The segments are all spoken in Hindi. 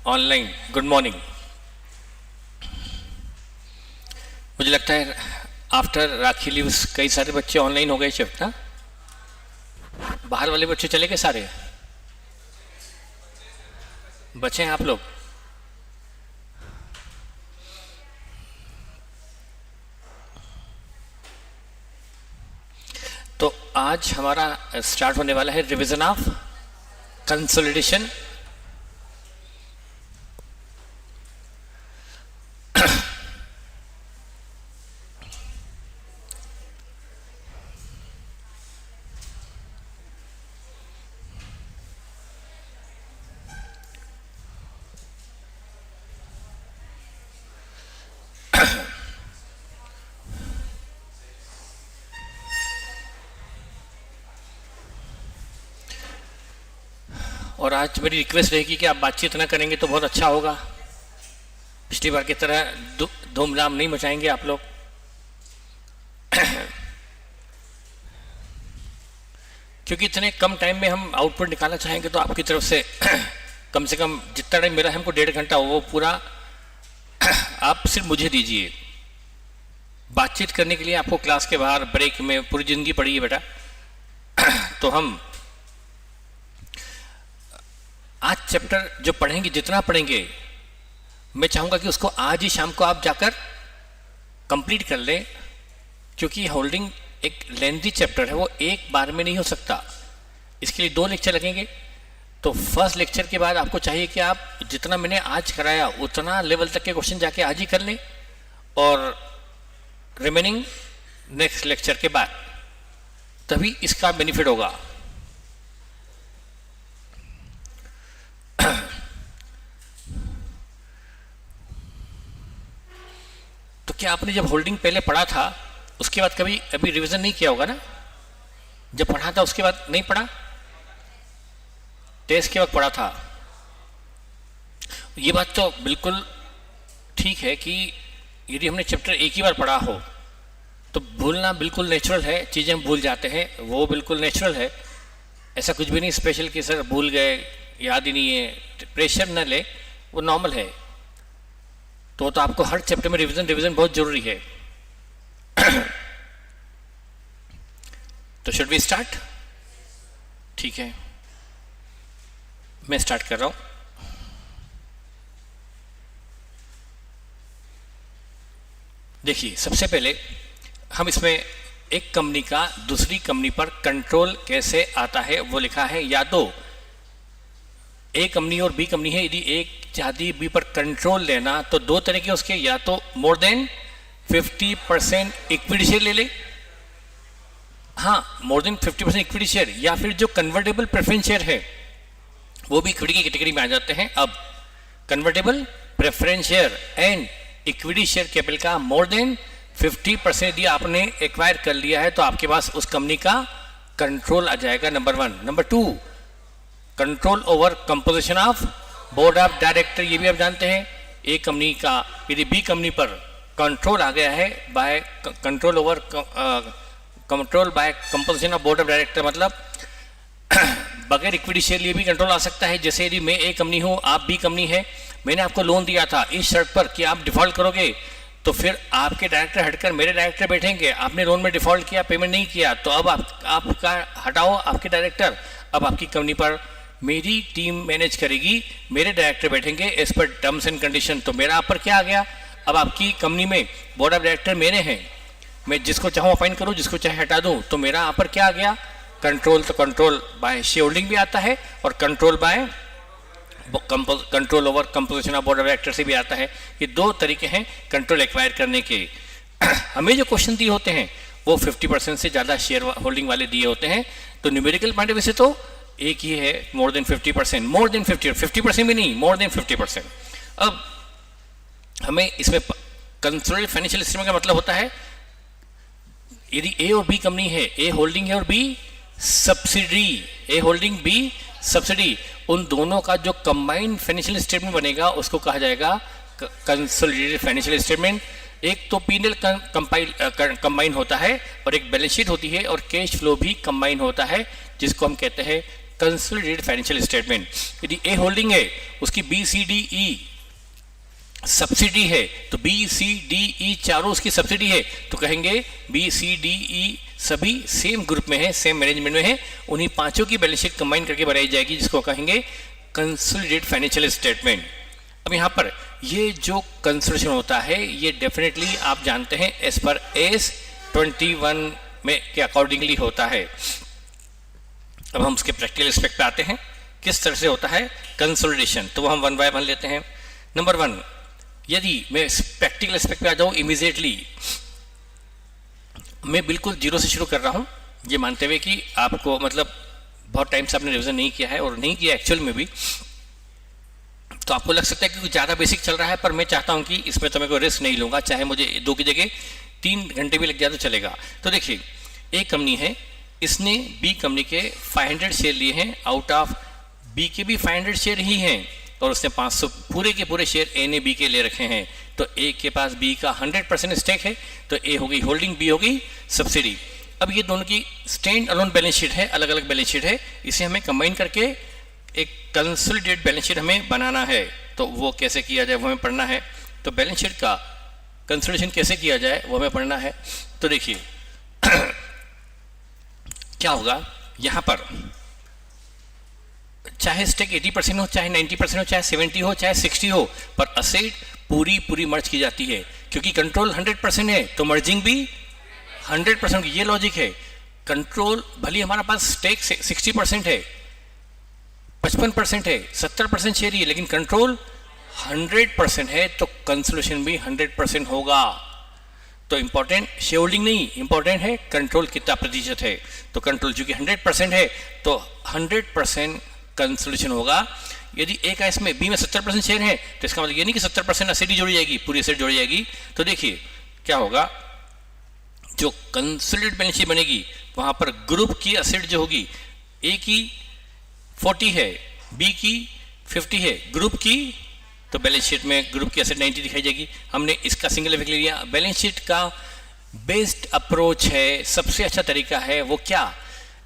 ऑनलाइन। Good morning. मुझे लगता है आफ्टर राखी लीव्स कई सारे बच्चे ऑनलाइन हो गए शिफ्ट ना। बाहर वाले बच्चे चले गए सारे, बचे हैं आप लोग। तो आज हमारा स्टार्ट होने वाला है रिवीजन ऑफ कंसोलिडेशन। और आज मेरी रिक्वेस्ट रहेगी कि आप बातचीत ना करेंगे तो बहुत अच्छा होगा। पिछली बार की तरह धूमधाम नहीं मचाएंगे आप लोग। क्योंकि इतने कम टाइम में हम आउटपुट निकालना चाहेंगे तो आपकी तरफ से कम जितना टाइम मेरा हमको 1.5 घंटा वो पूरा आप सिर्फ मुझे दीजिए। बातचीत करने के लिए आपको क्लास के बाहर ब्रेक में पूरी जिंदगी पड़ी है बेटा। तो हम आज चैप्टर जो पढ़ेंगे, जितना पढ़ेंगे, मैं चाहूंगा कि उसको आज ही शाम को आप जाकर कंप्लीट कर लें। क्योंकि होल्डिंग एक लेंथी चैप्टर है, वो एक बार में नहीं हो सकता। इसके लिए 2 लेक्चर लगेंगे। तो फर्स्ट लेक्चर के बाद आपको चाहिए कि आप जितना मैंने आज कराया उतना लेवल तक के क्वेश्चन जाके आज ही कर लें, और रिमेनिंग नेक्स्ट लेक्चर के बाद, तभी इसका बेनिफिट होगा। तो क्या आपने जब होल्डिंग पहले पढ़ा था उसके बाद कभी अभी रिवीजन नहीं किया होगा ना? जब पढ़ा था उसके बाद नहीं पढ़ा, टेस्ट के वक्त पढ़ा था। ये बात तो बिल्कुल ठीक है कि यदि हमने चैप्टर एक ही बार पढ़ा हो तो भूलना बिल्कुल नेचुरल है। चीज़ें हम भूल जाते हैं, वो बिल्कुल नेचुरल है। ऐसा कुछ भी नहीं स्पेशल कि सर भूल गए, याद ही नहीं है। प्रेशर न ले, वो नॉर्मल है। तो आपको हर चैप्टर में रिवीजन बहुत जरूरी है। तो शुड वी स्टार्ट? ठीक है, मैं स्टार्ट कर रहा हूं। देखिए, सबसे पहले हम इसमें एक कंपनी का दूसरी कंपनी पर कंट्रोल कैसे आता है वो लिखा है। या तो ए कंपनी और बी कंपनी है, यदि एक चाहती बी पर कंट्रोल लेना तो 2 तरह के उसके, या तो मोर देन 50% इक्विटी शेयर ले ले, हाँ मोर देन 50% इक्विटी शेयर, या फिर जो कन्वर्टेबल प्रेफरेंस शेयर है वो भी इक्विटी की कैटेगरी में आ जाते हैं। अब convertible preference share and equity share capital का मोर देन 50% यदि आपने एक्वायर कर लिया है तो आपके पास उस कंपनी का कंट्रोल आ जाएगा, number 1। Number 2, control over composition of board of director. ये भी आप जानते हैं, एक कंपनी का यदि बी कंपनी पर कंट्रोल आ गया है by control over control by composition of board of director, मतलब बगैर इक्विटी शेयर लिए भी कंट्रोल आ सकता है। जैसे यदि मैं ए कंपनी हूँ, आप बी कंपनी है, मैंने आपको लोन दिया था इस शर्त पर कि आप डिफॉल्ट करोगे, तो फिर आपके डायरेक्टर हटकर मेरे डायरेक्टर बैठेंगे। आपने लोन में डिफॉल्ट किया, पेमेंट नहीं किया, तो अब आपका हटाओ आपके डायरेक्टर, अब आपकी कंपनी पर मेरी टीम मैनेज करेगी, मेरे डायरेक्टर बैठेंगे as per terms and condition. तो मेरा आप पर क्या आ गया? अब आपकी कंपनी में बोर्ड ऑफ डायरेक्टर मेरे हैं, मैं जिसको चाहूँ अपॉइंट करूँ, जिसको चाहे हटा दूँ, तो मेरा आप पर क्या आ गया? कंट्रोल। तो कंट्रोल बाय शेयर होल्डिंग भी आता है और control by control over composition of board of director से भी आता है। ये 2 तरीके हैं कंट्रोल एक्वायर करने के। हमें जो क्वेश्चन दिए होते हैं वो 50% से ज़्यादा शेयर होल्डिंग वाले दिए होते हैं। तो न्यूमेरिकल पॉइंट ऑफ व्यू से तो एक ही है, मोर देन 50%, मोर देन 50% भी नहीं, मोर देन 50%। अब हमें इसमें कंसोलिडेटेड फाइनेंशियल स्टेटमेंट का मतलब होता है यदि ए और बी कंपनी है, ए होल्डिंग है और बी सब्सिडी, ए होल्डिंग बी सब्सिडी, उन दोनों का जो कंबाइंड फाइनेंशियल स्टेटमेंट बनेगा उसको कहा जाएगा कंसोलिडेटेड फाइनेंशियल स्टेटमेंट। एक तो पीएनएल कंबाइन होता है और एक बैलेंस शीट होती है और कैश फ्लो भी कंबाइन होता है, जिसको हम कहते हैं कंसोलिडेटेड फाइनेंशियल स्टेटमेंट। यदि ए होल्डिंग है, उसकी B C D E subsidy है, तो बी सी डी ई चारों उसकी सब्सिडी है, तो कहेंगे बी सी डी ई सभी सेम ग्रुप में है, सेम मैनेजमेंट में है, उन्हीं पांचों की बैलेंस शीट कंबाइन करके बनाई जाएगी, जिसको कहेंगे कंसोलिडेटेड फाइनेंशियल स्टेटमेंट। अब यहाँ पर ये जो कंसोलिडेशन होता है ये डेफिनेटली आप जानते हैं एज पर एस 21 में के अकॉर्डिंगली होता है। अब हम उसके प्रैक्टिकल एस्पेक्ट पे आते हैं, किस तरह से होता है कंसोलिडेशन, तो वो हम 1 बाय 1 लेते हैं। नंबर 1, यदि मैं प्रैक्टिकल एस्पेक्ट पे आ जाऊँ इमीडिएटली, मैं बिल्कुल जीरो से शुरू कर रहा हूँ, ये मानते हुए कि आपको मतलब बहुत टाइम से आपने रिवीजन नहीं किया है और नहीं किया एक्चुअल में भी, तो आपको लग सकता है कि कुछ ज़्यादा बेसिक चल रहा है, पर मैं चाहता हूँ कि इसमें तो मैं कोई रिस्क नहीं लूँगा, चाहे मुझे 2 की जगह 3 घंटे भी लग जाए तो चलेगा। तो देखिए, एक कंपनी है, इसने बी कंपनी के 500 शेयर लिए हैं, आउट ऑफ बी के भी 500 शेयर ही हैं, और उसने 500 पूरे के पूरे शेयर ए ने बी के ले रखे हैं, तो ए के पास बी का 100% स्टेक है, तो ए हो गई होल्डिंग, बी हो गई सब्सिडी। अब ये दोनों की स्टैंड अलोन बैलेंस शीट है, अलग अलग बैलेंस शीट है, इसे हमें कंबाइन करके एक कंसोलिडेटेड बैलेंस शीट हमें बनाना है। तो वो कैसे किया जाए वो हमें पढ़ना है। तो बैलेंस शीट का कंसोलिडेशन कैसे किया जाए वो हमें पढ़ना है। तो देखिए क्या होगा, यहाँ पर चाहे स्टेक 80% हो, चाहे 90% हो, चाहे 70 हो, चाहे 60 हो, पर असेट पूरी मर्ज की जाती है, क्योंकि कंट्रोल 100% है तो मर्जिंग भी 100%। ये लॉजिक है। कंट्रोल भले हमारा पास स्टेक 60% है, 55% है, 70% शेयर ही है, लेकिन कंट्रोल 100% है, तो कंसोलिडेशन भी 100% होगा। तो इंपॉर्टेंट शेयर होल्डिंग नहीं, इंपॉर्टेंट है कंट्रोल कितना प्रतिशत है। तो कंट्रोल चूंकि 100% है तो 100% कंसोलिडेशन होगा। यदि ए का इसमें बी में 70% शेयर है, तो इसका मतलब ये नहीं कि 70% एसेट ही जोड़ी जाएगी, पूरी एसेट जोड़ी जाएगी। तो देखिए क्या होगा, जो कंसोलिडेटेड बैलेंस शीट बनेगी वहां पर ग्रुप की एसेट जो होगी, ए की 40 है, बी की 50 है, ग्रुप की, तो बैलेंस शीट में ग्रुप की एसेट 90 दिखाई जाएगी। हमने इसका सिंगल इफेक्ट ले लिया। बैलेंस शीट का बेस्ट अप्रोच है, सबसे अच्छा तरीका है वो क्या,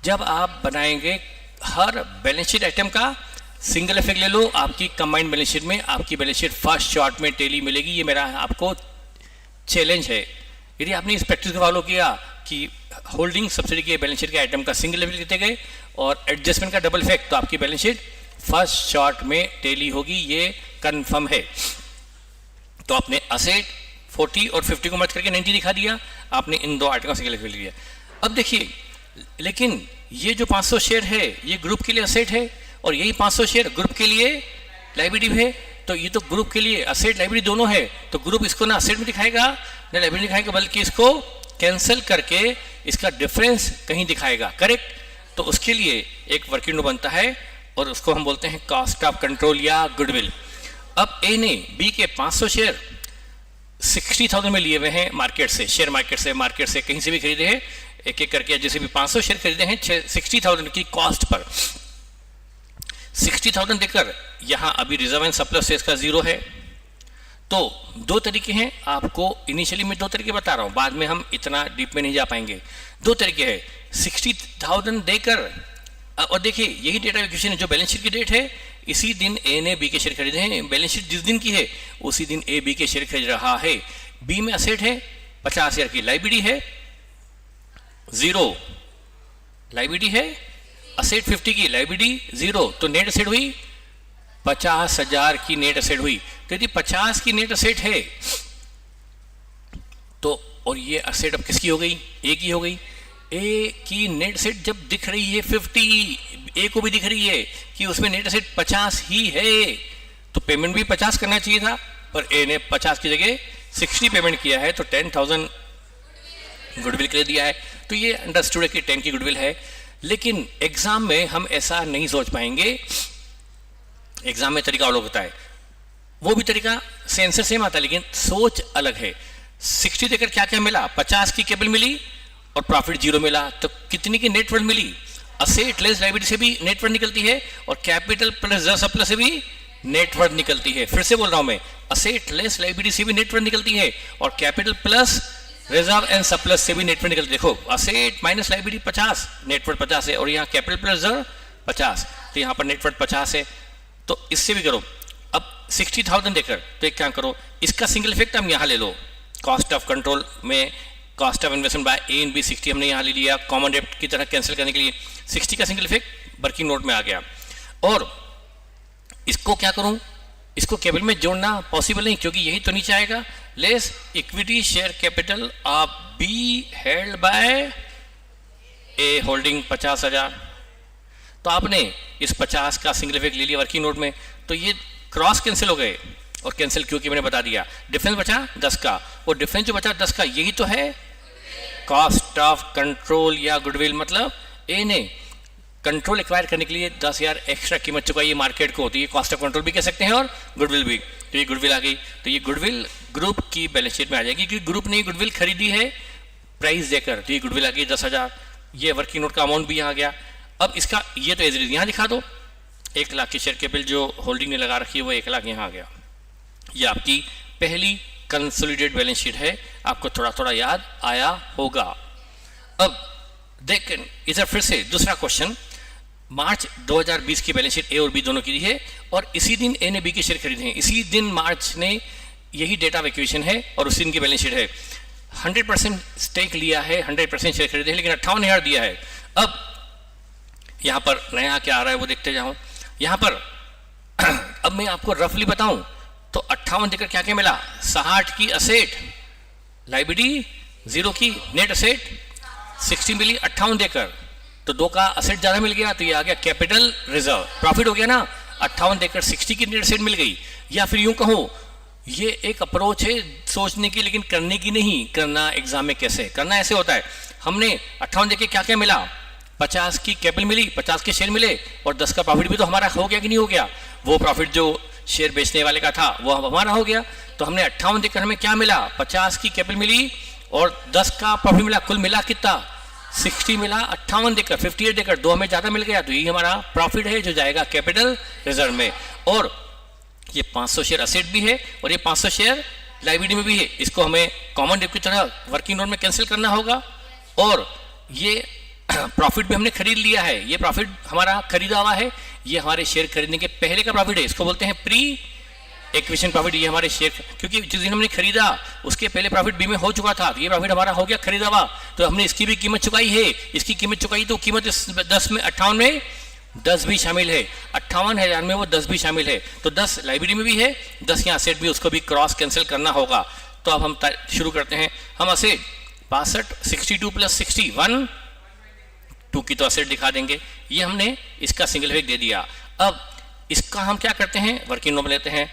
जब आप बनाएंगे हर बैलेंस शीट आइटम का सिंगल इफेक्ट ले लो, आपकी कंबाइंड बैलेंस शीट में आपकी बैलेंस शीट फर्स्ट शॉट में टेली मिलेगी। ये मेरा आपको चैलेंज है। यदि आपने इस प्रैक्टिस को फॉलो किया कि होल्डिंग सब्सिडी के बैलेंस शीट के आइटम का सिंगल इफेक्ट लेते गए और एडजस्टमेंट का डबल इफेक्ट, तो आपकी बैलेंस शीट फर्स्ट शॉट में टेली होगी, ये कंफर्म है। तो आपने असेट 40 और 50 को मर्ज करके 90 दिखा दिया, आपने इन दो आइटम का सिंगल इफेक्ट लिया। अब देखिए, लेकिन ये जो 500 शेयर है ये ग्रुप के लिए असेट है, और यही 500 शेयर ग्रुप के लिए लाइबिलिटी है। तो ये तो ग्रुप के लिए असेट लाइबिलिटी दोनों है, तो ग्रुप इसको ना असेट में दिखाएगा ना लाइबिलिटी दिखाएगा, बल्कि इसको कैंसिल करके इसका डिफरेंस कहीं दिखाएगा, करेक्ट। तो उसके लिए एक वर्किंग नोट बनता है और उसको हम बोलते हैं कॉस्ट ऑफ कंट्रोल या गुडविल। अब ए ने बी के 500 शेयर 60,000 में लिए हुए हैं मार्केट से, शेयर मार्केट से कहीं से भी खरीदे हैं, एक एक करके जैसे भी 500 शेयर खरीदे हैं 60,000 की कॉस्ट पर। 60,000 देकर यहां अभी रिजर्व एंड सरप्लस से इसका 0 है। तो दो तरीके हैं, आपको इनिशियली मैं दो तरीके बता रहा हूं, बाद में हम इतना डीप में नहीं जा पाएंगे। दो तरीके हैं, 60,000 देकर, और देखिए यही डेटा इक्वेशन है जो बैलेंस शीट की डेट है, इसी दिन ए ने बी के शेयर खरीदे हैं, बैलेंस शीट जिस दिन की है उसी दिन ए बी के शेयर खरीद रहा है। बी में असेट है 50,000 की, लाइबिलिटी है 0, लाइबिलिटी है असेट 50 की, लाइबिलिटी 0, तो नेट असेट हुई 50,000 की नेट असेट हुई। तो यदि 50 की नेट असेट है तो, और ये असेट अब किसकी हो गई, ए की हो गई। ए की नेट असेट जब दिख रही है 50, ए को भी दिख रही है कि उसमें नेट असेट 50 ही है, तो पेमेंट भी 50 करना चाहिए था, पर ए ने 50 की जगह 60 पेमेंट किया है, तो 10,000 गुडविल के लिए दिया है। तो ये अंडरस्टूड है कि 10 की गुडविल है। लेकिन एग्जाम में हम ऐसा नहीं सोच पाएंगे, एग्जाम में तरीका अलग होता है, वो भी तरीका सेंसर सेम आता है लेकिन सोच अलग है। 60 देकर क्या क्या मिला, 50 की कैपिटल मिली और प्रॉफिट 0 मिला, तो कितनी की नेटवर्थ मिली, असेट लेस लायबिलिटी से भी नेटवर्थ निकलती है और कैपिटल प्लस रिजर्व सरप्लस से भी नेटवर्थ निकलती है। फिर से बोल रहा हूं मैं, असेट लेस लायबिलिटी से भी नेटवर्थ निकलती है और capital plus reserve and surplus से भी नेटवर्थ निकलती है। देखो, असेट माइनस लायबिलिटी 50, नेटवर्थ 50 है, और यहाँ कैपिटल प्लस रिजर्व 50, तो यहाँ पर नेटवर्थ 50 है, तो इससे भी करो। अब 60,000 देकर तो एक क्या करो, इसका सिंगल इफेक्ट हम यहाँ ले लो, कॉस्ट ऑफ कंट्रोल में cost of investment by A and B 60 हमने यहाँ ले लिया, कॉमन डेप्ट की तरह कैंसिल करने के लिए 60 का सिंगल इफेक्ट वर्किंग नोट में आ गया। और इसको क्या करूँ, इसको केबल में जोड़ना पॉसिबल नहीं, क्योंकि यही तो नीचे आएगा, less equity share capital of be held by A holding 50,000। तो आपने इस 50 का सिंगल इफेक्ट ले लिया वर्किंग नोट में, तो ये क्रॉस कैंसिल हो गए, और कैंसिल क्योंकि मैंने बता दिया, डिफरेंस बचा 10 का, और डिफरेंस जो बचा 10 का यही तो है कॉस्ट ऑफ कंट्रोल या गुडविल। मतलब ए ने कंट्रोल एक्वायर करने के लिए 10,000 एक्स्ट्रा कीमत चुकाई है मार्केट को, तो ये कॉस्ट ऑफ कंट्रोल भी कह सकते हैं और गुडविल भी। तो ये गुडविल आ गई, तो ये गुडविल ग्रुप की बैलेंस शीट में आ जाएगी, क्योंकि ग्रुप ने गुडविल खरीदी है प्राइस देकर, तो ये गुडविल आ गई 10,000। ये वर्किंग नोट का अमाउंट भी यहाँ गया। अब इसका ये तो एज इट इज यहाँ दिखा दो, 1 लाख की शेयर कैपिटल जो होल्डिंग ने लगा रखी है वो 1 लाख यहाँ आ गया। ये आपकी पहली कंसोलिडेटेड बैलेंस शीट है, आपको थोड़ा थोड़ा याद आया होगा। अब देखें इधर फिर से दूसरा क्वेश्चन, मार्च 2020 की बैलेंस शीट ए और बी दोनों की दी है, और इसी दिन ए ने बी के शेयर खरीदे हैं, इसी दिन मार्च ने, यही डेट ऑफ एक्विजिशन है और उसी दिन की बैलेंस शीट है। 100% स्टेक लिया है, 100% शेयर खरीदे हैं, लेकिन 58,000 दिया है। अब यहाँ पर नया क्या आ रहा है वो देखते जाऊँ। यहाँ पर अब मैं आपको रफली बताऊं तो 58 देकर क्या क्या मिला, 60 की असेट, लाइबिलिटी 0 की, नेट असेट 60 मिली 58 देकर, तो 2 का असेट ज़्यादा मिल गया, तो ये आ गया कैपिटल रिजर्व, प्रॉफिट हो गया ना। 58 देकर 60 की नेट असेट मिल गई। या फिर यूं कहो, ये एक अप्रोच है सोचने की, लेकिन करने की नहीं। करना एग्जाम में कैसे करना, ऐसे होता है। हमने 58 देकर क्या क्या मिला, 50 की कैपिटल मिली, 50 के शेयर मिले, और 10 का प्रॉफिट भी तो हमारा हो गया कि नहीं हो गया। वो प्रॉफिट जो शेयर बेचने वाले का था वो हमारा हो गया। तो हमने 58 देकर हमें क्या मिला, 50 की कैपिटल मिली और 10 का प्रॉफिट मिला, कुल मिला कितना 60 मिला, 58 देकर 58 देकर 2 हमें ज़्यादा मिल गया, तो यही हमारा प्रॉफिट है जो जाएगा कैपिटल रिजर्व में। और ये 500 शेयर असेट भी है और ये 500 शेयर लाइबिलिटी में भी है, इसको हमें कॉमन डेट की तरह वर्किंग नोट में कैंसिल करना होगा। और ये प्रॉफिट भी हमने खरीद लिया है, ये प्रॉफिट हमारा खरीदा हुआ है, ये हमारे शेयर खरीदने के पहले का प्रॉफिट है, इसको बोलते हैं प्री एक्विजिशन प्रॉफिट। ये हमारे शेयर, क्योंकि जिस दिन हमने खरीदा उसके पहले प्रॉफिट बी में हो चुका था, तो ये प्रॉफिट हमारा हो गया खरीदा हुआ, तो हमने इसकी भी कीमत चुकाई है। इसकी कीमत चुकाई तो कीमत इस 10 में 58 में 10 भी शामिल है, 58,000 में वो 10 भी शामिल है, तो 10 लाइबिलिटी में भी है, 10 यहाँ असेट भी, उसको भी क्रॉस कैंसिल करना होगा। तो अब हम शुरू करते हैं। हम असेट 62 62 + 60 1 2 की तो असेट दिखा देंगे, ये हमने इसका सिंगल इफेक्ट दे दिया। अब इसका हम क्या करते हैं, वर्किंग नोट में लेते हैं,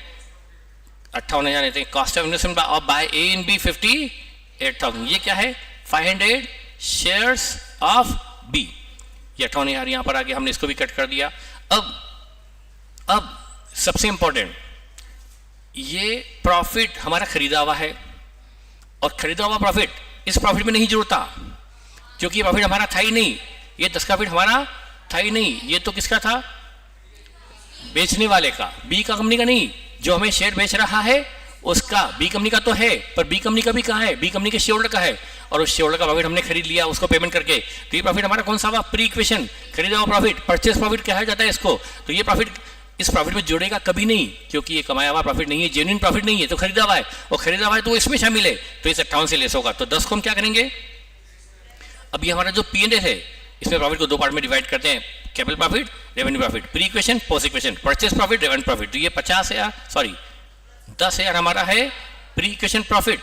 58,000 लेते हैं, cost of investment of by A and B 58,000, ये क्या है 500 शेयर्स ऑफ बी, ये 58,000 यहाँ पर आ गया, हमने इसको भी कट कर दिया। अब सबसे इंपॉर्टेंट, ये प्रॉफिट हमारा खरीदा हुआ है, और खरीदा हुआ प्रॉफिट इस प्रॉफिट में नहीं जुड़ता, क्योंकि ये प्रॉफिट हमारा था ही नहीं, ये 10 का प्रॉफिट हमारा था ही नहीं, ये तो किसका था, बेचने वाले का, बी का कंपनी का नहीं, जो हमें शेयर बेच रहा है उसका, बी कंपनी का तो है, पर बी कंपनी का भी कहाँ है, बी कंपनी के शेयर होल्डर का है, और उस शेयर होल्डर का प्रॉफिट हमने खरीद लिया उसको पेमेंट करके, तो ये प्रॉफिट हमारा कौन सा हुआ, प्री इक्विजिशन खरीदा हुआ प्रॉफिट, परचेस प्रॉफिट कहा जाता है इसको। तो ये प्रॉफिट इस प्रॉफिट में जुड़ेगा कभी नहीं, क्योंकि ये कमाया हुआ प्रॉफिट नहीं है, जेन्युइन प्रॉफिट नहीं है, तो खरीदा हुआ है, और खरीदा हुआ है तो इसमें शामिल है, तो इस 58 से लेस होगा। तो 10 को हम क्या करेंगे, अब ये हमारा जो P&L है इसमें प्रॉफिट को 2 पार्ट में डिवाइड करते हैं, capital profit, revenue profit, pre acquisition, post acquisition, purchase profit, revenue profit. तो ये 10,000 हमारा है प्री इक्विजिशन प्रॉफिट,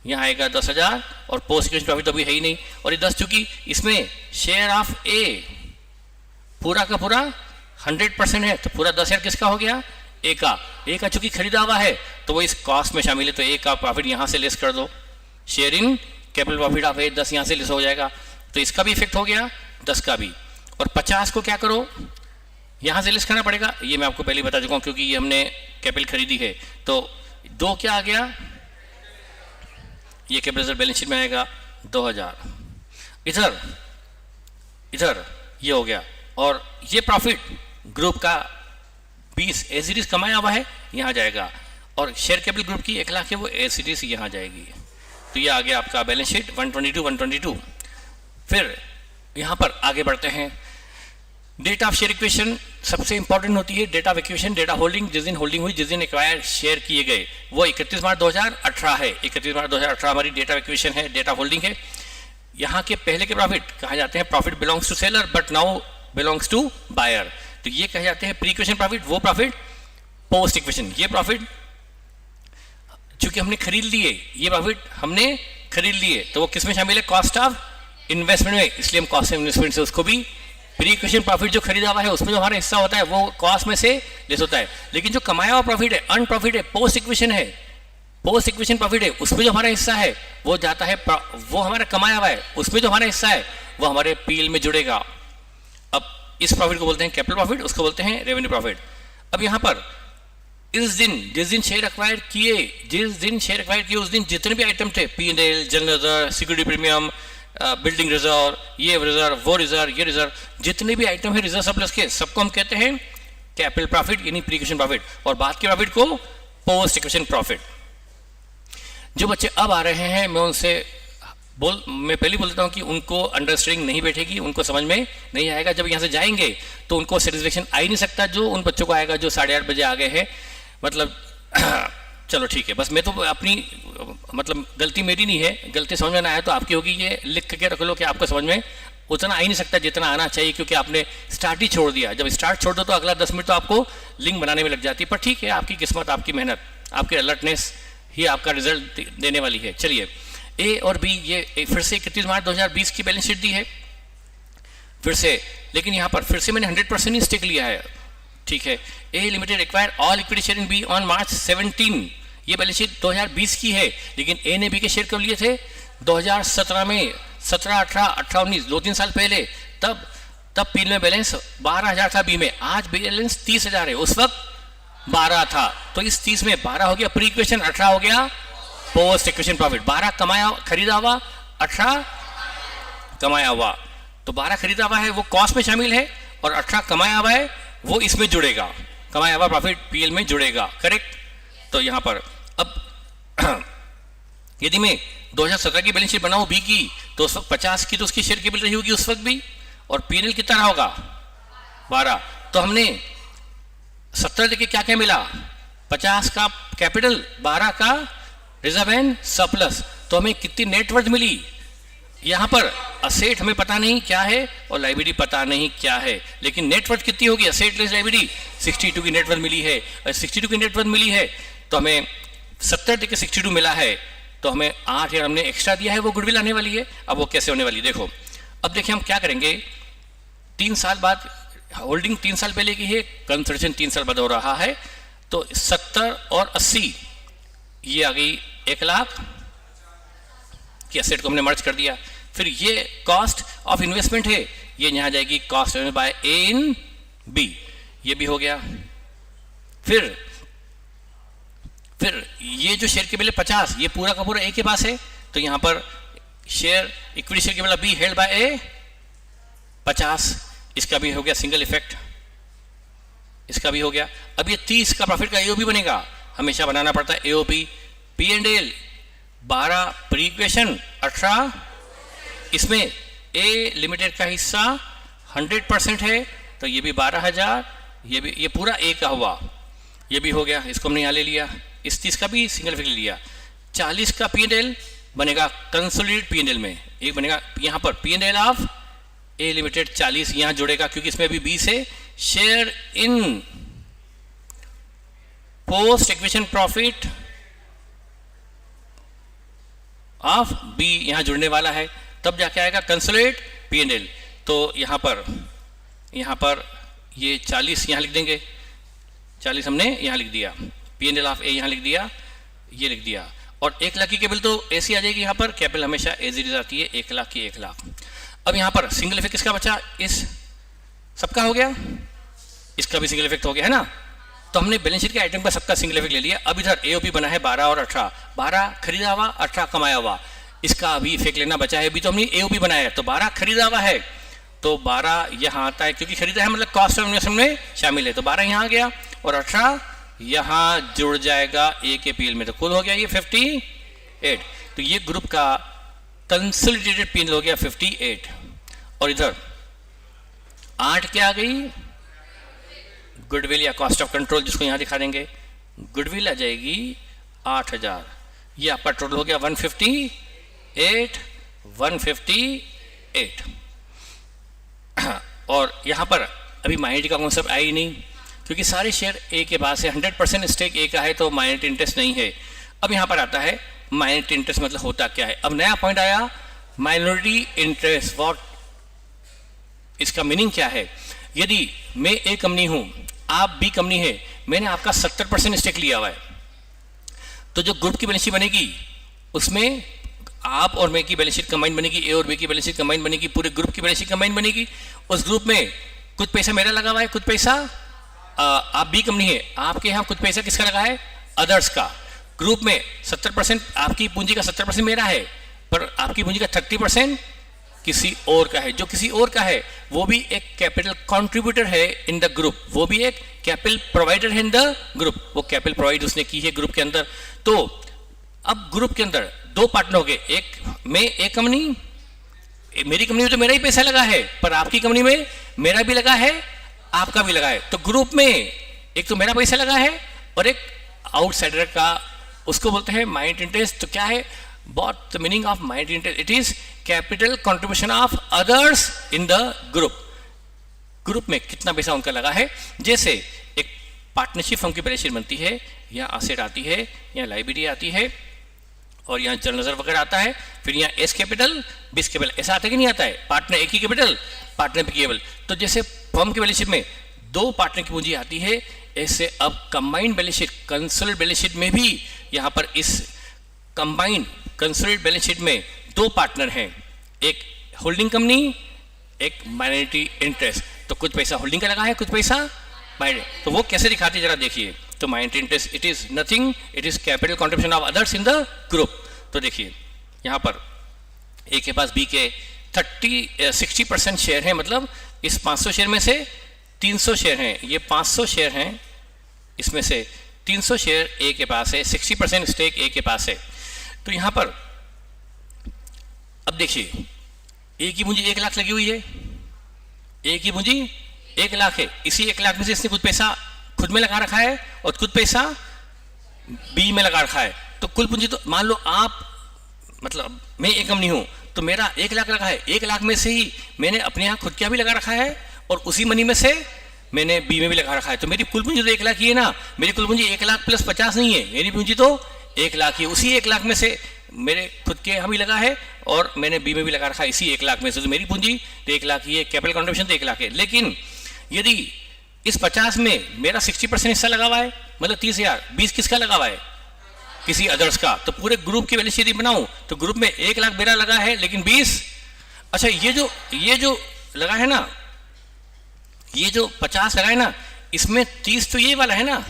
यहाँ आएगा 10,000, और पोस्ट इक्विजिशन प्रॉफिट तो भी है ही नहीं, और ये 10 चूंकि इसमें शेयर ऑफ ए पूरा का पूरा 100% है, तो पूरा 10,000 किसका हो गया, ए का चूंकि खरीदा हुआ है तो वो इस कॉस्ट में शामिल है, तो ए का प्रॉफिट यहाँ से लेस कर दो, share in capital profit of A 10 यहाँ से लेस हो जाएगा, तो इसका भी इफेक्ट हो गया, 10 का भी। और 50 को क्या करो, यहाँ से लेस करना पड़ेगा, ये मैं आपको पहले ही बता चुका हूँ, क्योंकि ये हमने कैपिटल खरीदी है। तो 2 क्या आ गया, ये कैपिटल बैलेंस शीट में आएगा 2,000, इधर ये हो गया, और ये प्रॉफिट ग्रुप का 20 एज इट इज कमाया हुआ है, यहाँ जाएगा, और शेयर कैपिटल ग्रुप की 1 लाख है वो एज इट इज यहाँ जाएगी। तो ये आ गया आपका बैलेंस शीट 122। फिर यहाँ पर आगे बढ़ते हैं, डेट ऑफ शेयर इक्वेशन सबसे इंपॉर्टेंट होती है। Date of equation, date of holding, जिस दिन होल्डिंग हुई, जिस दिन एक्वायर शेयर किए गए, वो 31 मार्च 2018 है। 31 मार्च 2018 हमारी डेट ऑफ इक्वेशन है, डेट ऑफ होल्डिंग है। यहाँ के पहले के प्रॉफिट कहा जाते हैं profit belongs to seller but now belongs to buyer, तो ये कहे जाते हैं प्री इक्वेशन प्रॉफिट। वो प्रॉफिट पोस्ट इक्वेशन, ये प्रॉफिट चूंकि हमने खरीद लिए, ये प्रॉफिट हमने खरीद लिए, तो वो किस में शामिल है? कॉस्ट ऑफ इन्वेस्टमेंट में, इसलिए हम कॉस्ट ऑफ इन्वेस्टमेंट से उसको भी प्री इक्वेशन प्रॉफिट जो खरीदा हुआ है उसमें जो हमारा हिस्सा होता है वो कॉस्ट में से लेस होता है। लेकिन जो कमाया हुआ प्रॉफिट है, अर्न प्रॉफिट है, पोस्ट इक्वेशन है, पोस्ट इक्वेशन प्रॉफिट है, उसमें जो हमारा हिस्सा है वो जाता है, वो हमारा कमाया हुआ है, उसमें जो हमारा हिस्सा है वो हमारे पीएल में जुड़ेगा। अब इस प्रॉफिट को बोलते हैं कैपिटल प्रॉफिट, उसको बोलते हैं रेवेन्यू प्रॉफिट। अब यहाँ पर इस दिन, जिस दिन शेयर एक्वायर किए, उस दिन जितने भी आइटम थे, P&L, general reserve, security premium, building reserve, ये रिजर्व, वो रिजर्व, ये रिजर्व, जितने भी आइटम है रिजर्व सरप्लस के, सबको हम कहते हैं कैपिटल प्रॉफिट यानी प्री इक्वेशन प्रॉफिट, और बाद के प्रॉफिट को पोस्ट इक्वेशन प्रॉफिट। जो बच्चे अब आ रहे हैं मैं पहले बोल देता हूँ कि उनको अंडरस्टैंडिंग नहीं बैठेगी, उनको समझ में नहीं आएगा। जब यहाँ से जाएंगे तो उनको सेटिस्फेक्शन आ ही नहीं सकता जो उन बच्चों को आएगा जो 8:30 बजे आ गए हैं। मतलब चलो ठीक है, बस मैं तो अपनी मतलब गलती मेरी नहीं है, गलती समझ में ना आया तो आपकी होगी, ये लिख के रख लो कि आपको समझ में उतना आ ही नहीं सकता जितना आना चाहिए, क्योंकि आपने स्टार्ट ही छोड़ दिया। जब स्टार्ट छोड़ दो तो अगला 10 मिनट तो आपको लिंक बनाने में लग जाती है, पर ठीक है, आपकी किस्मत, आपकी मेहनत, आपकी अलर्टनेस ही आपका रिजल्ट देने वाली है। चलिए, ए और बी, ये फिर से 31 मार्च 2020 की बैलेंस शीट दी है फिर से, लेकिन यहाँ पर फिर से मैंने 100% ही स्टेक लिया है, ठीक है। A limited acquire all equity share in B on March 17, ये बैलेंस शीट 2020 की है, लेकिन ए ने बी के शेयर कब लिए थे? 2017 में, 17, 18, 19, 2-3 साल पहले। तब पी में बैलेंस 12,000 था बी में, आज बैलेंस 30,000 है, उस वक्त 12 था, तो इस 30 में 12 हो गया प्री इक्वेशन, 18 हो गया पोस्ट इक्वेशन प्रॉफिट। 12 कमाया खरीदा हुआ, 18 कमाया हुआ, तो 12 खरीदा हुआ है वो कॉस्ट में शामिल है, और 18 कमाया हुआ है वो इसमें जुड़ेगा, कमाया हुआ प्रॉफिट पीएल में जुड़ेगा, करेक्ट। तो यहाँ पर अब यदि मैं 2017 की बैलेंस शीट बनाऊं बी की, तो उस वक्त 50 की तो उसकी शेयर कैपिटल रही होगी उस वक्त भी, और पीएल कितना रहा होगा? 12। तो हमने 70 लेके क्या क्या मिला? 50 का कैपिटल, 12 का रिजर्व एंड सरप्लस, तो हमें कितनी नेटवर्थ मिली? यहाँ पर असेट हमें पता नहीं क्या है और लाइबिलिटी पता नहीं क्या है, लेकिन नेटवर्थ कितनी होगी? असेट लेस लाइबिलिटी 62 की नेटवर्थ मिली है, और 62 की नेटवर्थ मिली है तो हमें 70 लेके 62 मिला है, तो हमें 8,000 हमने एक्स्ट्रा दिया है, वो गुडविल आने वाली है। अब वो कैसे होने वाली देखो। अब देखिए हम क्या करेंगे, 3 साल बाद, होल्डिंग 3 साल पहले की है, कंसोलिडेशन 3 साल बाद हो रहा है, तो 70 और 80 ये आ गई 1 लाख की एसेट को हमने मर्ज कर दिया। फिर ये कॉस्ट ऑफ इन्वेस्टमेंट है, ये यहाँ जाएगी cost by A in B, ये भी हो गया। फिर ये जो शेयर के पहले 50, ये पूरा का पूरा ए के पास है, तो यहाँ पर शेयर इक्विटी शेयर के पहले बी हेल्ड बाय ए 50, इसका भी हो गया सिंगल इफेक्ट, इसका भी हो गया। अब ये 30 का प्रॉफिट का एओबी बनेगा, हमेशा बनाना पड़ता है एओबी। P&L 12 प्री इक्वेशन, 18 इसमें ए लिमिटेड का हिस्सा 100% है, तो ये भी 12,000, ये पूरा ए का हुआ, ये भी हो गया, इसको हमने यहाँ ले लिया। इस 30 का भी सिंगल इफेक्ट ले लिया। 40 का P&L बनेगा कंसोलिडेटेड P&L में, एक बनेगा यहाँ पर P&L ऑफ ए लिमिटेड 40 यहाँ जुड़ेगा, क्योंकि इसमें अभी 20 है। Share in post equation profit of B यहां जुड़ने वाला है, तब जाके आएगा कंसोलिडेटेड P&L। तो यहां पर ये 40 यहां लिख देंगे, 40 हमने यहां लिख दिया, P&L ऑफ ए यहां लिख दिया, ये लिख दिया, और 1 लाख की कैपिटल तो ऐसी आ जाएगी। यहां पर कैपिटल हमेशा एज इट इज आती है, 1 लाख की 1 लाख। अब यहां पर सिंगल इफेक्ट किसका बचा? इस सबका हो गया, इसका भी सिंगल इफेक्ट हो गया है ना। तो हमने बैलेंस शीट के आइटम का सबका सिंगल इफेक्ट ले लिया। अब इधर एओपी बना है 12 और 18, 12 खरीदा हुआ, 18 कमाया हुआ, इसका अभी इफेक्ट लेना बचा है। अभी तो हमने एओपी बनाया है, तो 12 खरीदा हुआ है, तो 12 यहाँ आता है, क्योंकि खरीदा है मतलब कॉस्ट ऑफ इन्वेस्टमेंट में शामिल है, तो 12 यहाँ आ गया, और 18 यहाँ जुड़ जाएगा ए के पीएल में, तो कुल हो गया ये 58। तो ये ग्रुप का कंसोलिडेटेड पीएल हो गया 58। और इधर 8 क्या आ गई, गुडविल या कॉस्ट ऑफ कंट्रोल जिसको यहाँ दिखा देंगे, गुडविल आ जाएगी 8000। ये आपका टोटल हो गया 158। और यहाँ पर अभी माइनॉरिटी का कॉन्सेप्ट आया ही नहीं, क्योंकि सारे शेयर ए के पास है, 100% स्टेक ए का है, तो माइनॉरिटी इंटरेस्ट नहीं है। अब यहाँ पर आता है माइनॉरिटी इंटरेस्ट मतलब होता क्या है। अब नया पॉइंट आया, माइनॉरिटी इंटरेस्ट व्हाट, इसका मीनिंग क्या है। यदि मैं ए कंपनी हूं, आप बी कंपनी है, मैंने आपका 70% स्टेक लिया हुआ है, तो जो ग्रुप की बैलेंस शीट बनेगी उसमें आप और मैं की बैलेंस शीट कंबाइन बनेगी, ए और बी की बैलेंस शीट कंबाइन बनेगी, पूरे ग्रुप की बैलेंस शीट कंबाइन बनेगी। उस ग्रुप में कुछ पैसा मेरा लगा हुआ है, कुछ पैसा आप बी कंपनी है, आपके यहाँ कुछ पैसा किसका लगा है, अदर्स का। ग्रुप में 70% आपकी पूंजी का 70% मेरा है, पर आपकी पूंजी का 30% किसी और का है। जो किसी और का है वो भी एक कैपिटल कंट्रीब्यूटर है इन द ग्रुप, वो भी एक कैपिटल प्रोवाइडर है इन द ग्रुप, वो कैपिटल प्रोवाइड उसने की है ग्रुप के अंदर। तो अब ग्रुप के अंदर दो पार्टनर हो गए, एक मैं एक कंपनी, मेरी कंपनी में तो मेरा ही पैसा लगा है, पर आपकी कंपनी में मेरा भी लगा है, आपका भी लगा है। तो ग्रुप में एक तो मेरा पैसा लगा है और एक आउटसाइडर का, उसको बोलते हैं माइनॉरिटी इंटरेस्ट। तो क्या है what the meaning of minority interest? It is capital contribution of others in the group. Group में कितना पैसा उनका लगा है। जैसे एक पार्टनरशिप फर्म की बैलेंस शीट बनती है, यहाँ असेट आती है, यहाँ लाइबिलिटी आती है, और यहाँ जनरल रिजर्व वगैरह आता है, फिर यहाँ एस कैपिटल बीस कैपिटल, ऐसा आता है कि नहीं आता है, पार्टनर एक ही कैपिटल, पार्टनर बी कैपिटल। तो जैसे फर्म की बैलेंस शीट में दो पार्टनर की पूंजी आती है, ऐसे अब combined balance sheet, consolidated balance sheet में भी यहाँ पर इस कंबाइंड कंसोलिडेटेड बैलेंस शीट में दो पार्टनर हैं, एक होल्डिंग कंपनी, एक माइनॉरिटी इंटरेस्ट। तो कुछ पैसा होल्डिंग का लगा है, कुछ पैसा माइनॉरिटी। तो वो कैसे दिखाती है जरा देखिए। तो minority interest it is nothing, it is capital contribution of others in the group. तो देखिए यहाँ पर ए के पास बी के 60% शेयर है, मतलब इस 500 शेयर में से 300 शेयर हैं, ये 500 शेयर हैं, इसमें से 300 शेयर ए के पास है, 60% स्टेक ए के पास है। तो यहां पर अब देखिए ए की पूंजी 1 लाख लगी हुई है, ए की पूंजी 1 लाख है, इसी 1 लाख में से इसने कुछ पैसा खुद में लगा रखा है और कुछ पैसा बी में लगा रखा है। तो कुल पूंजी, तो मान लो आप, मतलब मैं एक कंपनी हूं, तो मेरा 1 लाख लगा है, 1 लाख में से ही मैंने अपने यहाँ खुद का भी लगा रखा है और उसी मनी में से मैंने बी में भी लगा रखा है। तो मेरी कुल पूंजी तो 1 लाख ही है ना, मेरी कुल पूंजी 1 लाख प्लस 50 नहीं है, मेरी पूंजी तो 1 लाख ही। उसी 1 लाख में से मेरे खुद के यहाँ भी लगा है और मैंने बी में भी लगा रखा है, इसी 1 लाख में से। तो मेरी पूंजी तो 1 लाख ही है, कैपिटल कंट्रीब्यूशन तो 1 लाख है। लेकिन यदि इस 50 में मेरा 60% हिस्सा लगा हुआ है, मतलब 30,000, 20 किसका लगा हुआ है, किसी अदर्स का, तो पूरे ग्रुप की बैलेंस शीट बनाऊं तो ग्रुप में 1 लाख मेरा लगा है, लेकिन 20, अच्छा ये जो लगा है ना, ये जो 50 लगा है ना, इसमें 30 तो ये वाला है ना,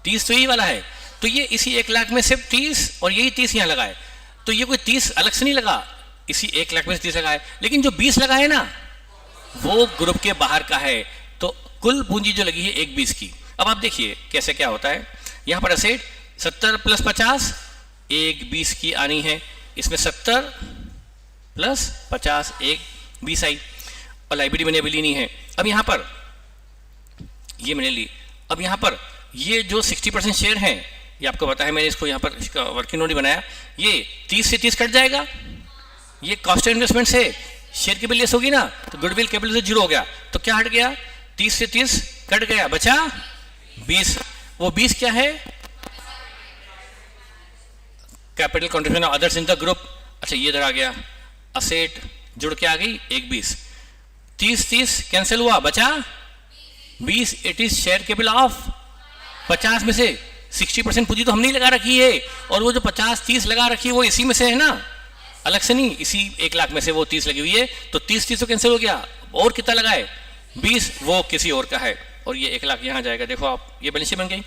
30 तो ये वाला है, तो ये इसी 1 लाख में सिर्फ 30 और यही 30 यहाँ लगा है। तो ये कोई 30 अलग से नहीं लगा, इसी 1 लाख में से 30 लगा है, लेकिन जो 20 लगा है ना वो ग्रुप के बाहर का है। तो कुल पूंजी जो लगी है 1 20 की। अब आप देखिए कैसे क्या होता है, यहाँ पर असेट 70 प्लस 50 1 20 की आनी है, इसमें 70 प्लस 50 1 20 आई, और लाइबिलिटी मैंने अभी ली नहीं है। अब यहाँ पर ये मैंने ली, अब यहाँ पर ये जो 60% शेयर हैं, ये आपको पता है, मैंने इसको यहाँ पर इसका वर्किंग नोट बनाया, ये 30 से 30 कट जाएगा, ये कॉस्ट ऑफ इन्वेस्टमेंट से शेयर की बिल होगी ना, तो गुडविल कैपिटल से 0 हो गया, तो क्या हट गया, 30 से 30 कट गया, बचा 20। वो 20 क्या है, capital contribution of others in the group. अच्छा ये इधर आ गया, असेट जुड़ के आ गई 1 20, 30 30 कैंसिल हुआ, बचा 20। It is share capital of 50 में से 60% पूंजी तो हमने ही लगा रखी है, और वो जो 50 30 लगा रखी है वो इसी में से है ना, अलग से नहीं, इसी 1 लाख में से वो 30 लगी हुई है, तो 30 30 तो कैंसिल हो गया, और कितना लगा है 20, वो किसी और का है, और ये 1 लाख यहाँ जाएगा। देखो आप, ये बैलेंस शीट बन गई।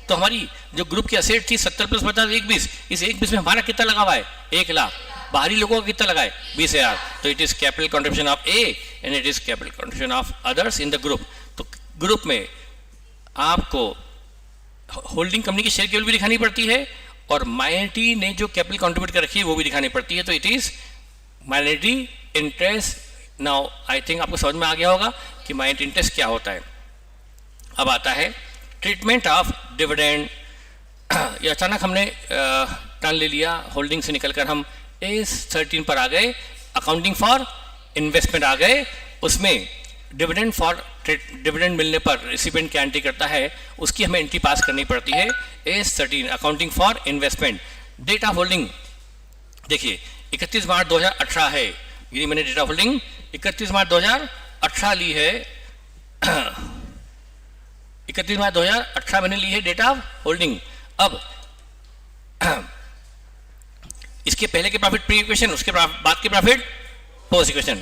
तो हमारी जो ग्रुप की असेट थी 70 प्लस 50 1 20, इस 1 20 में हमारा कितना लगा हुआ है 1 लाख, बाहरी लोगों का कितना लगा है 20,000। तो it is capital contribution of A and it is capital contribution of others in the group. तो ग्रुप में आपको होल्डिंग कंपनी की शेयर केवल भी दिखानी पड़ती है, और माइनॉरिटी ने जो कैपिटल कंट्रीब्यूट कर रखी है वो भी दिखानी पड़ती है। तो it is minority interest now I think आपको समझ में आ गया होगा कि माइंड इंटरेस्ट क्या होता है। अब आता है ट्रीटमेंट ऑफ डिविडेंड। ये अचानक हमने टर्न ले लिया, होल्डिंग से निकलकर हम A13 पर आ गए, अकाउंटिंग फॉर इन्वेस्टमेंट आ गए। उसमें डिविडेंड फॉर डिविडेंड मिलने पर रिसिपेंट क्या एंट्री करता है उसकी हमें एंट्री पास करनी पड़ती है। A13 accounting for investment. Date of holding देखिए 31 मार्च 2018 है, यदि मैंने डेट ऑफ होल्डिंग 31 मार्च 2018 ली है 31 मार्च 2018 मैंने ली है डेट ऑफ होल्डिंग। अब इसके पहले के प्रॉफिट प्री इक्वेशन, उसके बाद के प्रॉफिट पोस्ट इक्वेशन।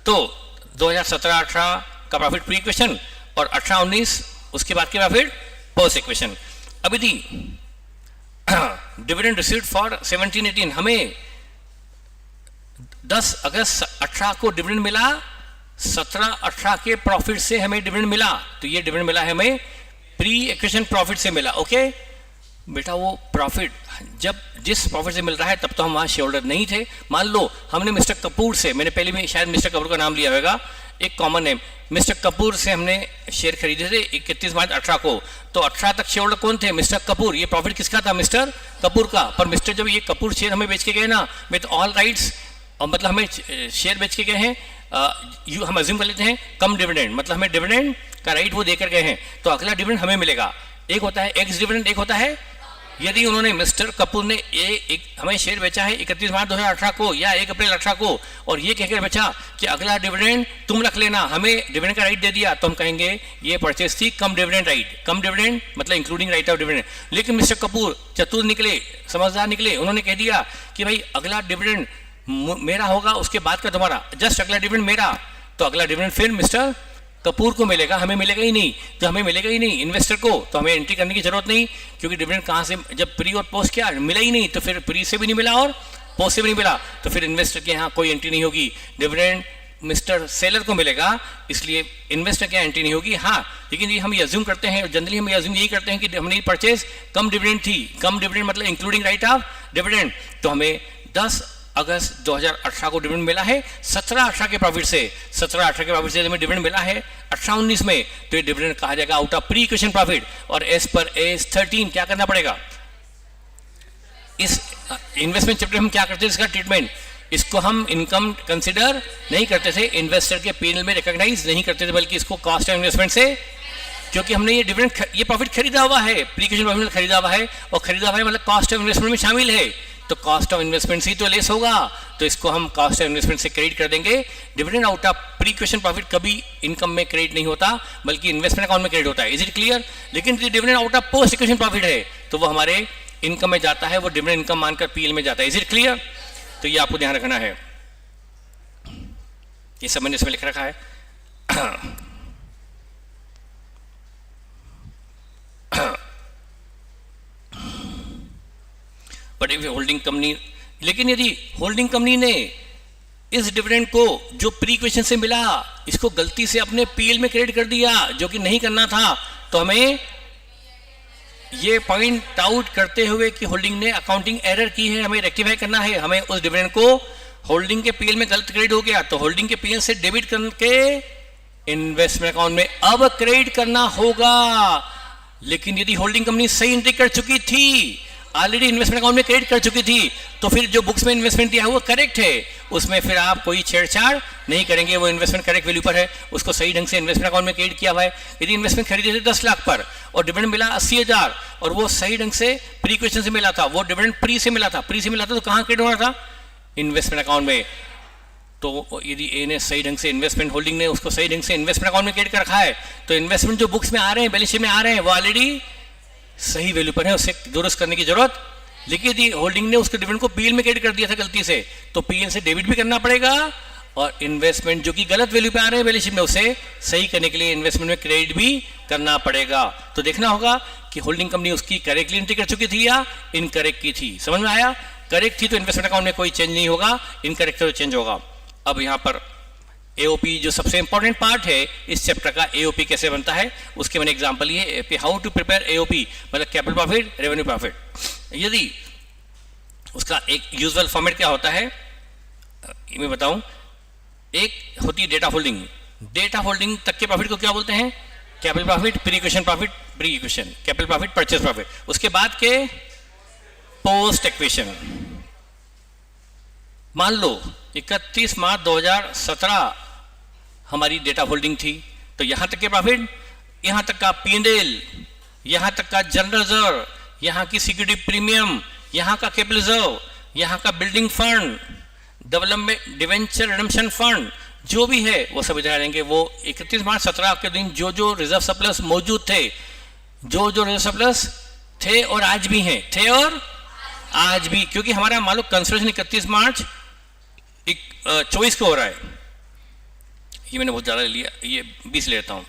तो 2017-18 का प्रॉफिट प्री इक्वेशन और 18-19 उसके बाद के प्रॉफिट पोस्ट इक्वेशन। अब यदि डिविडेंड रिसीव्ड फॉर 17-18 हमें 10 अगस्त 18 को डिविडेंड मिला, 17-18 के प्रॉफिट से हमें डिविडेंड मिला, तो ये डिविडेंड मिला है हमें प्री इक्वेशन प्रॉफिट से मिला। ओके बेटा, वो प्रॉफिट जब जिस प्रॉफिट से मिल रहा है तब तो हम वहाँ शेयर होल्डर नहीं थे। मान लो हमने मिस्टर कपूर से, मैंने पहले भी शायद मिस्टर कपूर का नाम लिया होगा, एक कॉमन नेम, मिस्टर कपूर से हमने शेयर खरीदे थे 31 मार्च 18 को, तो 18 तक शेयर होल्डर कौन थे? मिस्टर कपूर। ये प्रॉफिट किसका था? मिस्टर कपूर का। पर मिस्टर जब ये कपूर शेयर हमें बेच के गए ना विथ ऑल राइट्स, और मतलब हमें शेयर बेच के गए हैं, हम अज्यूम कर लेते हैं कम डिविडेंड, मतलब हमें डिविडेंड का राइट वो देकर गए हैं, तो अगला डिविडेंड हमें मिलेगा। एक होता है एक्स डिविडेंड, एक होता है यदि उन्होंने मिस्टर कपूर ने हमें शेयर बेचा है 31 मार्च 2018 को या 1 अप्रैल 18 को, और ये कहकर बेचा कि अगला डिविडेंड तुम रख लेना, हमें डिविडेंड का राइट दे दिया, तो हम कहेंगे ये परचेज थी कम डिविडेंड राइट। कम डिविडेंड मतलब इंक्लूडिंग राइट ऑफ डिविडेंड। लेकिन मिस्टर कपूर चतुर निकले, समझदार निकले, उन्होंने कह दिया कि भाई अगला डिविडेंड मेरा होगा, उसके बाद का तुम्हारा, जस्ट अगला डिविडेंड मेरा, तो अगला डिविडेंड फिर मिस्टर कपूर को मिलेगा, हमें मिलेगा ही नहीं। तो हमें मिलेगा ही नहीं इन्वेस्टर को, तो हमें एंट्री करने की जरूरत नहीं, क्योंकि डिविडेंड कहाँ से, जब प्री और पोस्ट क्या मिला ही नहीं, तो फिर प्री से भी नहीं मिला और पोस्ट से भी नहीं मिला, तो फिर इन्वेस्टर के यहाँ कोई एंट्री नहीं होगी। डिविडेंड मिस्टर सेलर को मिलेगा, इसलिए इन्वेस्टर की एंट्री नहीं होगी। हाँ, लेकिन ये हम ये अज्यूम करते हैं, जनरली हम ये अज्यूम यही करते हैं कि हमने परचेज कम डिविडेंड थी, कम डिविडेंड मतलब इंक्लूडिंग राइट ऑफ डिविडेंड, तो हमें 10 अगस्त 2018 को डिविडेंड मिला है 17-18 के प्रॉफिट से, 17-18 के प्रॉफिट से हमें डिविडेंड मिला है 18-19 में, तो ये डिविडेंड कहा जाएगा out of pre equation profit. और एज पर A13 क्या करना पड़ेगा? इस इन्वेस्टमेंट चैप्टर हम क्या करते हैं, इसका ट्रीटमेंट, इसको हम इनकम कंसिडर नहीं करते थे, इन्वेस्टर के P&L में रिकॉग्नाइज नहीं करते थे, बल्कि इसको कॉस्ट ऑफ इन्वेस्टमेंट से, क्योंकि हमने ये डिविडेंड ये प्रॉफिट खरीदा हुआ है, प्री इक्वेशन प्रॉफिट में खरीदा हुआ है, और खरीदा हुआ है मतलब कॉस्ट ऑफ इन्वेस्टमेंट में शामिल है, तो कॉस्ट ऑफ इन्वेस्टमेंट से ही तो लेस होगा, तो इसको हम कॉस्ट ऑफ इन्वेस्टमेंट से क्रेडिट कर देंगे। Dividend out of pre equation profit कभी इनकम में क्रेडिट नहीं होता, बल्कि इन्वेस्टमेंट अकाउंट में क्रेडिट होता है। Is it clear? लेकिन dividend out of post equation profit है, तो वो हमारे इनकम में जाता है, वो डिविडेंड इनकम मानकर PL में जाता है। Is it clear? तो ये आपको ध्यान रखना है, ये सब मैंने इसमें लिख रखा है। बट इफ होल्डिंग कंपनी, लेकिन यदि होल्डिंग कंपनी ने इस डिविडेंड को जो प्री इक्वेशन से मिला इसको गलती से अपने PL में क्रेडिट कर दिया, जो कि नहीं करना था, तो हमें ये पॉइंट आउट करते हुए कि होल्डिंग ने अकाउंटिंग एरर की है, हमें रेक्टिफाई करना है, हमें उस डिविडेंड को होल्डिंग के PL में गलत क्रेडिट हो गया, तो होल्डिंग के PL से डेबिट करके इन्वेस्टमेंट अकाउंट में अब क्रेडिट करना होगा। लेकिन यदि होल्डिंग कंपनी सही एंट्री कर चुकी थी, ऑलरेडी इन्वेस्टमेंट अकाउंट में क्रेडिट कर चुकी थी, तो फिर जो बुक्स में इन्वेस्टमेंट दिया है वो करेक्ट है, उसमें फिर आप कोई छेड़छाड़ नहीं करेंगे, वो इन्वेस्टमेंट करेक्ट वैल्यू पर है, उसको सही ढंग से इन्वेस्टमेंट अकाउंट में क्रेडिट किया हुआ है। यदि इन्वेस्टमेंट खरीदे थे 10 लाख पर और डिविडेंड मिला 80,000 और वो सही ढंग से प्री इक्वेशन से मिला था, वो डिविडेंड प्री से मिला था, प्री से मिला था, तो कहाँ क्रेडिट होना था? इन्वेस्टमेंट अकाउंट में। तो यदि ए ने सही ढंग से इन्वेस्टमेंट, होल्डिंग ने उसको सही ढंग से इन्वेस्टमेंट अकाउंट में क्रेडिट कर रखा है, तो इन्वेस्टमेंट जो बुक्स में आ रहे हैं, बैलेंस शीट में आ रहे हैं, वो ऑलरेडी सही वैल्यू पर है, उससे दुरुस्त करने की जरूरत। लेकिन यदि होल्डिंग ने उसके डिविडेंड को PL में क्रेडिट कर दिया था गलती से, तो PL से डेबिट भी करना पड़ेगा, और इन्वेस्टमेंट जो कि गलत वैल्यू पे आ रहे हैं बैलेंस शीट में, उसे सही करने के लिए इन्वेस्टमेंट में क्रेडिट भी करना पड़ेगा। तो देखना होगा कि होल्डिंग कंपनी उसकी करेक्टली एंट्री कर चुकी थी या इनकरेक्ट की थी। समझ में आया? करेक्ट थी तो इन्वेस्टमेंट अकाउंट में कोई चेंज नहीं होगा, इनकरेक्ट तो चेंज होगा। अब यहाँ पर AOP जो सबसे इंपॉर्टेंट पार्ट है इस चैप्टर का, AOP कैसे बनता है उसके मैंने एग्जांपल लिए, हाउ टू प्रिपेयर AOP मतलब कैपिटल प्रॉफिट, रेवेन्यू प्रॉफिट। यदि उसका एक यूजुअल फॉर्मेट क्या होता है मैं बताऊं, एक होती है डेटा होल्डिंग। डेटा होल्डिंग तक के प्रॉफिट को क्या बोलते हैं? Capital profit, pre equation profit, pre equation capital profit, purchase profit. उसके बाद के पोस्ट इक्वेशन। मान लो 31 मार्च 2017 हमारी डेटा होल्डिंग थी, तो यहां तक के प्रॉफिट, यहां तक का P&L, यहां तक का जनरल रिजर्व, यहां की सिक्योरिटी प्रीमियम, यहां का कैपिटल रिजर्व, यहां का building fund, development debenture redemption fund, जो भी है वो सब इधर आएंगे। वो 31 मार्च 17 के दिन जो जो रिजर्व सरप्लस मौजूद थे, जो जो रिजर्व सरप्लस थे और आज भी हैं, थे और आज भी, क्योंकि हमारा मान लो कंसिडरेशन 31 मार्च 24 को हो रहा है, ये मैंने बहुत ज़्यादा लिया, ये 20 लेता हूँ।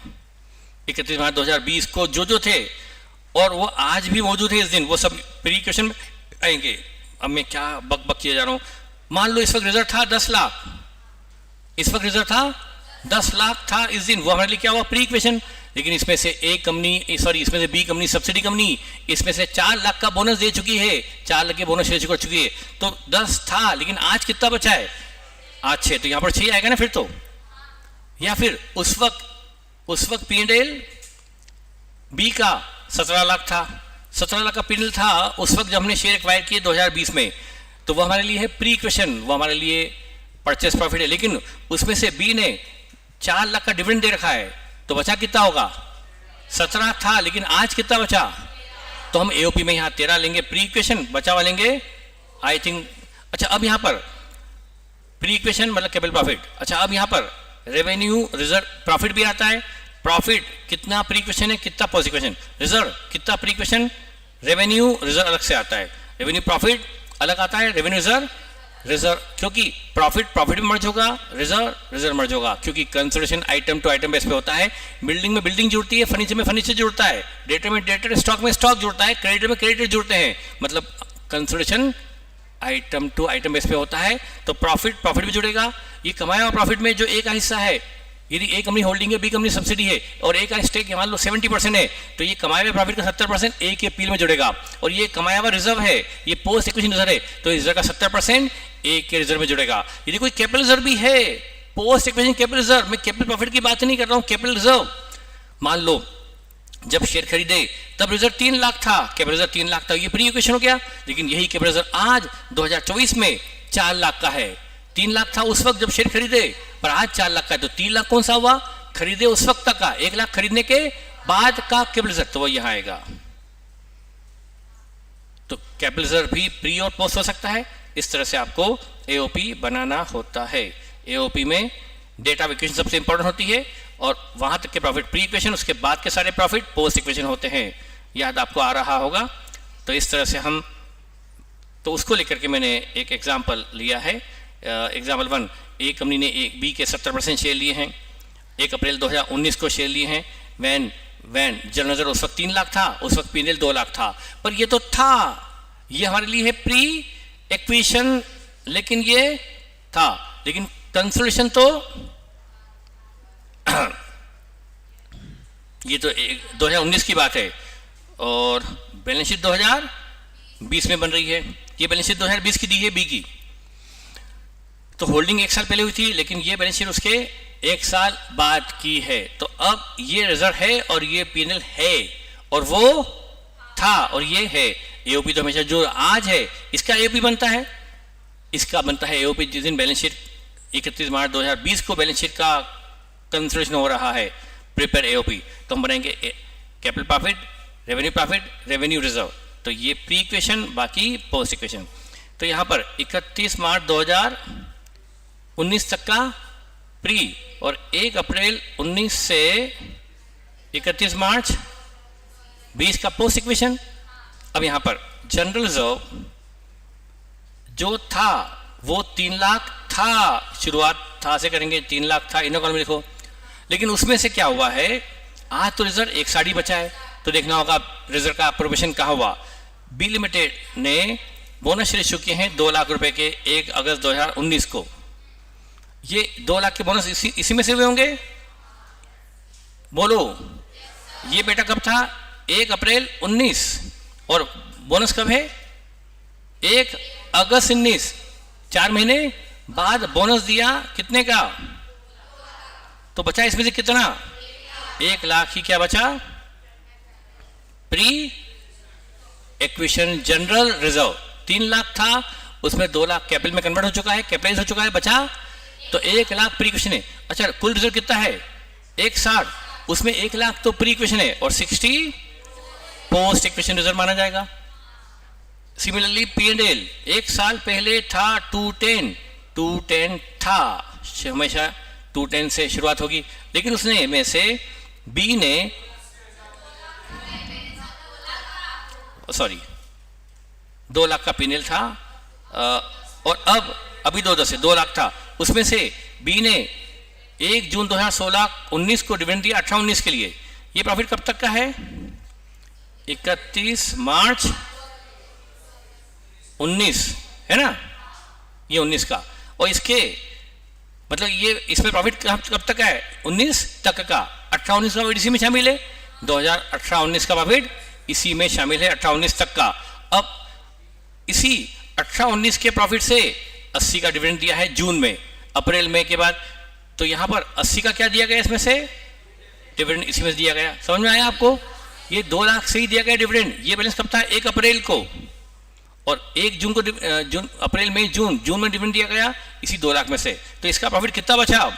31 मार्च 2020 को जो जो थे और वो आज भी मौजूद है इस दिन, वो सब प्री इक्वेशन में आएंगे। अब मैं क्या बक बक किया जा रहा हूँ। मान लो इस वक्त रिजर्व था 10 लाख, इस वक्त रिजर्व था 10 लाख था इस दिन, वो हमारे लिए क्या हुआ? Pre equation. लेकिन इसमें से ए कंपनी, सॉरी इसमें से बी कंपनी, सब्सिडी कंपनी, इसमें से 4 लाख का बोनस दे चुकी है, 4 लाख के बोनस दे चुकी है, तो 10 था, लेकिन आज कितना बचा है? आज 6, तो यहाँ पर 6 आएगा ना फिर तो। या फिर उस वक्त P&L बी का 17 लाख था, 17 लाख का P&L था उस वक्त जब हमने शेयर एक्वायर किए 2020 में, तो वो हमारे लिए है प्री इक्वेशन, वो हमारे लिए परचेस प्रॉफिट है। लेकिन उसमें से बी ने 4 लाख का डिविडेंड दे रखा है, तो बचा कितना होगा? 17 था, लेकिन आज कितना बचा? तो हम एओपी में यहाँ 13 लेंगे प्री इक्वेशन, बचा हुआ लेंगे आई थिंक। अच्छा, अब यहाँ पर प्री इक्वेशन मतलब कैपिटल प्रॉफिट। अच्छा, अब यहाँ पर रेवेन्यू रिजर्व प्रॉफिट भी आता है। प्रॉफिट कितना प्री इक्वेशन है, कितना पोस्ट इक्वेशन? रिजर्व कितना प्री इक्वेशन, रेवेन्यू रिजर्व अलग से आता है, रेवेन्यू प्रॉफिट अलग आता है, रेवेन्यू रिजर्व, क्योंकि प्रॉफिट भी मर्ज होगा, रिजर्व मर्ज होगा, क्योंकि consideration item to item base पे होता है। बिल्डिंग में बिल्डिंग जुड़ती है, फर्नीचर में फर्नीचर जुड़ता है, डेटा में डेटा, स्टॉक में स्टॉक जुड़ता है, क्रेडिट में क्रेडिट जुड़ते हैं, मतलब consideration item to item base पे होता है। तो प्रॉफिट भी जुड़ेगा। ये कमाया हुआ प्रॉफिट में जो ए का हिस्सा है, यदि ए कंपनी होल्डिंग है, बी कंपनी सब्सिडी है और ए का स्टेक मान लो 70% है, तो ये कमाए हुए प्रॉफिट का 70% ए के पील में जुड़ेगा। और ये कमाया हुआ रिजर्व है, ये पोस्ट इक्वेशन रिजर्व है, तो रिजर्व का 70% ए के रिजर्व में जुड़ेगा। यदि कोई कैपिटल रिजर्व भी है, पोस्ट इक्वेशन कैपिटल रिजर्व, मैं कैपिटल प्रॉफिट की बात नहीं कर रहा हूँ, कैपिटल रिजर्व। मान लो जब शेयर खरीदे तब रिजर्व 3 लाख था, कैपिटल रिजर्व 3 लाख था, ये प्री इक्वेशन हो गया। लेकिन यही कैपिटल रिजर्व आज 2024 में 4 लाख का है। 3 लाख था उस वक्त जब शेयर खरीदे, पर आज 4 लाख का है, तो 3 लाख कौन सा हुआ? खरीदे उस वक्त तक का, 1 लाख खरीदने के बाद का कैपिटल रिजर्व, तो वो यहां आएगा। तो कैपिटल रिजर्व भी प्री और पोस्ट हो सकता है। इस तरह से आपको एओपी बनाना होता है। एओपी में डेटा इक्वेशन सबसे इंपॉर्टेंट होती है और वहां तक के प्रॉफिट प्री इक्वेशन, उसके बाद के सारे प्रॉफिट पोस्ट इक्वेशन होते हैं। याद आपको आ रहा होगा। तो इस तरह से हम, तो उसको लेकर के मैंने एक एग्जाम्पल लिया है। एग्जाम्पल 1, ए कंपनी ने बी के 70% शेयर लिए हैं, 1 अप्रैल 2019 को शेयर लिए हैं। वैन जनरल रिजर्व उस वक्त 3 लाख था, उस वक्त P&L 2 लाख था, पर ये तो था, ये हमारे लिए है प्री एक्विजिशन, लेकिन ये था, लेकिन कंसोलिडेशन तो ये तो 2019 की बात है और बैलेंस शीट 2020 में बन रही है। ये बैलेंस शीट 2020 की दी है बी की, तो होल्डिंग 1 साल पहले हुई थी, लेकिन ये बैलेंस शीट उसके 1 साल बाद की है। तो अब ये रिजर्व है और ये P&L है और वो था और ये है। एओपी तो हमेशा जो आज है इसका एओपी बनता है, इसका बनता है एओपी जिस दिन बैलेंस शीट 31 मार्च 2020 को बैलेंस शीट का कंसिडरेशन हो रहा है, प्रिपेयर एओपी। तो हम बनाएंगे कैपिटल प्रॉफिट, रेवेन्यू रिजर्व। तो ये प्री इक्वेशन, बाकी पोस्ट इक्वेशन। तो यहाँ पर 31 मार्च 2019 तक का प्री और 1 अप्रैल 19 से 31 मार्च 20 का पोस्ट इक्वेशन। अब यहाँ पर जनरल रिजर्व जो था वो 3 लाख था, शुरुआत था से करेंगे, 3 लाख था, इन्हों कॉलम में लिखो। लेकिन उसमें से क्या हुआ है, आज तो रिजर्व 1 साड़ी बचा है, तो देखना होगा रिजर्व का अप्रोप्रिएशन कहाँ हुआ। बी लिमिटेड ने बोनस शेयर इशू किए हैं 2 लाख रुपए के 1 अगस्त 2019 को। ये 2 लाख के बोनस इसी में से हुए होंगे, बोलो। ये बेटा कब था? 1 अप्रैल 19 और बोनस कब है? 1 अगस्त 19, 4 महीने बाद बोनस दिया कितने का, तो बचा इसमें से कितना, 1 लाख ही क्या बचा, pre acquisition general reserve 3 lakh था, उसमें 2 लाख कैपिटल में कन्वर्ट हो चुका है, कैपिटलाइज हो चुका है, बचा तो 1 लाख प्री इक्विजिशन है। अच्छा कुल रिजर्व कितना है 160, उसमें 1 लाख तो प्री इक्विजिशन है और 60 पोस्ट इक्विजिशन रिजर्व माना जाएगा। सिमिलरली P&L 1 साल पहले था 210 था, हमेशा 210 से शुरुआत होगी, लेकिन उसने में से बी ने सॉरी 2 लाख का P&L था और अब अभी 2 लाख था, उसमें से बी ने 1 जून 2016-19 को डिविडेंड दिया 18-19 के लिए। ये प्रॉफिट कब तक का है, 31 मार्च 19 है ना, ये 19 का, और इसके मतलब ये इसमें प्रॉफिट कब तक का है 19 तक का, 18-19 का प्रॉफिट इसी में शामिल है, 2018-19 का प्रॉफिट इसी में शामिल है 18-19 तक का। अब इसी 18-19 के प्रॉफिट से 80 का डिविडेंड दिया है जून में, अप्रैल में के बाद, तो यहां पर 80 का क्या दिया गया, इसमें से डिविडेंड इसी में दिया गया। समझ में आया आपको, ये 2 लाख से ही दिया गया डिविडेंड। ये बैलेंस कब था 1 अप्रैल को, और 1 जून को जून अप्रैल मई जून में डिविडेंड दिया गया इसी 2 लाख में से। तो इसका प्रॉफिट कितना बचा, अब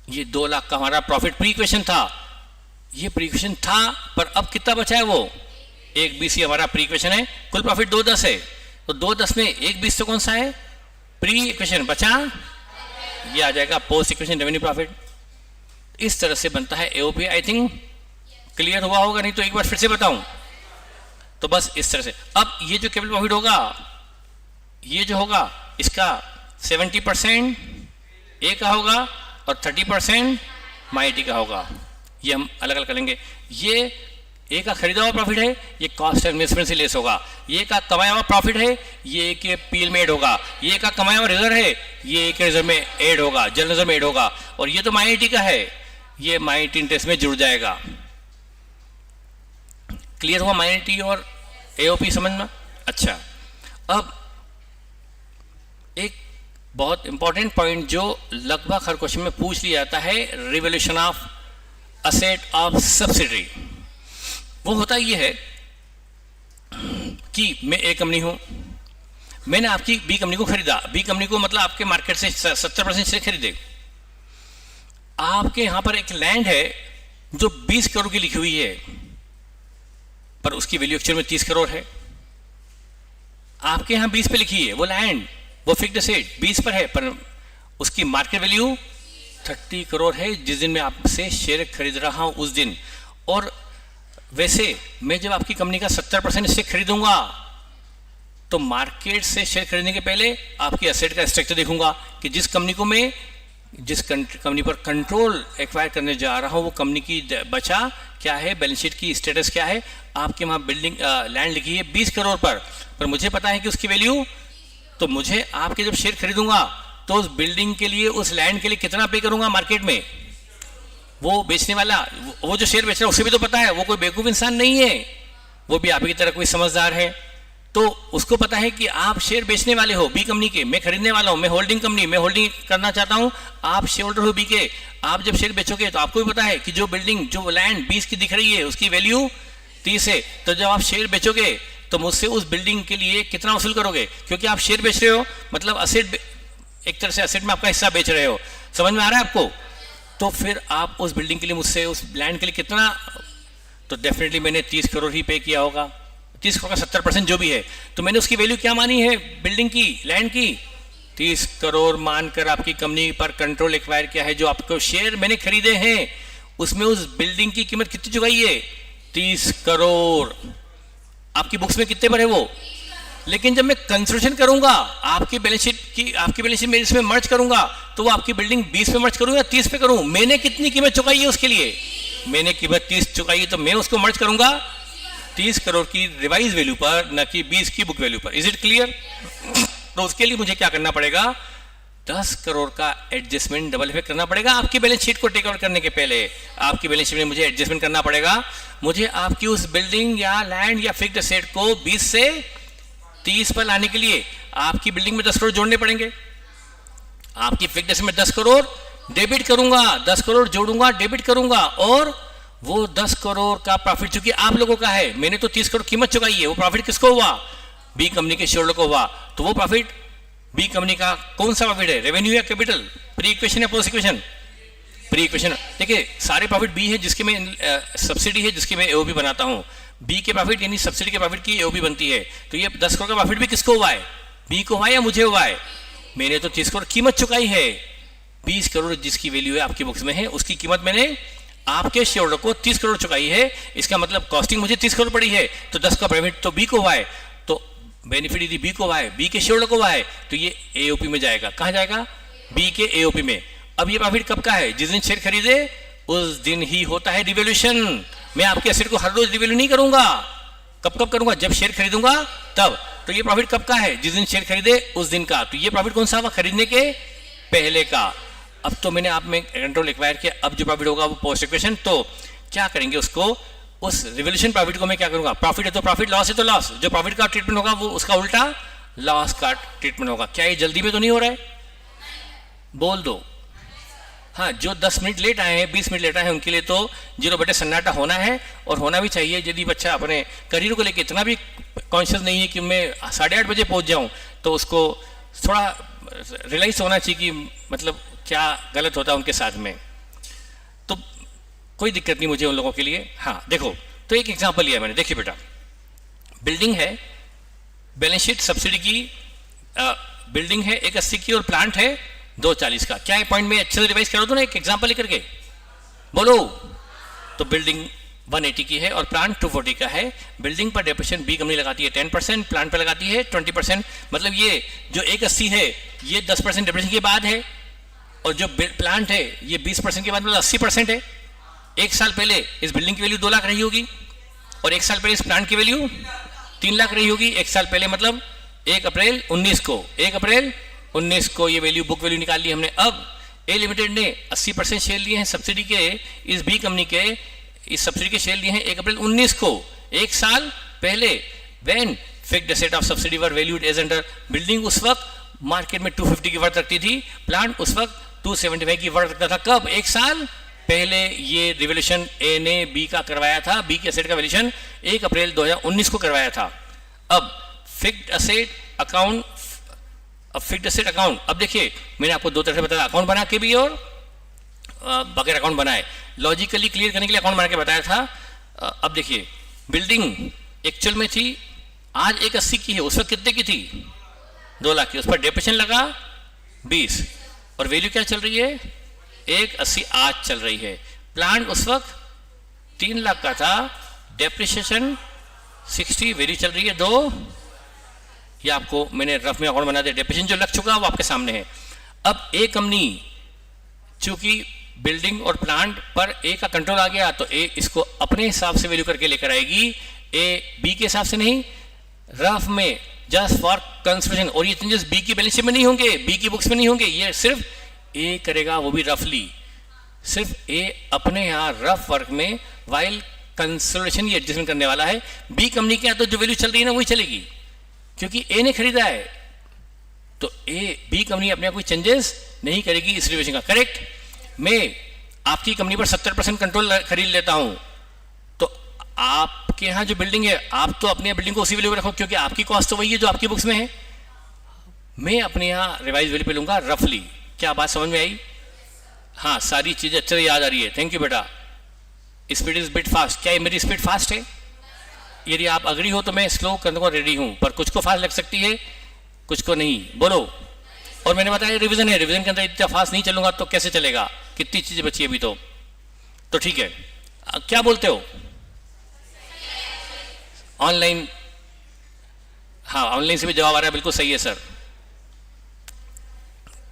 ये 2 लाख का हमारा प्रॉफिट प्री इक्वेशन था, ये प्री इक्वेशन था, पर अब कितना बचा है, वो 120 हमारा प्री इक्वेशन है, कुल प्रॉफिट 210 है, तो 210 में 120 तो कौन सा है प्री इक्वेशन बचा, ये आ जाएगा पोस्ट इक्वेशन रेवेन्यू प्रॉफिट। इस तरह से बनता है एओपी। आई थिंक क्लियर हुआ होगा, नहीं तो एक बार फिर से बताऊं, तो बस इस तरह से। अब ये जो कैपिटल प्रॉफिट होगा, ये जो होगा इसका 70% ए का होगा और 30% माइटी का होगा, ये हम अलग अलग करेंगे। ये ए का खरीदा हुआ प्रॉफिट है, ये कॉस्ट एंड इन्वेस्टमेंट से लेस होगा। ये का कमाया हुआ प्रॉफिट है, ये के पीएल में ऐड होगा। ये का कमाया हुआ रिजर्व है, ये के रिजर्व में ऐड होगा, जनरल रिजर्व में ऐड होगा। और ये तो माइटी का है, ये माइटी इंटरेस्ट में जुड़ जाएगा। क्लियर हुआ माइटी और एओपी समझ में? अच्छा, अब एक बहुत इंपॉर्टेंट पॉइंट जो लगभग हर क्वेश्चन में पूछ लिया जाता है, revaluation of asset of subsidiary. वो होता ये है कि मैं ए कंपनी हूं, मैंने आपकी बी कंपनी को खरीदा। बी कंपनी को मतलब आपके मार्केट से 70% से खरीदे। आपके यहां पर एक लैंड है जो 20 करोड़ की लिखी हुई है, पर उसकी वैल्यू एक्चुअल में 30 करोड़ है। आपके यहां 20 पे लिखी है वो लैंड, वो फिक्स्ड एसेट 20 पर है, पर उसकी मार्केट वैल्यू 30 करोड़ है जिस दिन मैं आपसे शेयर खरीद रहा हूं उस दिन। और वैसे मैं जब आपकी कंपनी का 70% शेयर खरीदूंगा तो मार्केट से शेयर खरीदने के पहले आपकी एसेट का स्ट्रक्चर देखूंगा कि जिस कंपनी को मैं जिस कंपनी पर कंट्रोल एक्वायर करने जा रहा हूं वो कंपनी की बचा क्या है, बैलेंस शीट की स्टेटस क्या है। आपके वहां बिल्डिंग लैंड लिखी है 20 करोड़ पर मुझे पता है कि उसकी वैल्यू, तो मुझे आपके जब शेयर खरीदूंगा तो उस बिल्डिंग के लिए, उस लैंड के लिए कितना पे करूंगा मार्केट में। वो बेचने वाला, वो जो शेयर बेच रहा है उसे भी तो पता है, वो कोई बेवकूफ इंसान नहीं है, वो भी आप की तरह कोई समझदार है। तो उसको पता है कि आप शेयर बेचने वाले हो बी कंपनी के, मैं खरीदने वाला हूं, मैं होल्डिंग कंपनी, मैं होल्डिंग करना चाहता हूं, आप शेयर होल्डर हो बी के। आप जब शेयर बेचोगे तो आपको भी पता है कि जो बिल्डिंग, जो लैंड 20 की दिख रही है उसकी वैल्यू 30 है। तो जब आप शेयर बेचोगे तो मुझसे उस बिल्डिंग के लिए कितना वसूल करोगे, क्योंकि आप शेयर बेच रहे हो, मतलब असेट, एक तरह से असेट में आपका हिस्सा बेच रहे हो। समझ में आ रहा है आपको? तो फिर आप उस बिल्डिंग के लिए मुझसे, उस लैंड के लिए कितना, तो डेफिनेटली मैंने 30 करोड़ ही पे किया होगा, 30 करोड़ का 70% जो भी है। तो मैंने उसकी वैल्यू क्या मानी है बिल्डिंग की, लैंड की, 30 करोड़ मानकर आपकी कंपनी पर कंट्रोल एक्वायर किया है। जो आपको शेयर मैंने खरीदे हैं उसमें उस बिल्डिंग की कीमत कितनी चुकाई है, 30 करोड़। आपकी बुक्स में कितने पर है वो, लेकिन जब मैं कंस्ट्रक्शन करूंगा आपकी बैलेंस शीट में इसमें मर्ज करूंगा तो वो आपकी बिल्डिंग 20 पे मर्ज करूंगा, 30 पे करूं, मैंने कितनी कीमत चुकाई है उसके लिए, मैंने कीमत 30 चुकाई है, तो मैं उसको मर्ज करूंगा 30 करोड़ की रिवाइज वैल्यू पर, न कि 20 की बुक वैल्यू पर। Is it clear? तो उसके लिए मुझे क्या करना पड़ेगा, 10 करोड़ का एडजस्टमेंट डबल इफेक्ट करना पड़ेगा। आपकी बैलेंस शीट को टेक ओवर करने के पहले आपकी बैलेंस शीट में मुझे एडजस्टमेंट करना पड़ेगा। मुझे आपकी उस बिल्डिंग या लैंड या फिक्स्ड एसेट को 20 से 30 पर लाने के लिए आपकी बिल्डिंग में 10 करोड़ जोड़ने पड़ेंगे। आपकी फिक्स्ड एसेट में 10 करोड़ डेबिट करूंगा, 10 करोड़ जोड़ूंगा, डेबिट करूंगा, और वो 10 करोड़ का प्रॉफिट चूंकि आप लोगों का है, मैंने तो 30 करोड़ कीमत चुकाई है, वो प्रॉफिट किसको हुआ? बी कंपनी के शेयर को हुआ। तो वो प्रॉफिट बी कंपनी का कौन सा प्रॉफिट है? रेवेन्यू या कैपिटल? प्री इक्वेशन या पोस्ट इक्वेशन? Pre equation. देखिए सारे प्रॉफिट बी है जिसके मैं सब्सिडी है जिसकी मैं एओबी बनाता हूं। बी के प्रॉफिट यानी सब्सिडी के प्रॉफिट की एओबी बनती है। तो ये 10 करोड़ का प्रॉफिट भी किसको हुआ है? बी को हुआ है या मुझे हुआ है? मैंने तो 30 करोड़ कीमत चुकाई है। 20 करोड़ जिसकी वैल्यू है आपकी बुक्स में है, उसकी कीमत मैंने आपके शेयर को 30 करोड़ चुकाई है। इसका मतलब कॉस्टिंग मुझे 30 करोड़ पड़ी है, तो 10 का बेनिफिट तो बी को हुआ है, तो बेनिफिट यदि बी को हुआ है, बी के शेयर को हुआ है, तो ये एओपी में जाएगा। कहां जाएगा? बी के एओपी में। अब ये प्रॉफिट कब का है? जिस दिन शेयर खरीदे उस दिन ही होता है रिवैल्यूएशन। मैं आपके एसेट को हर रोज रिवैल्यू नहीं करूंगा। कब कब करूंगा? जब शेयर खरीदूंगा तब। तो ये प्रॉफिट कब का है? जिस दिन शेयर खरीदे उस दिन का। तो ये प्रॉफिट कौन सा हुआ? खरीदने के पहले का। अब तो मैंने आप में कंट्रोल एक्वायर किया, अब जो प्रॉफिट होगा वो पोस्ट इक्वेशन। तो क्या करेंगे उसको, उस रिवोल्यूशन प्रॉफिट को मैं क्या करूंगा? प्रॉफिट है तो प्रॉफिट, लॉस है तो लॉस। जो प्रॉफिट का ट्रीटमेंट होगा वो उसका उल्टा लॉस का ट्रीटमेंट होगा। क्या ये जल्दी में तो नहीं हो रहा है? बोल दो। हाँ, जो 10 मिनट लेट आए हैं, 20 मिनट लेट आए हैं, उनके लिए तो 0 सन्नाटा होना है, और होना भी चाहिए। यदि बच्चा अपने करियर को लेकर इतना भी कॉन्शियस नहीं है कि मैं 8:30 बजे पहुंच जाऊं, तो उसको थोड़ा रियलाइज होना चाहिए कि मतलब क्या गलत होता है उनके साथ में। तो कोई दिक्कत नहीं मुझे उन लोगों के लिए। हाँ देखो, तो एक एग्जांपल लिया मैंने। देखिए बेटा, बिल्डिंग है, बैलेंस शीट सब्सिडी की बिल्डिंग है 180 की, और प्लांट है 240 का। क्या है पॉइंट में अच्छे से रिवाइज करो तो ना, एक एग्जांपल लेकर के बोलो। तो बिल्डिंग 180 की है और प्लांट 240 का है। बिल्डिंग पर डेप्रिसिएशन बी कंपनी लगाती है 10%, प्लांट पर लगाती है 20%। मतलब ये जो 180 है ये 10% डेप्रिसिएशन के बाद है, और जो प्लांट है ये 20% के बाद, मतलब 80% है। एक साल पहले इस बिल्डिंग की वैल्यू 2 लाख रही होगी, और एक साल पहले इस प्लांट की वैल्यू 3 लाख रही होगी। एक साल पहले मतलब 1 अप्रैल 19 को, 1 अप्रैल 19 को ये वैल्यू, बुक वैल्यू निकाल ली हमने। अब ए लिमिटेड ने 80% शेयर लिए हैं सब्सिडी के, इस बी कंपनी के इस सब्सिडी के शेयर लिए हैं 1 अप्रैल 19 को, एक साल पहले। When fixed asset of subsidy were valued as under, building उस वक्त मार्केट में 250 की वर्थ रखती थी, प्लांट उस वक्त 275 की वर्थ रखता था। कब? एक साल पहले। ये रिवोल्यूशन ए ने बी का करवाया था, बी के एसेट का वैल्यूएशन 1 अप्रैल 2019 को करवाया था। अब फिक्स्ड एसेट अकाउंट, अब फिक्स्ड एसेट अकाउंट, अब देखिए मैंने आपको 2 तरह से बताया, अकाउंट बना के भी और बगैर अकाउंट बनाए। लॉजिकली क्लियर करने के लिए अकाउंट बना के बताया था। अब देखिए, बिल्डिंग एक्चुअल में थी आज 180 की है, उस वक्त कितने की थी? 2 लाख की। उस पर डेप्रिसिएशन लगा 20, और वैल्यू क्या चल रही है? 180 आज चल रही है। प्लांट उस वक्त 3 लाख का था, डेप्रिसिएशन 60, वैल्यू चल रही है 2। ये आपको मैंने रफ में अकाउंट बना दिया, डेप्रिसिएशन जो लग चुका है वो आपके सामने है। अब ए कंपनी, चूंकि बिल्डिंग और प्लांट पर ए का कंट्रोल आ गया, तो ए इसको अपने हिसाब से वैल्यू करके लेकर आएगी, ए बी के हिसाब से नहीं, रफ में जस्ट फॉर कंसिडरेशन। और ये चेंजेस बी की बैलेंस शीट में नहीं होंगे, बी की बुक्स में नहीं होंगे, ये सिर्फ ए करेगा, वो भी रफली। सिर्फ ए अपने यहाँ रफ वर्क में वाइल कंसिडरेशन ये एडजस्टमेंट करने वाला है। बी कंपनी के यहाँ तो जो वैल्यू चल रही है ना वही चलेगी, क्योंकि ए ने खरीदा है। तो ए बी कंपनी अपने आप कोई चेंजेस नहीं करेगी इस रिवेशन का। करेक्ट? मैं आपकी कंपनी पर 70% कंट्रोल खरीद लेता हूं, तो आपके यहां जो बिल्डिंग है आप तो अपनी बिल्डिंग को उसी वैल्यू पे रखो, क्योंकि आपकी कॉस्ट तो वही है जो आपकी बुक्स में है। मैं अपने यहां रिवाइज वैल्यू पे लूंगा रफली। क्या बात समझ में आई? हाँ, सारी चीजें अच्छे से याद आ रही है। थैंक यू बेटा। Speed is bit fast. क्या मेरी स्पीड फास्ट है? यदि आप अग्री हो तो मैं स्लो करने को रेडी हूं, पर कुछ को फास्ट लग सकती है, कुछ को नहीं। बोलो। और मैंने बताया रिवीजन है, रिवीजन के अंदर इतना फास्ट नहीं चलूंगा तो कैसे चलेगा? कितनी चीजें बची अभी तो ठीक है। क्या बोलते हो? ऑनलाइन, हाँ ऑनलाइन से भी जवाब आ रहा है, बिल्कुल सही है sir.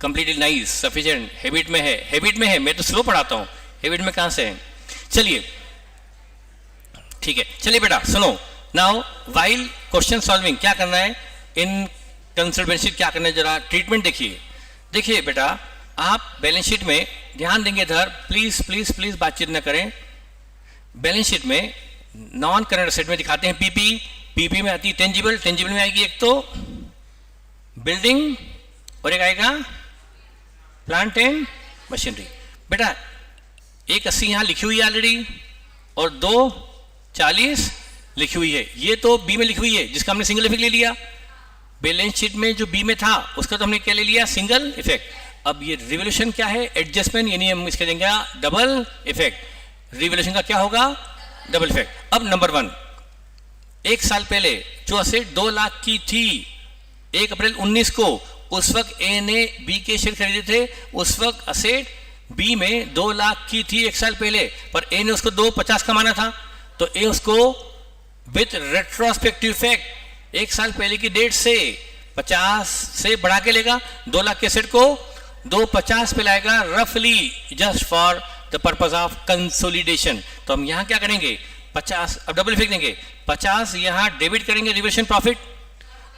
Completely nice, sufficient, habit में है, हैबिट में है। मैं तो स्लो पढ़ाता हूं, हैबिट में कहां से है? चलिए ठीक है, चलिए बेटा सुनो। नाउ वाइल क्वेश्चन सॉल्विंग क्या करना है इन कंसिडर बैलेंस शीट, क्या करना है जरा ट्रीटमेंट देखिए। देखिए बेटा, आप बैलेंस शीट में ध्यान देंगे इधर, प्लीज प्लीज प्लीज बातचीत न करें। बैलेंस शीट में नॉन करंट एसेट में दिखाते हैं पीपी, पीपी में आती है टेंजिबल, टेंजिबल में आएगी एक तो बिल्डिंग और एक आएगा प्लांट एंड मशीनरी। बेटा 180 यहाँ लिखी हुई है ऑलरेडी और 240 लिखी हुई है, ये तो बी में लिखी हुई है जिसका हमने सिंगल इफेक्ट ले लिया। बैलेंस शीट में जो बी में था उसका तो हमने क्या ले लिया, सिंगल इफेक्ट। अब ये रिवोल्यूशन क्या है, एडजस्टमेंट, यानी हम इसके देंगे डबल इफेक्ट। रिवोल्यूशन का क्या होगा, डबल इफेक्ट। अब नंबर 1, एक साल पहले जो असेट 2 लाख की थी 1 अप्रैल 19 को, उस वक्त ए ने बी के शेयर खरीदे थे, उस वक्त असेट बी में 2 लाख की थी एक साल पहले, पर ए ने उसको 250 का माना था, तो ए उसको विथ रेट्रोस्पेक्टिव इफेक्ट 1 साल पहले की डेट से 50 से बढ़ा के लेगा, 2 लाख के सेट को 250 पे लाएगा रफली, just for the purpose of consolidation. तो हम यहां क्या करेंगे, 50, अब डबल इफेक्ट देंगे, 50 यहां डेबिट करेंगे रिवर्शन प्रॉफिट,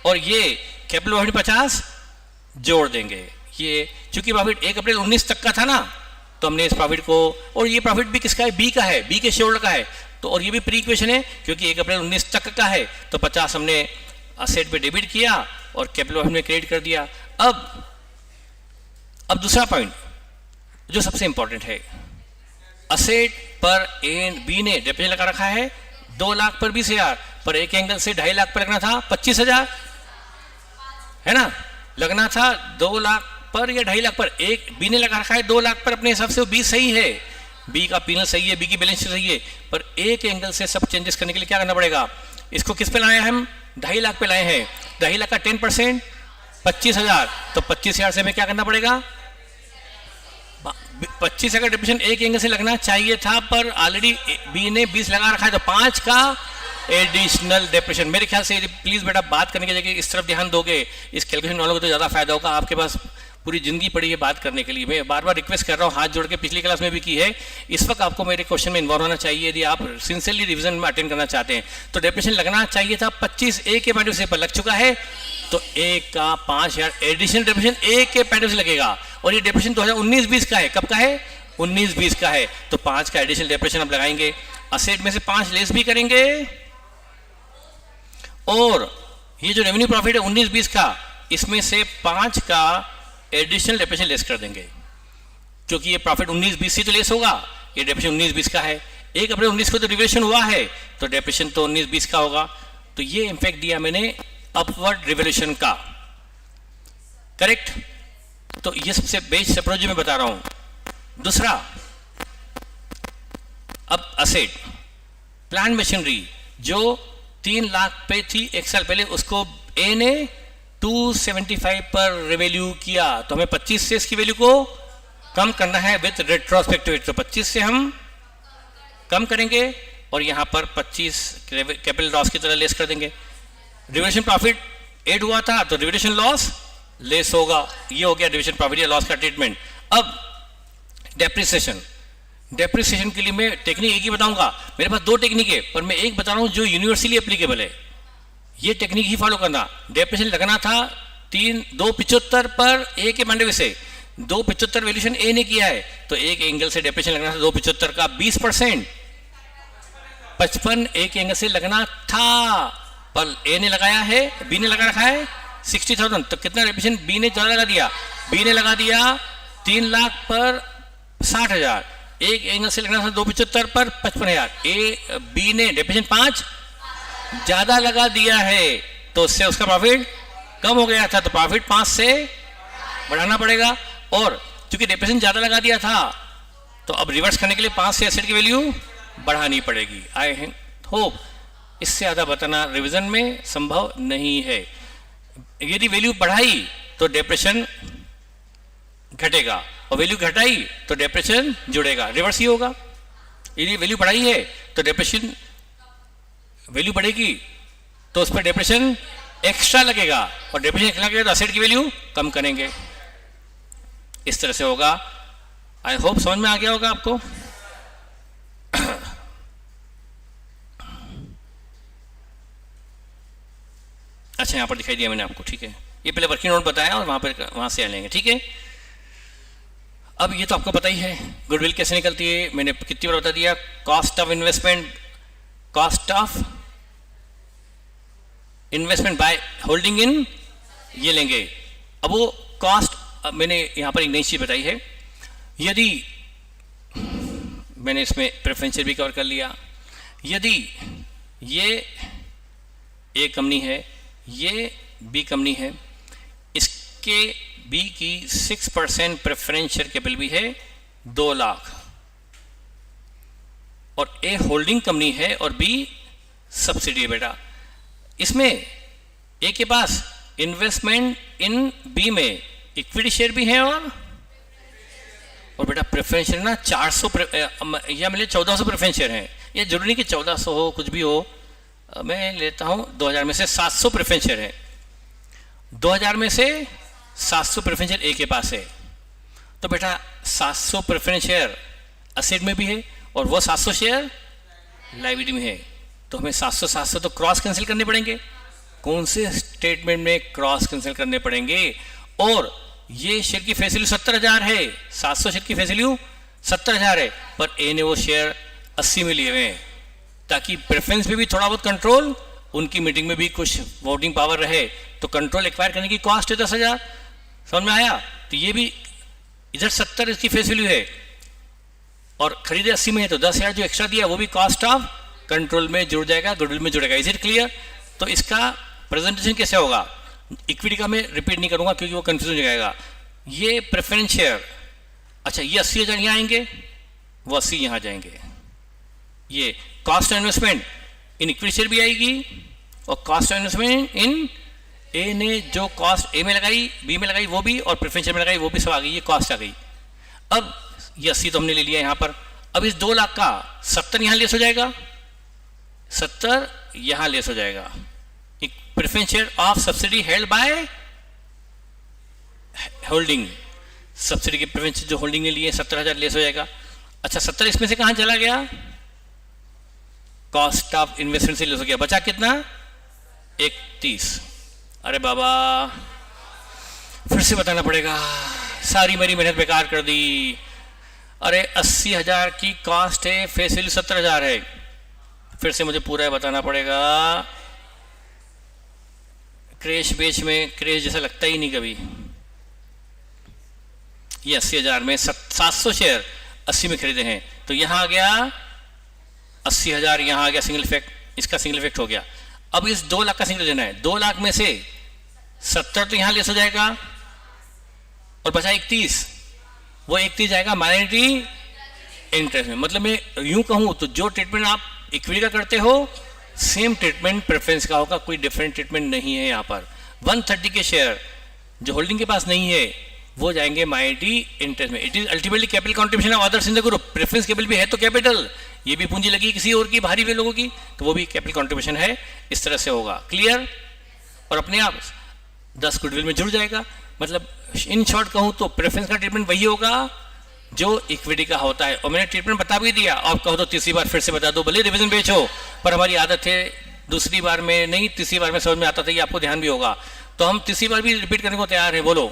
और ये कैपिटल प्रॉफिट 50 जोड़ देंगे। ये चूंकि प्रॉफिट 1 अप्रैल 19 तक का था ना, तो हमने इस प्रॉफिट को, और ये प्रॉफिट भी किसका है, बी का है, बी के शेयर होल्डर का है, तो और ये भी प्री इक्वेशन है क्योंकि 1 अप्रैल 19 तक का है, तो 50 हमने असेट पे डेबिट किया और कैपिटल हमने क्रेडिट कर दिया। अब दूसरा पॉइंट जो सबसे इंपॉर्टेंट है, असेट पर ए एंड बी ने डेप्रिसिएशन लगा रखा है 2 लाख पर 20,000, पर एक एंगल से 2.5 लाख पर लगना था 25,000, है ना, लगना था 2 लाख पर या 2.5 लाख पर। एक बी ने लगा रखा है 2 लाख पर अपने हिसाब से, वो बी सही है, बी का पीनल सही है, बी की बैलेंस शीट सही है, पर एक एंगल से सब चेंजेस करने के लिए क्या करना पड़ेगा, इसको किस पे लाए हैं हम, 2.5 लाख पे लाए हैं, 2.5 लाख का 10% 25,000, तो 25,000 से हमें क्या करना पड़ेगा, 25 का डेप्रिसिएशन एक एंगल से लगना चाहिए था, पर ऑलरेडी बी ने 20 लगा रखा है, तो 5 का एडिशनल डेप्रिसिएशन। मेरे ख्याल से प्लीज बेटा बात करने की जगह इस तरफ ध्यान दोगे, इस कैलकुलेशन वालों को तो ज्यादा फायदा होगा, आपके पास पूरी जिंदगी पड़ी है बात करने के लिए। मैं बार बार रिक्वेस्ट कर रहा हूँ, हाथ जोड़ के, पिछली क्लास में भी की है, इस वक्त आपको मेरे क्वेश्चन में इन्वॉल्व होना चाहिए यदि आप सिंसियरली रिवीजन में अटेंड करना चाहते हैं। तो डेप्रिसिएशन लगना चाहिए था 25, ए के पॉइंट से पर लग चुका है, तो ए का 5,000 एडिशनल डेप्रिसिएशन ए के पॉइंट से लगेगा, और ये डेप्रिसिएशन 2019-20 का है, कब का है, 19-20 का है, तो 5 का एडिशनल डेप्रिसिएशन आप लगाएंगे, असेट में से 5 लेस भी करेंगे, और ये जो रेवेन्यू प्रॉफिट है 19-20 का, इसमें से 5 का एडिशनल डेप्रिसिएशन लेस कर देंगे, क्योंकि ये प्रॉफिट 19-20 से तो लेस होगा, ये डेप्रिसिएशन 19-20 का है, 1 अप्रैल 19 को तो रिवोल्यूशन हुआ है, तो डेप्रिसिएशन तो 19-20 का होगा। तो ये इंपैक्ट दिया मैंने अपवर्ड रिवोल्यूशन का, करेक्ट। तो ये सबसे बेस्ट अप्रोच जो मैं बता रहा हूं। दूसरा, अब असेट, प्लांट मशीनरी जो 3 लाख पे थी 1 साल पहले, उसको ए ने 275 पर रिवैल्यू किया, तो हमें 25 से इसकी वैल्यू को कम करना है विद रेट्रोस्पेक्टिव, तो 25 से हम कम करेंगे, और यहां पर 25 कैपिटल लॉस की तरह लेस कर देंगे। रिवोल्यूशन प्रॉफिट ऐड हुआ था, तो रिवोल्यूशन लॉस लेस होगा, ये हो गया डिविजन प्रॉफिट या लॉस का ट्रीटमेंट। अब डेप्रिसिएशन, डेप्रिसिएशन के लिए मैं टेक्निक एक ही बताऊंगा, मेरे पास 2 टेक्निक है, पर मैं एक बता रहा हूं जो यूनिवर्सली एप्लीकेबल है, ये टेक्निक ही फॉलो करना। डेप्रिसिएशन लगना था 275 पर ए के मांडवे से, 275 वैल्यूएशन ए ने किया है, तो एक एंगल से डेप्रिसिएशन लगना था 275 का 20%, 55 एक एंगल से लगना था, पर ए ने लगाया है, बी ने लगा रखा है 60,000, तो कितना डेप्रिसिएशन बी ने ज्यादा लगा दिया, बी ने लगा दिया 3 लाख पर 60,000, एक एंगल से लगना था 275 पर 55,000, ए बी ने डेप्रिसिएशन 5 ज्यादा लगा दिया है, तो उससे उसका प्रॉफिट कम हो गया था, तो प्रॉफिट 5 से बढ़ाना पड़ेगा, और चूंकि डेप्रिसिएशन ज्यादा लगा दिया था, तो अब रिवर्स करने के लिए 5 से एसेट की वैल्यू बढ़ानी पड़ेगी। आई होप इससे ज्यादा बताना रिवीजन में संभव नहीं है। यदि वैल्यू बढ़ाई तो डेप्रिसिएशन घटेगा, और वैल्यू घटाई तो डेप्रिसिएशन जुड़ेगा, रिवर्स ही होगा। यदि वैल्यू बढ़ाई है तो डेप्रिसिएशन, वैल्यू बढ़ेगी तो उस पर डेप्रिसिएशन एक्स्ट्रा लगेगा, और डेप्रिसिएशन एक्स्ट्रा लगेगा तो असेट की वैल्यू कम करेंगे, इस तरह से होगा। आई होप समझ में आ गया होगा आपको। अच्छा, यहां पर दिखाई दिया मैंने आपको, ठीक है, ये पहले वर्किंग नोट बताया और वहां से लेंगे, ठीक है। अब ये तो आपको पता ही है गुडविल कैसे निकलती है, मैंने कितनी बार बता दिया। Cost of investment, cost of investment by holding in, ये लेंगे। अब वो कॉस्ट, मैंने यहाँ पर एक नई चीज़ बताई है, यदि मैंने इसमें प्रेफरेंशियल भी कवर कर लिया, यदि ये ए कंपनी है, ये बी कंपनी है, इसके बी की 6% प्रेफरेंशियल कैपिटल भी है 2 लाख, और ए होल्डिंग कंपनी है और बी सब्सिडी है बेटा। इसमें ए के पास इन्वेस्टमेंट इन बी में इक्विटी शेयर भी है और बेटा प्रेफरेंशियल ना 400 या मिले 1400 प्रेफरेंशियल हैं। ये जरूरी नहीं कि 1400 हो, कुछ भी हो, मैं लेता हूं 2000 में से 700 प्रेफरेंशियल है। 2000 में से 700 प्रेफरेंशियल ए के पास है, तो बेटा 700 प्रेफरेंशियल असेट में भी है और वो 700 शेयर लायबिलिटी में है। तो हमें 700 तो क्रॉस कैंसिल करने पड़ेंगे। कौन से स्टेटमेंट में क्रॉस कैंसिल करने पड़ेंगे? और ये शेयर की फेस वैल्यू 70,000 है, 700 शेयर की फेस वैल्यू 70,000 है, पर ए ने वो शेयर 80 में लिए हुए हैं, ताकि प्रेफरेंस में भी थोड़ा बहुत कंट्रोल, उनकी मीटिंग में भी कुछ वोटिंग पावर रहे, तो कंट्रोल एक्वायर करने की कॉस्ट है 10,000। समझ में आया? तो ये भी इधर 70 इसकी फेस वैल्यू है और खरीदे 80 में है, तो 10,000 जो एक्स्ट्रा दिया वो भी कॉस्ट ऑफ कंट्रोल में जुड़ जाएगा, गुडविल में जुड़ेगा। Is it clear? तो इसका प्रेजेंटेशन कैसे होगा? इक्विटी का मैं रिपीट नहीं करूंगा क्योंकि वो कंफ्यूजन हो जाएगा। ये प्रेफरेंस शेयर, अच्छा ये 80,000 यहाँ आएंगे, वो 80 यहाँ जाएंगे। ये cost of investment in equity share भी आएगी और कॉस्ट ऑफ इन्वेस्टमेंट इन ए ने जो कॉस्ट ए में लगाई, बी में लगाई वो भी, और प्रेफरेंस शेयर में लगाई वो भी, सब आ गई, ये कॉस्ट आ गई। अब ये 80 तो हमने ले लिया यहाँ पर। अब इस 2 लाख का 70 यहाँ लेस हो जाएगा, 70 यहाँ लेस हो जाएगा। Preference share of subsidy held by holding, subsidy के प्रेफरेंस जो होल्डिंग ने लिए 70,000 लेस हो जाएगा। अच्छा 70 इसमें से कहां चला गया? कॉस्ट ऑफ इन्वेस्टमेंट से लेस हो गया। बचा कितना? 31। अरे बाबा फिर से बताना पड़ेगा, सारी मेरी मेहनत बेकार कर दी। अरे 80,000 की कॉस्ट है, फेस वैल्यू 70,000 है, फिर से मुझे पूरा बताना पड़ेगा। क्रेश बेच में क्रेश जैसा लगता ही नहीं कभी। ये 80,000 में 700 शेयर 80 में खरीदे हैं, तो यहां आ गया 80,000, यहां आ गया सिंगल इफेक्ट, इसका सिंगल इफेक्ट हो गया। अब इस 2 लाख का सिंगल देना है, 2 लाख में से 70 तो यहां लेस हो जाएगा और बचा 31, वो 31 जाएगा माइनॉरिटी इंटरेस्ट में। मतलब मैं यूं कहूं तो जो ट्रीटमेंट आप इक्विटी का करते हो सेम ट्रीटमेंट प्रेफरेंस का होगा, कोई डिफरेंट ट्रीटमेंट नहीं है यहाँ पर। 130 के शेयर जो होल्डिंग के पास नहीं है वो जाएंगे माइनॉरिटी इंटरेस्ट में। It is ultimately capital contribution of others in the group. Preference capital भी है तो कैपिटल, ये भी पूंजी लगी किसी और की, बाहरी भी लोगों की, तो वो भी कैपिटल कंट्रीब्यूशन है, इस तरह से होगा। क्लियर? और अपने आप 10 गुडविल में जुड़ जाएगा। मतलब इन शॉर्ट कहूँ तो प्रेफरेंस का ट्रीटमेंट वही होगा जो इक्विटी का होता है। और मैंने ट्रीटमेंट बता भी दिया, आप कहो तो तीसरी बार फिर से बता दो, भले रिवीजन बेच हो, पर हमारी आदत है दूसरी बार में नहीं, तीसरी बार में समझ में आता था, ये आपको ध्यान भी होगा, तो हम तीसरी बार भी रिपीट करने को तैयार है। बोलो,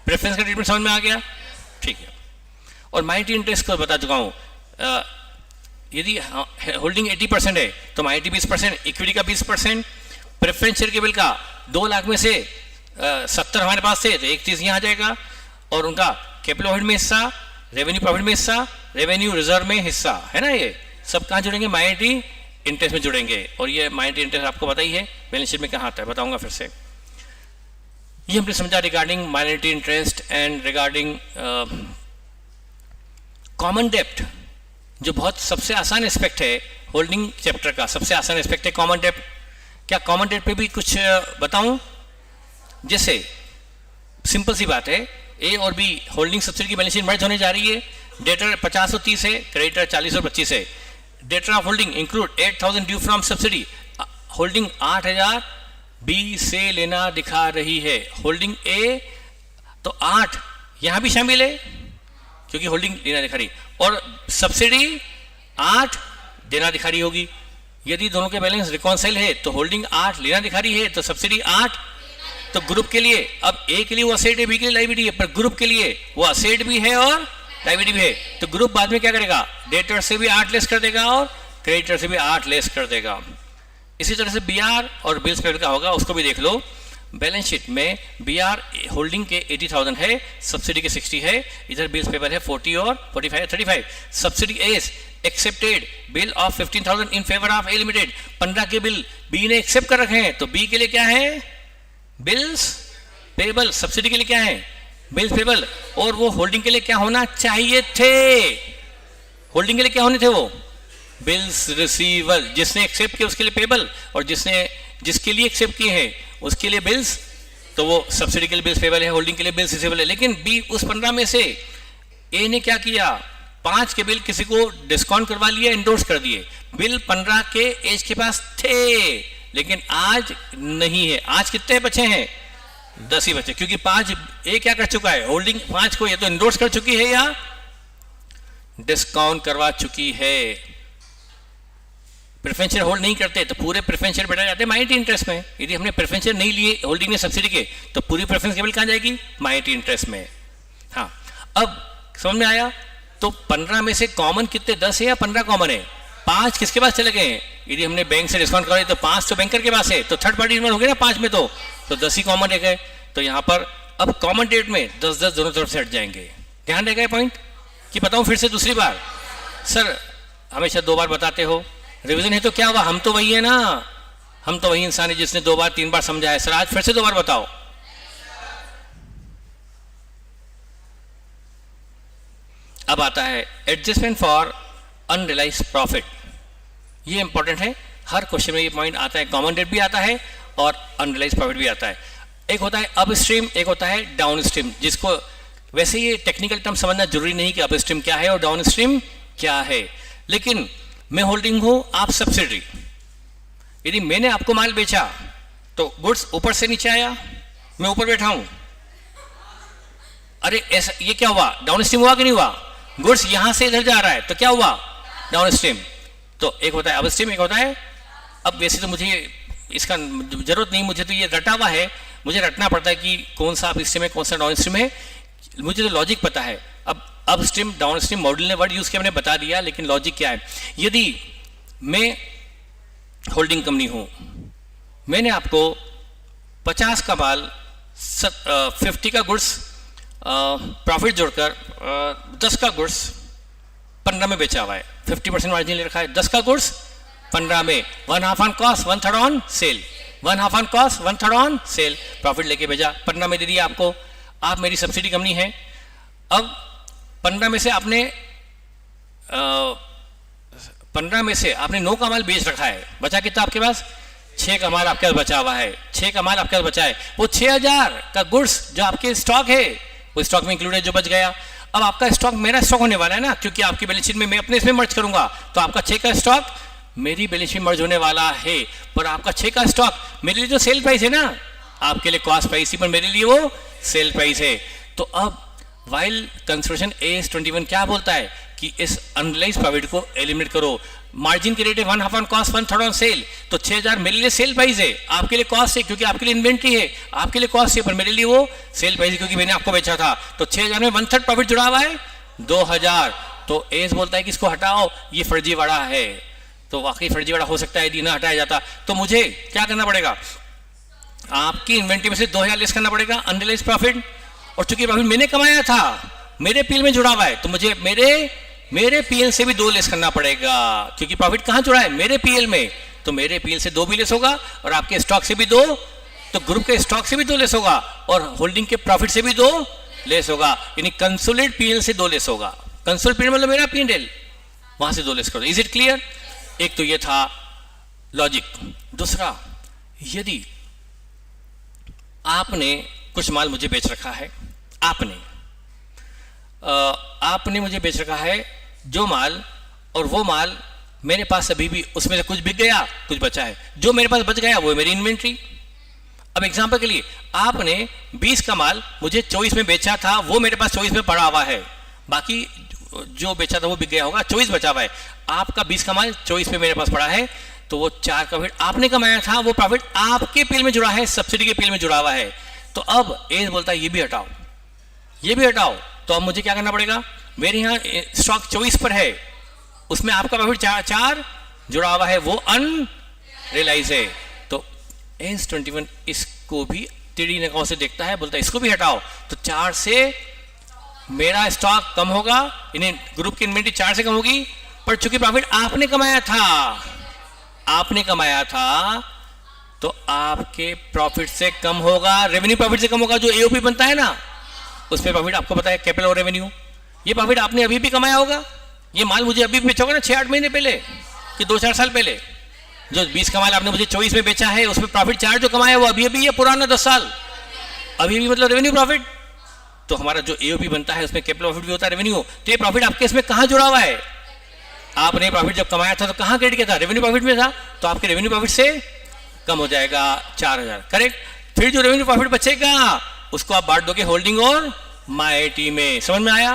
प्रेफरेंस का ट्रीटमेंट समझ में आ गया? ठीक है। और माइनॉरिटी इंटरेस्ट को बता चुका हूँ, यदि होल्डिंग 80% है तो माइनॉरिटी 20%, इक्विटी का 20%, प्रेफरेंस शेयर केवल का 2 लाख में से 70 हमारे पास थे तो 31 यहाँ आ जाएगा, और उनका कैपिटल ओवरहेड में हिस्सा, रेवेन्यू प्रॉफिट में हिस्सा, रेवेन्यू रिजर्व में हिस्सा, है ना, ये सब कहाँ जुड़ेंगे? माइनॉरिटी इंटरेस्ट में जुड़ेंगे। और ये माइनॉरिटी इंटरेस्ट आपको पता ही है बैलेंस शीट में कहाँ आता है, बताऊंगा फिर से। ये हमने समझा regarding minority interest and regarding common डेप्ट, जो बहुत सबसे आसान एस्पेक्ट है होल्डिंग चैप्टर का, सबसे आसान एस्पेक्ट है कॉमन डेप्ट। क्या कॉमन डेप्ट पे भी कुछ बताऊं? जैसे सिंपल सी बात है, ए और बी होल्डिंग सब्सिडी की बैलेंस शीट मर्ज होने जा रही है, डेटर 50 और 30 है, क्रेडिटर 40 और 25 है। Date of holding include 8,000 due from subsidy. Holding 8,000 B से लेना दिखा रही है, होल्डिंग ए तो 8 यहां भी शामिल है क्योंकि होल्डिंग लेना दिखा रही, और सब्सिडी 8 देना दिखा रही होगी। यदि दोनों के बैलेंस रिकॉन्साइल है तो होल्डिंग 8 लेना दिखा रही है, तो सब्सिडी 8। तो ग्रुप के लिए, अब ए के लिए वो असेट है, बी के लिए लायबिलिटी है, पर ग्रुप के लिए वो असेट भी है और लायबिलिटी भी है, तो ग्रुप बाद में क्या करेगा? डेटर से भी 8 लेस कर देगा और क्रेडिटर से भी 8 लेस कर देगा। इसी तरह से BR और बिल्स पेबल का होगा, उसको भी देख लो। बैलेंस शीट में BR होल्डिंग के 80,000 है, सब्सिडी के 60 है, इधर बिल्स पेबल है 40 और 45 35। Subsidy as accepted bill of 15,000 in favour of A limited, 15 के बिल बी ने एक्सेप्ट कर रखे हैं, तो बी के लिए क्या है, बिल्स पेबल। सब्सिडी के लिए क्या है, बिल्स पेबल। और वो होल्डिंग के लिए क्या होना चाहिए थे, होल्डिंग के लिए क्या होने थे वो, बिल्स रिसीवल। जिसने एक्सेप्ट किया उसके लिए पेबल, और जिसके लिए एक्सेप्ट किए हैं उसके लिए बिल्स, तो वो सब्सिडी के लिए बिल्स पेबल है, होल्डिंग के लिए बिल्स रिसीवेबल है। लेकिन बी उस 15 में से ए ने क्या किया, 5 के बिल किसी को डिस्काउंट करवा लिया, इंडोर्स कर दिए। बिल 15 के एज के पास थे, लेकिन आज नहीं है। आज कितने बचे हैं, 10 ही बचे, क्योंकि 5 ए क्या कर चुका है, होल्डिंग 5 को या तो इंडोर्स कर चुकी है या डिस्काउंट करवा चुकी है। प्रेफरेंशियल होल्ड नहीं करते तो पूरे प्रेफरेंशियल बैठा जाते हैं माइनॉरिटी इंटरेस्ट में। यदि हमने प्रेफरेंशियल नहीं लिए होल्डिंग में सब्सिडी के, तो पूरी प्रेफरेंस केवल कहां जाएगी, माइनॉरिटी इंटरेस्ट में। हाँ, अब समझ में आया। तो 15 में से कॉमन कितने, 10 है या 15 कॉमन है, 5 किसके पास चले गए हैं। यदि हमने बैंक से डिस्काउंट कराई तो 5 तो बैंकर के पास है, तो थर्ड पार्टी इन्वॉल्व हो गए ना 5 में, तो 10 ही कॉमन रह गए। तो यहाँ पर अब कॉमन डेट में 10-10 दोनों तरफ से हट जाएंगे। ध्यान रह गए पॉइंट कि बताऊं फिर से दूसरी बार। सर हमेशा 2 बार बताते हो, रिवीजन है तो क्या हुआ, हम तो वही है ना, हम तो वही इंसान है जिसने 2 बार 3 बार समझा है। सर आज फिर से 2 बार बताओ। अब आता है एडजस्टमेंट फॉर अनरियलाइज्ड प्रॉफिट। ये इंपॉर्टेंट है, हर क्वेश्चन में ये पॉइंट आता है। कॉमन डेट भी आता है और अनरियलाइज्ड प्रॉफिट भी आता है। एक होता है अप स्ट्रीम, एक होता है डाउन स्ट्रीम, जिसको वैसे ये टेक्निकल टर्म समझना जरूरी नहीं कि अप स्ट्रीम क्या है और डाउन स्ट्रीम क्या है, लेकिन मैं होल्डिंग हूं, आप सब्सिडी। यदि मैंने आपको माल बेचा तो गुड्स ऊपर से नीचे आया, मैं ऊपर बैठा हूं। अरे ऐसा ये क्या हुआ, डाउन स्ट्रीम हुआ कि नहीं हुआ, गुड्स यहां से इधर जा रहा है, तो क्या हुआ, डाउन स्ट्रीम। तो एक होता है अप स्ट्रीम, एक होता है। अब वैसे तो मुझे इसका जरूरत नहीं, मुझे तो ये रटा हुआ है, मुझे रटना पड़ता है कि कौन सा अप स्ट्रीम है कौन सा डाउन स्ट्रीम है, मुझे तो लॉजिक पता है। अब up stream down stream model ने वर्ड यूज किया, मैंने बता दिया, लेकिन लॉजिक क्या है। यदि मैं होल्डिंग कंपनी हूं, मैंने आपको 50 का माल 50 का गुड्स प्रॉफिट जोड़कर 10 का गुड्स 15 में बेचा हुआ है, 50% मार्जिन ले रखा है। 10 का गुड्स 15 में, 1/2 on cost 1/3 on sale, 1/2 on cost 1/3 on sale, profit लेके भेजा, 15 में दे दिया आपको। आप मेरी सब्सिडी कंपनी है। अब 15 में से आपने 15 में से आपने 9 का माल बेच रखा है, बचा कितना आपके पास, 6 का माल आपके पास बचा हुआ है। 6 का माल आपके पास बचा है, वो 6000 का गुड्स जो आपके स्टॉक है वो स्टॉक में इंक्लूड है, जो बच गया। अब आपका स्टॉक मेरा स्टॉक होने वाला है ना, क्योंकि आपकी बैलेंस शीट में मैं अपने इसमें मर्ज करूंगा, तो आपका 6 का स्टॉक मेरी बैलेंस शीट में मर्ज होने वाला है। पर आपका 6 का स्टॉक मेरे लिए जो सेल प्राइस है ना, आपके लिए कॉस्ट प्राइस ही, पर मेरे लिए वो सेल प्राइस है। तो अब वाइल कंसिडरेशन AS 21 क्या बोलता है कि इस अनरियलाइज्ड प्रॉफिट को एलिमिनेट करो। मार्जिन की रेट है 1/2 ऑन कॉस्ट 1/3 ऑन सेल, तो 6000 मेरे लिए सेल प्राइस है, आपके लिए कॉस्ट है क्योंकि आपके लिए इन्वेंट्री है, आपके लिए कॉस्ट है, पर मेरे लिए वो सेल प्राइस है क्योंकि मैंने आपको बेचा था। तो 6000 में 1/3 प्रॉफिट जुड़ा हुआ है 2000। तो एस बोलता है कि इसको हटाओ, ये फर्जीवाड़ा है। तो वाकई फर्जीवाड़ा हो सकता है यदि ना हटाया जाता। तो मुझे क्या करना पड़ेगा, आपकी इन्वेंट्री में से 2000 लेस करना पड़ेगा अनरियलाइज्ड प्रॉफिट, और चूंकि प्रॉफिट मैंने कमाया था मेरे पीएल में जुड़ा हुआ है, तो मुझे मेरे पीएल से भी 2 लेस करना पड़ेगा, क्योंकि प्रॉफिट कहां जुड़ा है, मेरे पीएल में। तो मेरे पीएल से 2 भी लेस होगा, और आपके स्टॉक से भी 2, तो ग्रुप के स्टॉक से भी 2 लेस होगा, और होल्डिंग के प्रॉफिट से भी 2 लेस होगा, यानी कंसोलिडेटेड पीएल से 2 लेस होगा। कंसोलिडेटेड पीएल मतलब मेरा पीएल, वहां से 2 लेस करो। Is it clear? एक तो ये था लॉजिक। दूसरा, यदि आपने कुछ माल मुझे बेच रखा है, आपने मुझे बेच रखा है जो माल, और वो माल मेरे पास अभी भी उसमें से कुछ बिक गया, कुछ बचा है, जो मेरे पास बच गया वो मेरी इन्वेंट्री। अब एग्जांपल के लिए आपने 20 का माल मुझे 24 में बेचा था, वो मेरे पास 24 में पड़ा हुआ है, बाकी जो बेचा था वो बिक गया होगा, 24 बचा हुआ है। आपका 20 का माल 24 में मेरे पास पड़ा है, तो वो 4 का प्रॉफिट आपने कमाया था, वो प्रॉफिट आपके पीएल में जुड़ा है, सब्सिडी के पीएल में जुड़ा हुआ है। तो अब एज बोलता है ये भी हटाओ, ये भी हटाओ। तो अब मुझे क्या करना पड़ेगा, मेरे यहाँ स्टॉक 24 पर है, उसमें आपका प्रॉफिट 4 जुड़ा हुआ है, वो रियलाइज है। तो S21 इसको भी टेढ़ी निगाहों से देखता है, बोलता है इसको भी हटाओ, तो 4 से मेरा स्टॉक कम होगा, इन्हें ग्रुप की इन्वेंटरी 4 से कम होगी, पर चूंकि प्रॉफिट आपने कमाया था तो आपके प्रॉफिट से कम होगा, रेवेन्यू प्रॉफिट से कम होगा। जो एओपी बनता है ना, उसमें प्रॉफिट आपको पता है कैपिटल और रेवेन्यू, ये प्रॉफिट आपने अभी भी कमाया होगा। ये माल मुझे अभी भी बेचा होगा ना 6-8 महीने पहले कि 2-4 साल पहले, जो 20 का माल आपने मुझे 24 में बेचा है, उसमें प्रॉफिट 4 जो कमाया वो अभी अभी है, पुराना 10 साल अभी भी, मतलब रेवेन्यू प्रॉफिट। तो हमारा जो एओपी बनता है उसमें कैपिटल प्रॉफिट भी होता है, रेवेन्यू। तो ये प्रॉफिट आपके इसमें कहां जुड़ा हुआ है? आपने प्रॉफिट जब कमाया था तो कहां क्रेडिट किया था? रेवेन्यू प्रॉफिट में था, तो आपके रेवेन्यू प्रॉफिट से कम हो जाएगा 4000, करेक्ट। फिर जो रेवेन्यू प्रॉफिट बचेगा उसको आप बांट दोगे होल्डिंग और माइटी में। समझ में आया?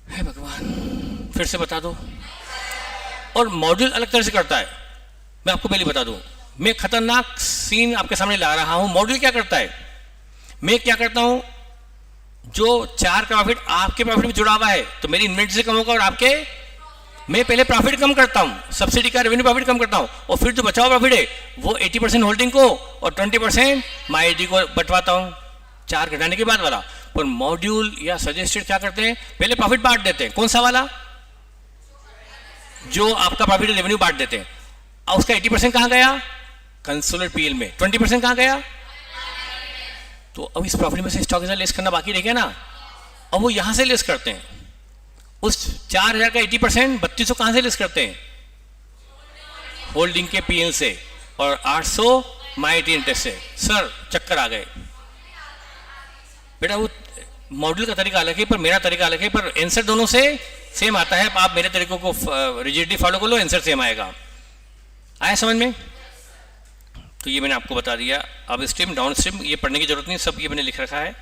हे भगवान, फिर से बता दो। और मॉड्यूल अलग तरह से करता है, मैं आपको पहले बता दूं। मैं खतरनाक सीन आपके सामने ला रहा हूं। मॉड्यूल क्या करता है? मैं क्या करता हूं, जो 4 का प्रॉफिट आपके प्रॉफिट में जुड़ा हुआ है तो मेरी इन्वेंटरी से कम होगा, और आपके, मैं पहले प्रॉफिट कम करता हूं, सब्सिडी का रेवेन्यू प्रॉफिट कम करता हूं, और फिर जो बचा हुआ प्रॉफिट है वो 80% होल्डिंग को और 20% माइटी को बंटवाता हूं, 4 घटाने के बाद वाला। पर मॉड्यूल या सजेस्टेड क्या करते हैं, पहले प्रॉफिट बांट देते हैं। कौन सा वाला? जो आपका प्रॉफिट रेवेन्यू बांट देते हैं। और उसका 80% कहां गया? कंसोलिडेटेड पीएल में। 20% कहां गया? तो अब इस प्रॉफिट में से स्टॉक लेस करना बाकी रह गया ना, अब वो यहां से लेस करते हैं। उस 4000 का 80% 3200 कहां से लेस करते हैं? होल्डिंग के पीएल से, और 800 माइटी इंटरेस्ट से। सर चक्कर आ गए बेटा, वो मॉड्यूल का तरीका अलग है पर मेरा तरीका अलग है, पर आंसर दोनों से सेम आता है। आप मेरे तरीकों को रिजिडली फॉलो कर लो, आंसर सेम आएगा। आया समझ में? तो ये मैंने आपको बता दिया। अब स्ट्रीम डाउन स्ट्रीम ये पढ़ने की जरूरत नहीं, सब ये मैंने लिख रखा है।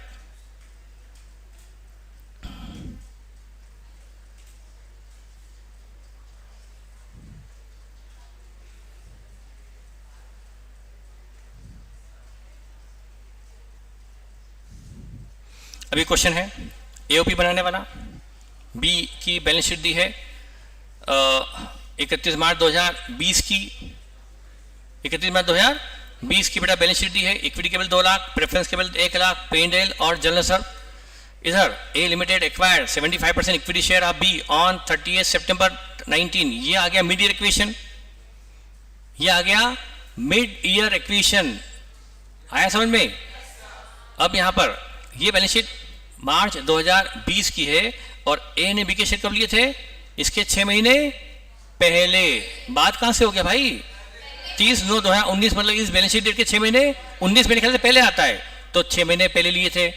अभी क्वेश्चन है, एओपी बनाने वाला, बी की बैलेंस शीट दी है 31 मार्च 2020 की, 31 मार्च 2020 की बेटा बैलेंस शीट दी है। इक्विटी केवल 2 लाख, प्रेफरेंस केवल 1 लाख, पेंडेल और जनरल सर। इधर A limited acquired 75% equity share of B on 30 सितंबर 19। ये आ गया मिड ईयर एक्विजिशन, ये आ गया मिड ईयर एक्विजिशन। आया समझ में? अब यहां पर ये बैलेंस शीट मार्च 2020 की है, और ए ने बी के शेयर कब लिए थे? इसके 6 महीने पहले। बात कहां से हो गया भाई? 30/9/2019, मतलब इस बैलेंस शीट डेट के 6 महीने, 19 मेरे ख्याल से पहले आता है, तो 6 महीने पहले लिए थे।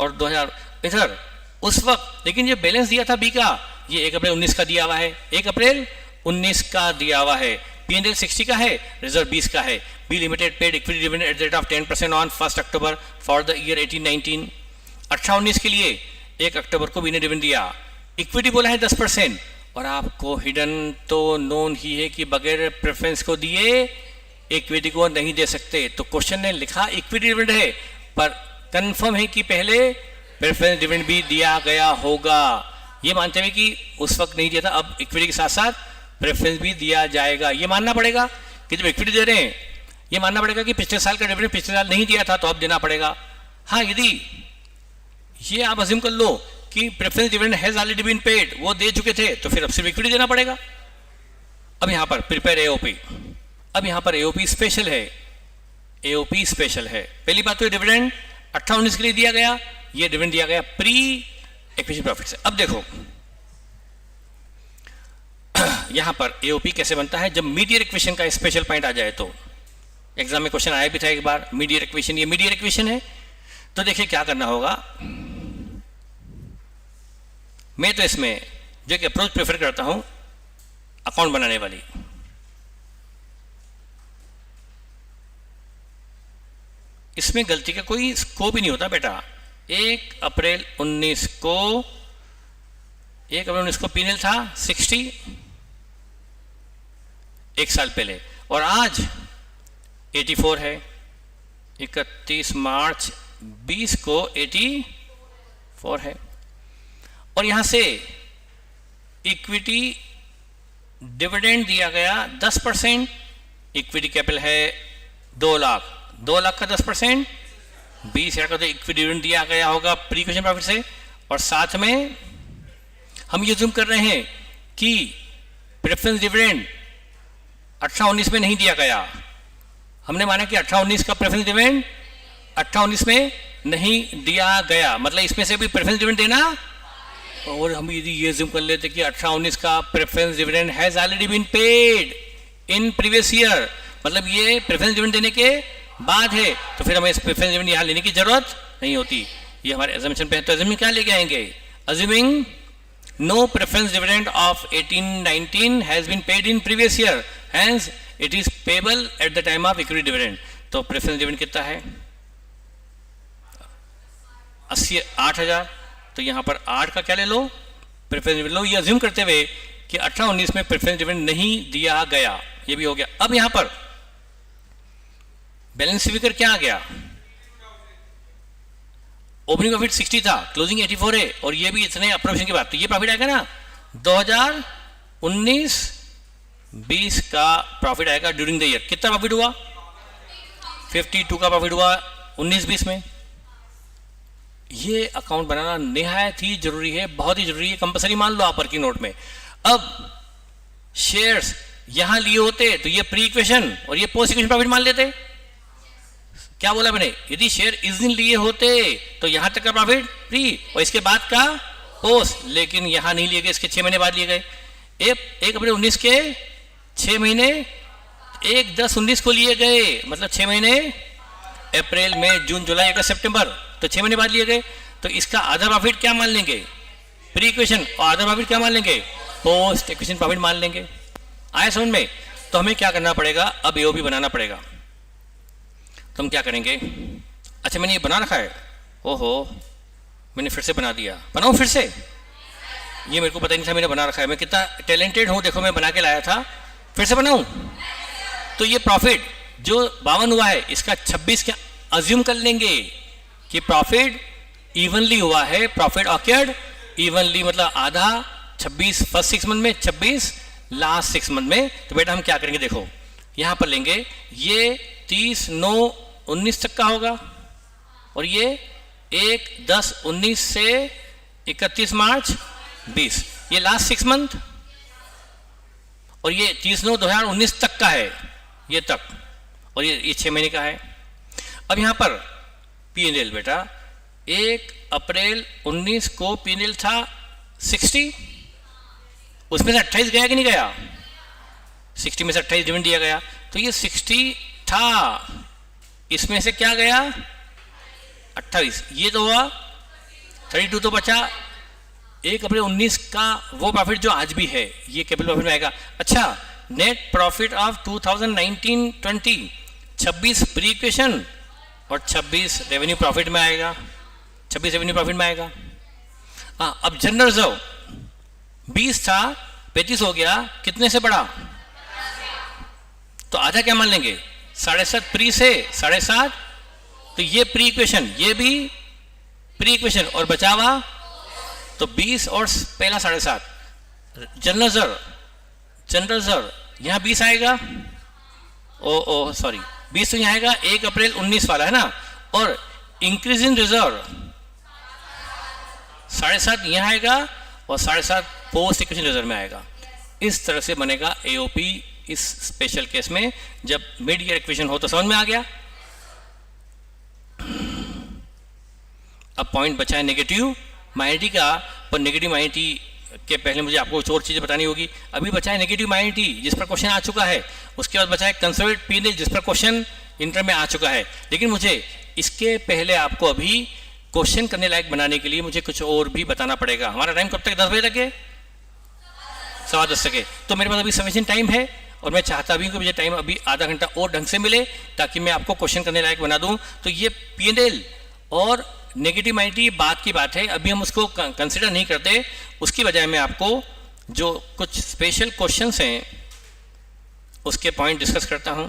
और 2000 इधर उस वक्त, लेकिन ये बैलेंस दिया था बी का, ये 1 अप्रैल 19 का दिया हुआ है, 1 अप्रैल 19 का दिया हुआ है। P&L 60 का है, रिजर्व 20 का है। B limited paid equity dividend at the rate of 10% on 1 October for the year 18-19। 18-19 के लिए 1 अक्टूबर को बी ने डिविडेंड दिया। इक्विटी बोला है 10%, और आपको हिडन तो नोन ही है कि बगैर प्रेफरेंस को दिए इक्विटी को नहीं दे सकते। तो क्वेश्चन ने लिखा इक्विटी डिविडेंड है, पर कंफर्म है कि पहले प्रेफरेंस डिविडेंड भी दिया गया होगा। ये मानते हुए कि उस वक्त नहीं दिया था, अब इक्विटी के साथ साथ प्रेफरेंस भी दिया जाएगा। ये मानना पड़ेगा कि जब इक्विटी दे रहे हैं, ये मानना पड़ेगा कि पिछले साल का डिविडेंड पिछले साल नहीं दिया था तो अब देना पड़ेगा। हाँ, यदि ये आप अज्यूम कर लो कि preference dividend has already been paid, वो दे चुके थे, तो फिर अब सिर्फ इक्विटी देना पड़ेगा। अब यहां पर प्रिपेयर एओपी, अब यहां पर एओपी स्पेशल है, एओपी स्पेशल है। पहली बात तो डिविडेंड 18-19 के लिए दिया गया, ये डिविडेंड दिया गया प्री एक्विजिशन प्रॉफिट से। अब देखो यहां पर एओपी कैसे बनता है, जब मिड ईयर इक्वेशन का स्पेशल पॉइंट आ जाए। तो एग्जाम में क्वेश्चन आया भी था एक बार, मिड ईयर इक्वेशन, ये मिड ईयर इक्वेशन है। तो देखिए क्या करना होगा, मैं तो इसमें जो कि अप्रोच प्रेफर करता हूं अकाउंट बनाने वाली। इसमें गलती का कोई स्कोप ही नहीं होता बेटा। 1 अप्रैल 19 को, 1 अप्रैल 19 को P&L था 60, 1 साल पहले, और आज 84 है। 31 मार्च 20 को 84 है, और यहां से इक्विटी डिविडेंड दिया गया 10%, इक्विटी कैपिटल है 2 लाख, 2 लाख का 10% 20,000 का तो इक्विटी डिविडेंड दिया गया होगा प्री क्वेश्चन प्रॉफिट से। और साथ में हम ये जूम कर रहे हैं कि प्रेफरेंस डिविडेंड 18-19 में नहीं दिया गया। हमने माना कि 18-19 का प्रेफरेंस डिविडेंड 18-19 में नहीं दिया गया, मतलब इसमें से भी प्रेफरेंस डिविडेंड देना। और हम यदि ये जूम कर लेते कि 18-19 का preference dividend has already been paid in previous year, मतलब ये प्रेफरेंस डिविडेंड देने के बाद है, तो फिर हमें इस प्रेफरेंस डिविडेंड यहाँ लेने की जरूरत नहीं होती। ये हमारे अजम्पशन पे है, तो अजम्पशन क्या लेके आएंगे? Assuming no preference dividend of 18-19 has been paid in previous year, hence it is payable at the time of equity dividend. तो प्रेफरेंस डिविडेंड कितना है? 8,000। तो यहाँ पर 8 का क्या ले लो? प्रेफरेंस डिविडेंड लो। ये अज्यूम करते हुए कि 18-19 में प्रेफरेंस डिविडेंड नहीं दिया गया, ये भी हो गया। अब यहाँ पर बैलेंस फिगर क्या आ गया? ओपनिंग प्रॉफिट 60 था, क्लोजिंग 84 है, और ये भी इतने अप्रोवेशन के बाद, तो ये प्रॉफिट आएगा ना 2019-20 का प्रॉफिट आएगा ड्यूरिंग द ईयर। कितना प्रॉफिट हुआ? 52 का प्रॉफिट हुआ 19-20 में। ये अकाउंट बनाना निहायत ही जरूरी है, बहुत ही जरूरी है, कंपलसरी मान लो आप वर्किंग नोट में। अब शेयर्स यहां लिए होते तो ये प्री इक्वेशन और ये पोस्ट इक्वेशन प्रॉफिट मान लेते। क्या बोला मैंने? यदि शेयर इस दिन लिए होते तो यहां तक का प्रॉफिट प्री और इसके बाद का पोस्ट, लेकिन यहां नहीं लिए गए, इसके 6 महीने बाद लिए गए। 1 अप्रैल 19 के 6 महीने 1/10/19 को लिए गए, मतलब 6 महीने अप्रैल मई जून जुलाई अगस्त सितंबर, तो 6 महीने बाद लिए गए। तो इसका आधा प्रॉफिट क्या मान लेंगे? प्री इक्वेशन, और आधा प्रॉफिट क्या मान लेंगे? पोस्ट इक्वेशन प्रॉफिट मान लेंगे। आया समझ में? तो हमें क्या करना पड़ेगा? अब एओपी बनाना पड़ेगा। तो हम क्या करेंगे? अच्छा मैंने ये बना रखा है, ओहो मैंने फिर से बना दिया। बनाऊं फिर से? ये मेरे को पता नहीं था मैंने बना रखा है। मैं कितना टैलेंटेड हूं, देखो मैं बना के लाया था, फिर से बनाऊं? तो ये प्रॉफिट जो 52 हुआ है, इसका 26 क्या अज्यूम कर लेंगे कि प्रॉफिट इवनली हुआ है, प्रॉफिट ऑक्योर्ड इवनली, मतलब आधा 26 फर्स्ट 6 मंथ में, 26 लास्ट 6 मंथ में। तो बेटा हम क्या करेंगे? देखो यहां पर लेंगे, ये 30/9/19 तक का होगा, और ये 1/10/19 से 31 मार्च 20, ये लास्ट 6 मंथ, और ये 30/9/2019 तक का है, ये तक, और ये 6 महीने का है। अब यहां पर P&L बेटा 1 अप्रैल 19 को P&L था 60, उसमें से 28 गया कि नहीं गया? 60 में से 28 डिविडेंड दिया गया, तो ये 60 था, इसमें से क्या गया? 28, ये तो हुआ 32, तो बचा 1 अप्रैल 19 का वो प्रॉफिट जो आज भी है, ये कैपिटल प्रॉफिट में आएगा। अच्छा net profit of 2019-20 26 pre equation और 26 रेवेन्यू प्रॉफिट में आएगा, 26 रेवेन्यू प्रॉफिट में आएगा। हाँ, अब जनरल रिजर्व 20 था 35 हो गया, कितने से बढ़ा? तो आधा क्या मान लेंगे? 7.5 प्री से 7.5, तो ये प्री इक्वेशन, ये भी प्री इक्वेशन, और बचा हुआ तो 20 और पहला 7.5। जनरल रिजर्व यहां 20 आएगा, ओ सॉरी 20 तो यहां आएगा 1 अप्रैल 19 वाला है ना, और इंक्रीज इन रिजर्व 7.5 यहां आएगा, और 7.5 पोस्ट इक्वेशन रिजर्व में आएगा। इस तरह से बनेगा एओपी इस स्पेशल केस में, जब मिड ईयर इक्वेशन हो। तो समझ में आ गया? अब पॉइंट बचा है नेगेटिव माइनॉरिटी का, पर नेगेटिव माइनॉरिटी के पहले मुझे आपको कुछ और चीजें बतानी होगी। अभी बचा है नेगेटिव माइनॉरिटी जिस पर क्वेश्चन आ चुका है, उसके बाद बचा है कंजर्वेटिव P&L जिस पर क्वेश्चन इंटर में आ चुका है। लेकिन मुझे इसके पहले आपको अभी क्वेश्चन करने लायक बनाने के लिए मुझे कुछ और भी बताना पड़ेगा। हमारा टाइम कब तक? 10 बजे तक है, 10:15 तक है। तो मेरे पास अभी सफिशिएंट टाइम है, और मैं चाहता भी हूं कि मुझे टाइम अभी आधा घंटा और ढंग से मिले, ताकि मैं आपको क्वेश्चन करने लायक बना दूं। तो ये P&L और नेगेटिव माइनॉरिटी बात की बात है, अभी हम उसको कंसिडर नहीं करते। उसकी बजाय मैं आपको जो कुछ स्पेशल क्वेश्चंस हैं उसके पॉइंट डिस्कस करता हूं।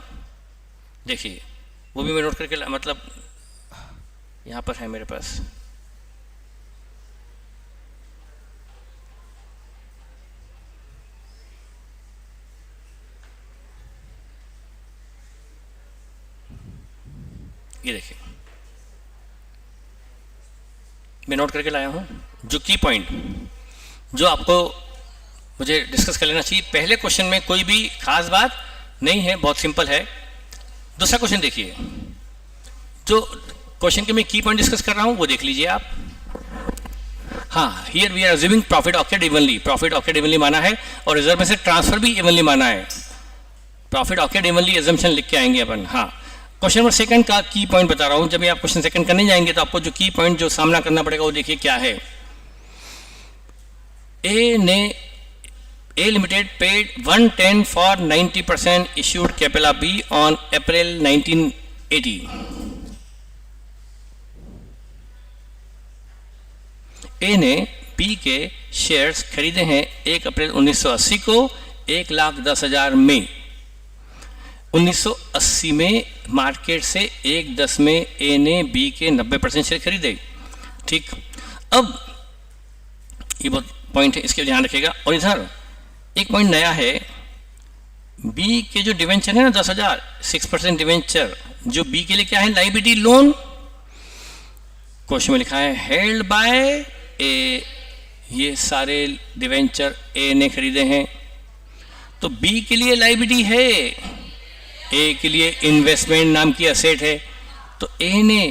देखिए वो भी मैं नोट करके, मतलब यहां पर है मेरे पास। ये देखिए मैं नोट करके लाया हूं जो की पॉइंट जो आपको मुझे डिस्कस कर लेना चाहिए। पहले क्वेश्चन में कोई भी खास बात नहीं है, बहुत सिंपल है। दूसरा क्वेश्चन देखिए, जो क्वेश्चन के मैं की पॉइंट डिस्कस कर रहा हूं वो देख लीजिए आप। हाँ, here we are assuming profit occurred evenly, profit occurred evenly माना है और रिजर्व में से ट्रांसफर भी इवनली माना है। प्रॉफिट ऑक्यूर्ड इवनली एजम्पशन लिख के आएंगे अपन। हाँ, क्वेश्चन नंबर सेकंड का की पॉइंट बता रहा हूं। जब आप क्वेश्चन सेकंड करने जाएंगे तो आपको जो की पॉइंट जो सामना करना पड़ेगा वो देखिए क्या है। A Limited paid 110 for 90% issued Capella B on April 1980. A ने B के शेयर्स खरीदे हैं 1 अप्रैल 1980 को 1,10,000 में। 1980 में मार्केट से 1.10 में A ने B के 90% शेयर खरीदे। ठीक, अब ये बहुत पॉइंट है, इसके ध्यान रखिएगा। और इधर एक पॉइंट नया है, बी के जो डिवेंचर है ना 10,000 6% डिवेंचर, जो बी के लिए क्या है लाइबिलिटी लोन। क्वेश्चन में लिखा है हेल्ड बाय ए, ये सारे डिवेंचर ए ने खरीदे हैं, तो बी के लिए लाइबिलिटी है, ए के लिए इन्वेस्टमेंट नाम की एसेट है। तो ए ने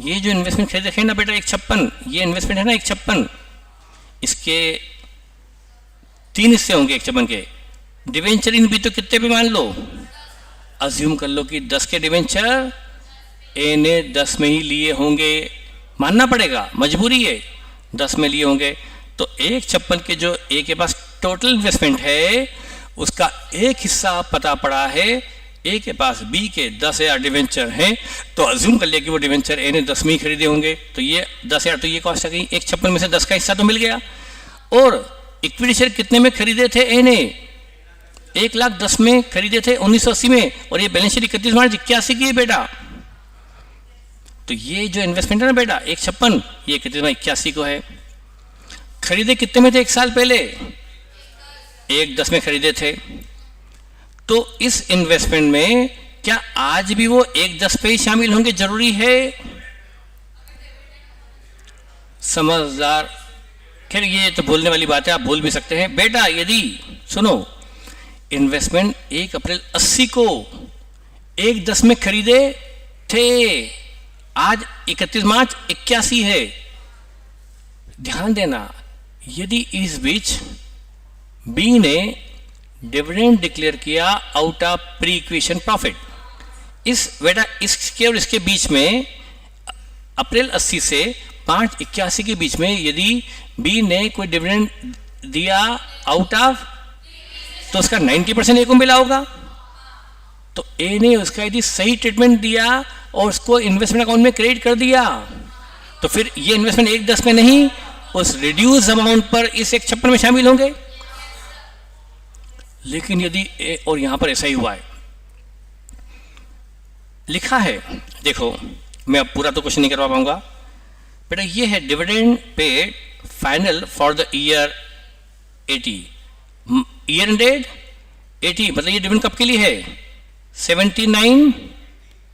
ये जो इन्वेस्टमेंट खरीदे हैं ना बेटा 156, ये इन्वेस्टमेंट है ना 156, इसके 3 हिस्से होंगे 156 के। डिवेंचर इन बी तो कितने पे मान लो, अज्यूम कर लो कि 10 के डिवेंचर ए ने 10 में ही लिए होंगे, मानना पड़ेगा, मजबूरी है, 10 में लिए होंगे। तो 156 के जो ए के पास टोटल इन्वेस्टमेंट है उसका एक हिस्सा पता पड़ा है, ए के पास बी के 10,000 डिवेंचर हैं, तो अज्यूम कर लिया कि वो डिवेंचर ए ने 10 में ही खरीदे होंगे। तो ये 10,000, तो ये कॉस्ट आ गई 156 में से 10 का हिस्सा तो मिल गया। और इक्विटी शेयर कितने में खरीदे थे ए ने, 1,10,000 में खरीदे थे 1980 में, और ये बैलेंस शीट 31 मार्च 81 की है बेटा। तो ये जो इन्वेस्टमेंट है ना बेटा 156, ये 31 मार्च 81 को है। खरीदे कितने में थे 1 साल पहले, 1.10 में खरीदे थे। तो इस इन्वेस्टमेंट में क्या आज भी वो 1.10 पे ही शामिल होंगे, जरूरी है? समझदार, खैर ये तो बोलने वाली बात है, आप बोल भी सकते हैं बेटा। यदि सुनो, इन्वेस्टमेंट 1 अप्रैल 80 को 1.10 में खरीदे थे, आज 31 मार्च 81 है। ध्यान देना, यदि इस बीच बी ने डिविडेंड डिक्लेयर किया out of pre equation profit, इस बेटा इसके और इसके बीच में अप्रैल 80 से मार्च 81 के बीच में यदि बी ने कोई डिविडेंड दिया आउट ऑफ, तो उसका 90% ए को मिला होगा। तो ए ने उसका यदि सही ट्रीटमेंट दिया और उसको इन्वेस्टमेंट अकाउंट में क्रेडिट कर दिया, तो फिर ये इन्वेस्टमेंट 1.10 में नहीं, उस रिड्यूस अमाउंट पर इस 156 में शामिल होंगे। लेकिन यदि ए, और यहां पर ऐसा ही हुआ है, लिखा है, देखो मैं अब पूरा तो क्वेश्चन नहीं करवा पाऊंगा बेटा। ये है dividend paid final for the year 80, year end date 80, मतलब ये डिविडेंड कब के लिए है 79,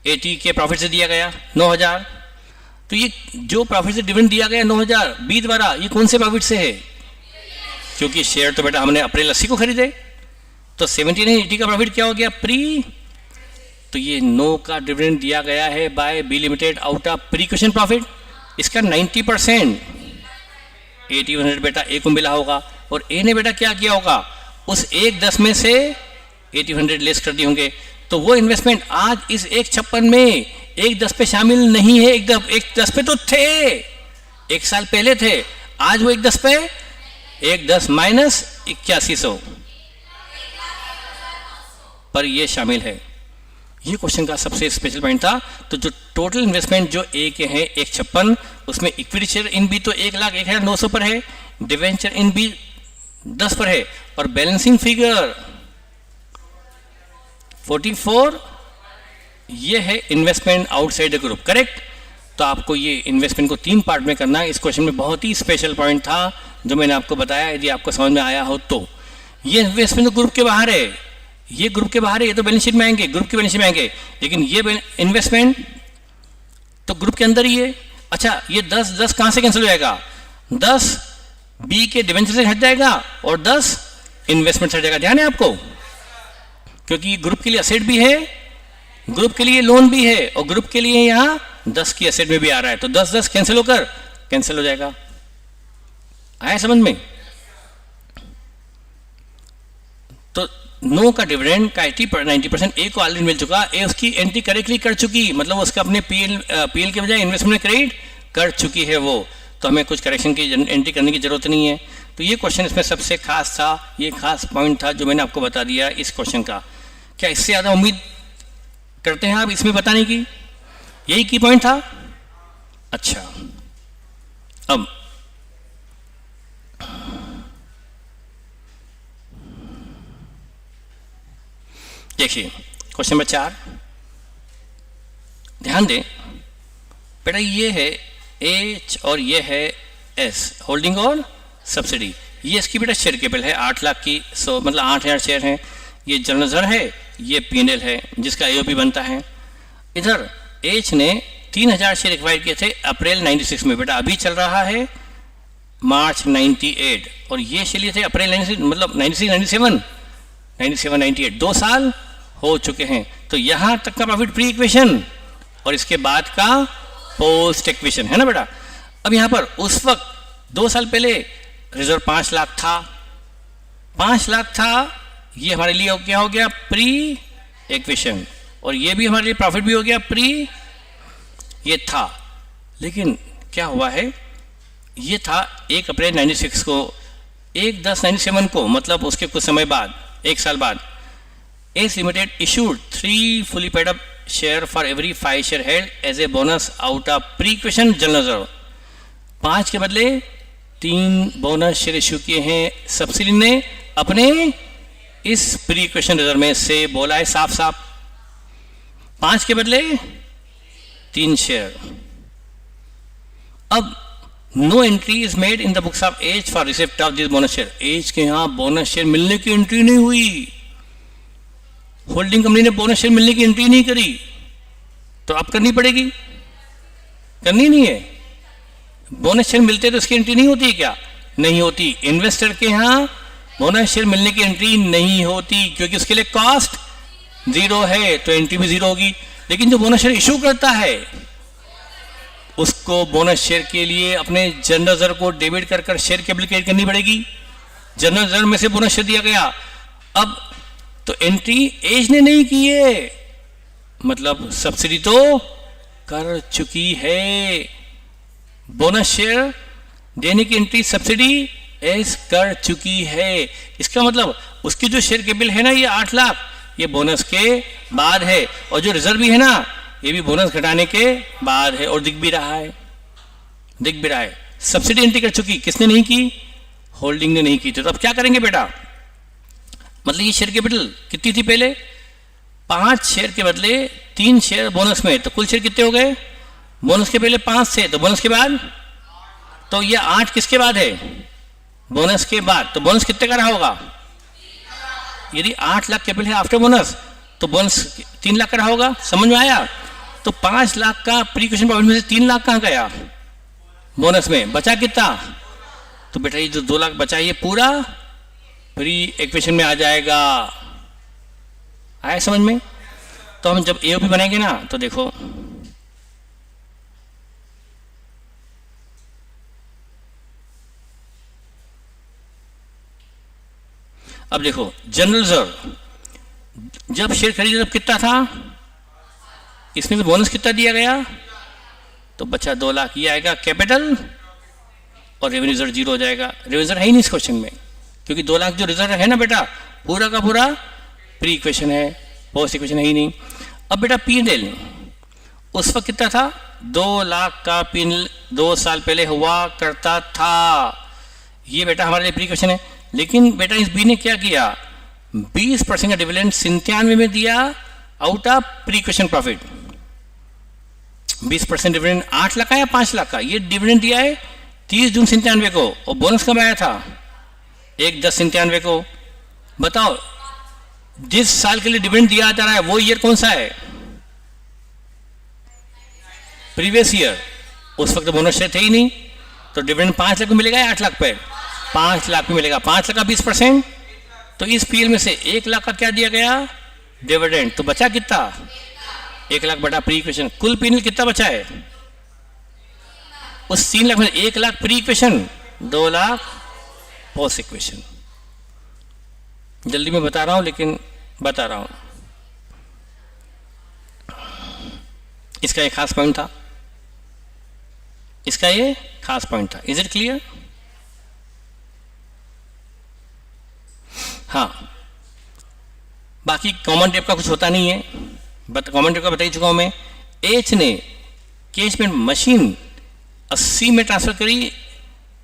80 के प्रॉफिट से दिया गया 9,000। तो ये जो प्रॉफिट से डिविडेंड दिया गया 9,000 बी द्वारा, ये कौन से प्रॉफिट से है? क्योंकि शेयर तो बेटा हमने अप्रैल 80 को खरीदे, तो 79 80 का प्रॉफिट क्या हो गया प्री। तो ये 9 का डिविडेंड दिया गया है by B limited out of pre acquisition profit, इसका 90% 8100 बेटा ए को मिला होगा। और ए ने बेटा क्या किया होगा, उस 1.10 में से 8100 लेस कर दिए होंगे। तो वो इन्वेस्टमेंट आज इस 156 में 1.10 पे शामिल नहीं है, 1.10 पे तो थे, 1 साल पहले थे, आज वो 1.10 पे 1.10 माइनस 8100 पर ये शामिल है। ये क्वेश्चन का सबसे स्पेशल पॉइंट था। तो जो टोटल इन्वेस्टमेंट जो ए के हैं 156, उसमें इक्विटी शेयर इन बी तो 1,01,900 पर है, डिवेंचर इन बी 10 पर है, और बैलेंसिंग फिगर 44 ये है investment outside the group, correct. तो आपको ये इन्वेस्टमेंट को 3 पार्ट में करना है। इस क्वेश्चन में बहुत ही स्पेशल पॉइंट था जो मैंने आपको बताया, यदि आपको समझ में आया हो तो। ये इन्वेस्टमेंट तो ग्रुप के बाहर है, ये ग्रुप के बाहर है, ये तो बैलेंस शीट में आएंगे, ग्रुप की बैलेंस शीट में आएंगे, लेकिन ये इन्वेस्टमेंट तो ग्रुप के अंदर ही है। अच्छा, ये 10 कहां से कैंसिल हो जाएगा? 10 बी के डिवेंचर से हट जाएगा और 10 इन्वेस्टमेंट से हट जाएगा। ध्यान है आपको, क्योंकि ग्रुप के लिए असेट भी है, ग्रुप के लिए लोन भी है और ग्रुप के लिए यहां 10 की एसेट में भी आ रहा है, तो 10 कैंसिल होकर कैंसिल हो जाएगा। आया समझ में? तो नो का डिविडेंड का 90% ए को ऑलरेडी मिल चुका, ए उसकी एंट्री करेक्टली कर चुकी, मतलब उसका अपने पीएल के बजाय इन्वेस्टमेंट में क्रेडिट कर चुकी है वो, तो हमें कुछ करेक्शन की एंट्री करने की जरूरत नहीं है। तो ये क्वेश्चन इसमें सबसे खास था, ये खास पॉइंट था जो मैंने आपको बता दिया इस क्वेश्चन का। क्या इससे ज़्यादा उम्मीद करते हैं आप इसमें बताने की? यही की पॉइंट था। अच्छा, अब देखिए क्वेश्चन नंबर 4, ध्यान दें बेटा, ये है एच और ये है एस, होल्डिंग और सब्सिडी। ये इसकी बेटा शेयर कैपिटल है 8 लाख की, मतलब 8000 शेयर हैं। ये जनरल रिजर्व है, ये पीएनएल है जिसका एओपी बनता है। इधर एच ने 3000 शेयर एक्वायर किए थे अप्रैल 96 में, बेटा अभी चल रहा है मार्च 98, और ये शेयर लिए थे अप्रैल 96, मतलब 97, 98, 2 साल हो चुके हैं। तो यहां तक का प्रॉफिट प्री इक्वेशन और इसके बाद का पोस्ट इक्वेशन है ना बेटा। अब यहां पर उस वक्त 2 साल पहले रिजर्व 5 लाख था, 5 लाख था, ये हमारे लिए क्या हो गया? प्री इक्वेशन, और ये भी हमारे लिए प्रॉफिट भी हो गया प्री, ये था। लेकिन क्या हुआ है, ये था 1 अप्रैल 96 को, 1/10/97 को, मतलब उसके कुछ समय बाद, 1 साल बाद, S limited issued 3 fully paid up share for every 5 share held as a bonus out of pre acquisition general reserve. 5 के बदले 3 बोनस शेयर इशू किए हैं सब्सिडी ने अपने इस प्री इक्वेशन रिजर्व में से, बोला है साफ साफ, 5 के बदले 3 शेयर। अब no entry is made in the books of S for receipt of this bonus share. S के यहां बोनस शेयर मिलने की एंट्री नहीं हुई, होल्डिंग कंपनी ने बोनस शेयर मिलने की एंट्री नहीं करी, तो अब करनी पड़ेगी, करनी नहीं है। बोनस शेयर मिलते तो इसकी एंट्री नहीं होती क्या? नहीं होती। इन्वेस्टर के यहां बोनस शेयर मिलने की एंट्री नहीं होती क्योंकि उसके लिए कॉस्ट 0 है, तो एंट्री भी 0 होगी। लेकिन जो बोनस शेयर इशू करता है उसको बोनस शेयर के लिए अपने जनरल रिजर्व को डेबिट कर कर शेयर कैपिटल क्रिएट करनी पड़ेगी। जनरल रिजर्व में से बोनस शेयर दिया गया, अब तो एंट्री एज ने नहीं की है, मतलब सब्सिडी तो कर चुकी है। बोनस शेयर देने की एंट्री सब्सिडी एज कर चुकी है। इसका मतलब उसकी जो शेयर कैपिटल है ना, ये 8 लाख, ये बोनस के बाद है, और जो रिजर्व भी है ना, ये भी बोनस घटाने के बाद है, और दिख भी रहा है, दिख भी रहा है। सब्सिडी एंट्री कर चुकी, किसने नहीं की? होल्डिंग ने नहीं की। तो अब क्या करेंगे बेटा? मतलब ये शेयर कैपिटल कितनी थी पहले? 5 शेयर के बदले 3 शेयर बोनस में, तो कुल शेयर कितने हो गए? बोनस के पहले 5 थे, तो बोनस के बाद, तो ये 8 किसके बाद है? बोनस के बाद। तो बोनस कितने का रहा होगा? यदि 8 लाख कैपिटल है आफ्टर बोनस, तो बोनस 3 लाख का रहा होगा। समझ में आया? तो 5 लाख का प्री क्वेश्चन प्रॉफिट में से 3 लाख कहां गया? बोनस में। बचा कितना? तो बेटा ये जो 2 लाख बचा, ये पूरा प्री इक्वेशन में आ जाएगा। आया समझ में? तो हम जब एओपी बनाएंगे ना, तो देखो अब देखो, जनरल रिजर्व जब शेयर खरीदे तब कितना था? इसमें से बोनस कितना दिया गया? तो बचा 2 लाख, ये आएगा कैपिटल, और रेवेन्यू रिजर्व 0 हो जाएगा। रेवेन्यू रिजर्व है ही नहीं इस क्वेश्चन में, क्योंकि 2 लाख जो रिजर्व है ना बेटा, पूरा का पूरा प्री इक्वेशन है, पोस्ट इक्वेशन है ही नहीं। अब बेटा पीएनएल उस वक्त कितना था? 2 लाख का पीएनएल 2 साल पहले हुआ करता था। ये बेटा हमारे लिए प्री इक्वेशन है। लेकिन बेटा इस बी ने क्या किया? 20% का डिविडेंड 97 में दिया out of pre equation profit. 20% dividend 8 lakh का या 5 लाख का? ये डिविडेंड दिया है 30 जून 97 को, और बोनस कब आया था? 1/10/97 को। बताओ जिस साल के लिए डिविडेंड दिया जा रहा है वो ईयर कौन सा है? प्रीवियस ईयर, उस वक्त बोनस शेयर थे ही नहीं, तो डिविडेंड 5 लाख में मिलेगा या 8 लाख पे? 5 लाख में मिलेगा। 5 लाख का 20%, तो इस पीएल में से 1 लाख का क्या दिया गया? डिविडेंड। तो बचा कितना? 1 लाख बटा प्री इक्वेशन। कुल पीएल कितना बचा है? उस 3 लाख में 1 lakh pre equation, 2 lakh post equation. जल्दी में बता रहा हूं, लेकिन बता रहा हूं। इसका एक खास पॉइंट था, इसका ये खास पॉइंट था। Is it clear? हाँ, बाकी कॉमन डेप का कुछ होता नहीं है, कॉमन डेप का बता ही चुका हूं मैं। एच ने कैश में मशीन 80 में ट्रांसफर करी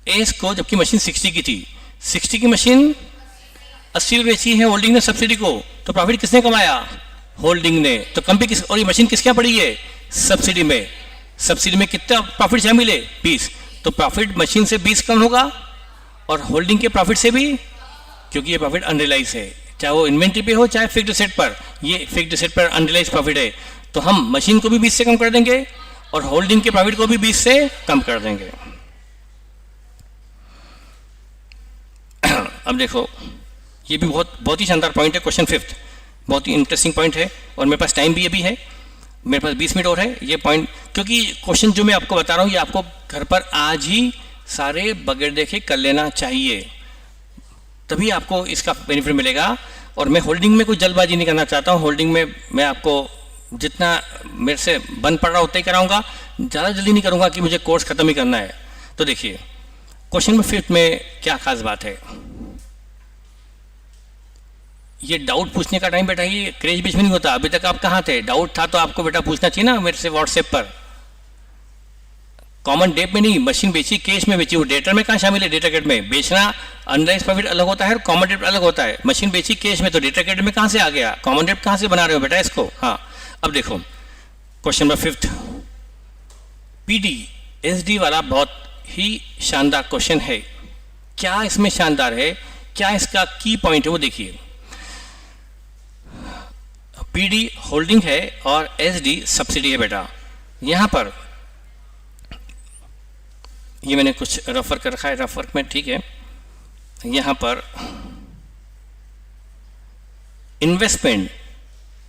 एस को, जबकि मशीन 60 की थी। 60 की मशीन 80 में बेची है होल्डिंग ने सब्सिडी को, तो प्रॉफिट किसने कमाया? होल्डिंग ने। तो कंपनी किस, और ये मशीन किसके यहाँ पड़ी है? सब्सिडी में। सब्सिडी में कितना प्रॉफिट क्या मिले? 20। तो प्रॉफिट मशीन से 20 कम होगा और होल्डिंग के प्रॉफिट से भी, क्योंकि ये प्रॉफिट अनरियलाइज है, चाहे वो इन्वेंट्री पे हो चाहे फिक्स्ड एसेट पर। ये फिक्स्ड एसेट पर अनरियलाइज प्रॉफिट है, तो हम मशीन को भी 20 से कम कर देंगे और होल्डिंग के प्रॉफिट को भी 20 से कम कर देंगे। अब देखो, ये भी बहुत ही शानदार पॉइंट है। क्वेश्चन 5 बहुत ही इंटरेस्टिंग पॉइंट है, और मेरे पास टाइम भी अभी है, मेरे पास 20 मिनट और है। ये पॉइंट, क्योंकि क्वेश्चन जो मैं आपको बता रहा हूँ ये आपको घर पर आज ही सारे बगैर देखे कर लेना चाहिए, तभी आपको इसका बेनिफिट मिलेगा। और मैं होल्डिंग में कोई जल्दबाजी नहीं करना चाहता हूँ। होल्डिंग में मैं आपको जितना मेरे से बन पड़ रहा उतना ही कराऊंगा, ज़्यादा जल्दी नहीं करूँगा कि मुझे कोर्स ख़त्म ही करना है। तो देखिए क्वेश्चन नंबर 5 में क्या खास बात है। ये डाउट पूछने का टाइम बेटा ये क्रेज बीच में नहीं होता। अभी तक आप कहाँ थे? डाउट था तो आपको बेटा पूछना चाहिए ना मेरे से व्हाट्सएप पर। कॉमन डेप में नहीं, मशीन बेची कैश में बेची, वो डेटर में कहाँ शामिल है? डेटा क्रेडिट में। बेचना अनराइज प्रॉफिट अलग होता है और कॉमन डेप अलग होता है। मशीन बेची कैश में, तो डेटा क्रेडिट में कहाँ से आ गया? कॉमन डेप कहाँ से बना रहे हो बेटा इसको? हाँ, अब देखो क्वेश्चन नंबर 5 पीडी एसडी वाला बहुत ही शानदार क्वेश्चन है। क्या इसमें शानदार है, क्या इसका की पॉइंट है वो देखिए। पीडी होल्डिंग है और एसडी सब्सिडी है बेटा। यहां पर ये मैंने कुछ रेफर कर रखा है, रेफर में ठीक है। यहां पर इन्वेस्टमेंट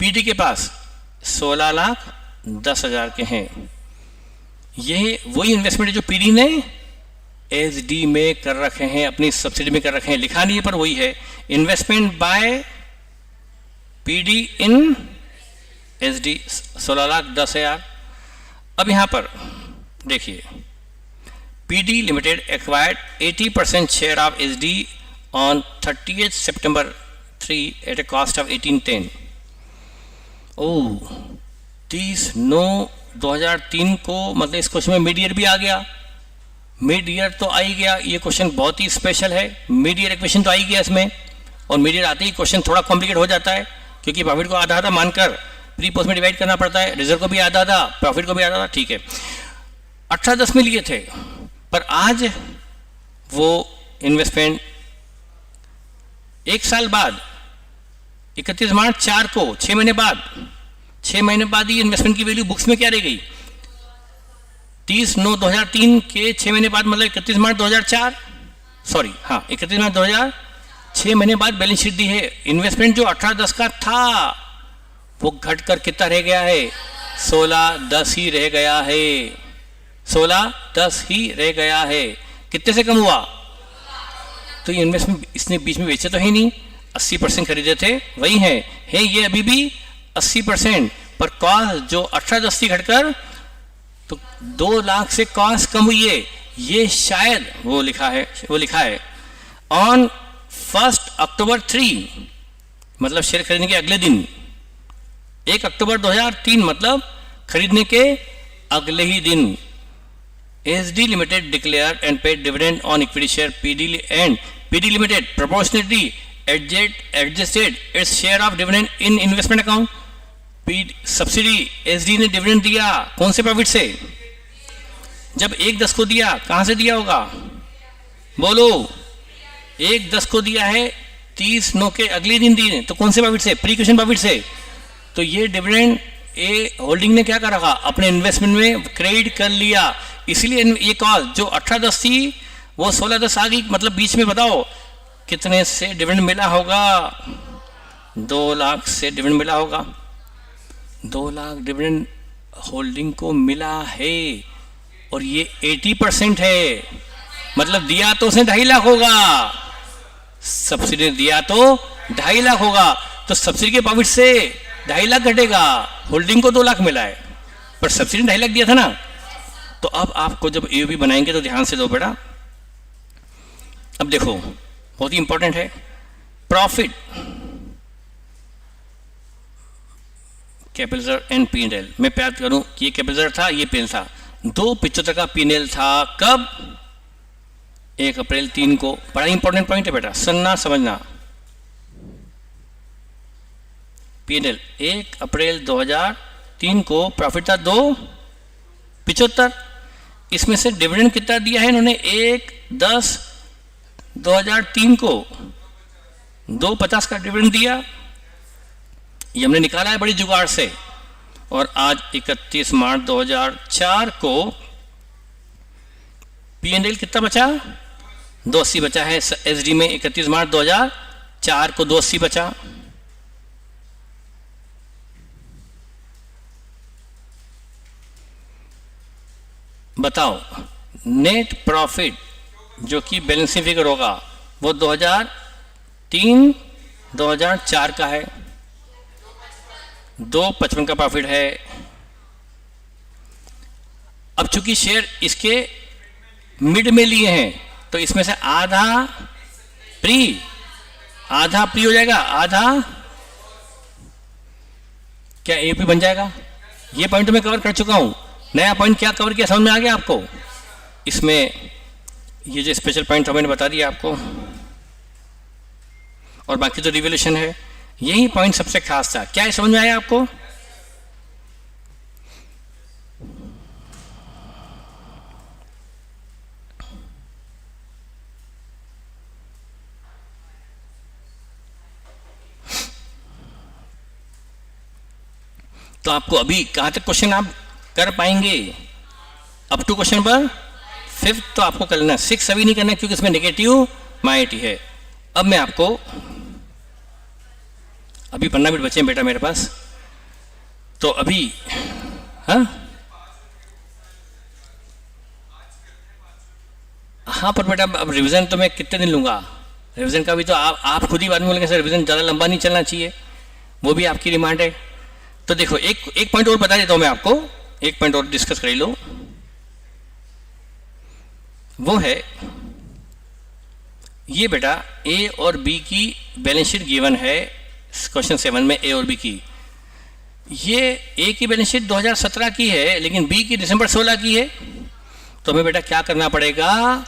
पीडी के पास 16,10,000 के हैं। ये वही इन्वेस्टमेंट है जो पीडी ने एसडी में कर रखे हैं, अपनी सब्सिडी में कर रखे हैं। लिखा नहीं है पर वही है, investment by PD in SD 16,10,000। अब यहां पर देखिए, PD limited acquired 80% share of SD on 30th September 3 at a cost of 1810। Oh, 30/9/2003 को, मतलब इस क्वेश्चन में मिड ईयर भी आ गया। मिड ईयर तो आ ही गया, ये क्वेश्चन बहुत ही स्पेशल है। मिड ईयर इक्वेशन तो आ ही गया इसमें, और मिड ईयर आते ही क्वेश्चन थोड़ा कॉम्प्लिकेट हो जाता है, क्योंकि प्रॉफिट को आधा आधा मानकर प्री पोस्ट में डिवाइड करना पड़ता है, रिजर्व को भी आधा आधा, प्रॉफिट को भी आधा आधा। ठीक है, 18-10 में लिए थे, पर आज वो इन्वेस्टमेंट 1 साल बाद 31 मार्च 4 को 6 महीने बाद, 6 महीने बाद ही इन्वेस्टमेंट की वैल्यू बुक्स में क्या रह गई? 30/9/2003 के 6 महीने बाद, मतलब 31 मार्च 2004, सॉरी हाँ 31 मार्च 2000, 6 महीने बाद बैलेंस शीट दी है। इन्वेस्टमेंट जो 18-10 का था वो घटकर कितना रह गया है? 16-10 ही रह गया है। 16-10 ही रह गया है। कितने से कम हुआ? तो ये इन्वेस्टमेंट इसने बीच में बेचे तो है नहीं, 80% खरीदे थे वही है ये अभी भी 80%, पर कॉस्ट जो 18-10 थी घटकर तो 2 लाख से कॉस्ट कम हुई है। ये शायद वो लिखा है ऑन 1 अक्टूबर 3, मतलब शेयर खरीदने के अगले दिन, 1 अक्टूबर 2003, मतलब खरीदने के अगले ही दिन, SD limited declare and paid dividend on equity share PD and PD limited proportionately adjusted its share of dividend in investment account. Subsidy SD ने डिविडेंड दिया कौन से प्रॉफिट से? जब 1/10 को दिया, कहां से दिया होगा बोलो? 1/10 को दिया है, 30/9 के अगले दिन दिए, तो कौन से प्रॉफिट से? प्री क्वेश्चन प्रॉफिट से। तो ये डिविडेंड ए होल्डिंग ने क्या कर रखा, अपने इन्वेस्टमेंट में क्रेडिट कर लिया, इसलिए ये कॉस्ट जो 1810 थी वो 1610 आ गई। मतलब बीच में बताओ कितने से डिविडेंड मिला होगा, 2 लाख से डिविडेंड मिला होगा। 2 लाख डिविडेंड होल्डिंग को मिला है और ये 80% है, मतलब दिया तो उसने 2.5 लाख होगा, सब्सिडी दिया तो 2.5 लाख होगा, तो सब्सिडी के प्रॉफिट से 2.5 लाख घटेगा। होल्डिंग को 2 लाख मिला है पर सब्सिडी 2.5 लाख दिया था ना। तो अब आपको जब एओबी बनाएंगे तो ध्यान से दो बेटा। अब देखो बहुत ही इंपॉर्टेंट है, प्रॉफिट कैपिटल एंड पी&एल। मैं याद करूं कि ये कैपिटल था, ये पेन था। 275 का पी&एल था कब, 1 अप्रैल 3 को। बड़ा इंपॉर्टेंट पॉइंट है बेटा, सुनना समझना। पी&एल 1 अप्रैल 2003 को प्रॉफिट था 275। इसमें से डिविडेंड कितना दिया है इन्होंने, 1/10/2003 को 250 का डिविडेंड दिया। ये हमने निकाला है बड़ी जुगाड़ से। और आज 31 मार्च 2004 को पी&एल कितना बचा, 280 बचा है। एसडी में 31 मार्च 2004 को 280 बचा। बताओ नेट प्रॉफिट जो कि बैलेंसिंग फिगर होगा वो 2003-2004 का है, 255 का प्रॉफिट है। अब चूंकि शेयर इसके मिड में लिए हैं तो इसमें से आधा प्री हो जाएगा, आधा क्या एपी बन जाएगा। ये पॉइंट मैं कवर कर चुका हूं। नया पॉइंट क्या कवर किया, समझ में आ गया आपको। इसमें ये जो स्पेशल पॉइंट मैंने बता दिया आपको, और बाकी तो रिवोल्यूशन है। यही पॉइंट सबसे खास था। क्या समझ में आया आपको? तो आपको अभी कहां तक क्वेश्चन आप कर पाएंगे? अप टू क्वेश्चन नंबर 5 तो आपको कर लेना, 6 अभी नहीं करना क्योंकि इसमें नेगेटिव माइटी है। अब मैं आपको, अभी 15 मिनट बचे हैं बेटा मेरे पास, तो अभी हाँ पर बेटा अब रिवीजन तो मैं कितने दिन लूंगा, रिवीजन का भी तो आप खुद ही बाद में बोलेंगे सर रिवीजन ज़्यादा लंबा नहीं चलना चाहिए, वो भी आपकी डिमांड है। तो देखो एक पॉइंट और बता देता हूं मैं आपको, एक पॉइंट और डिस्कस कर लो। वो है ये बेटा ए और बी की बैलेंस शीट गिवन है क्वेश्चन 7 में, ए और बी की। ये ए की बैलेंस शीट 2017 की है लेकिन बी की दिसंबर 16 की है। तो हमें बेटा क्या करना पड़ेगा,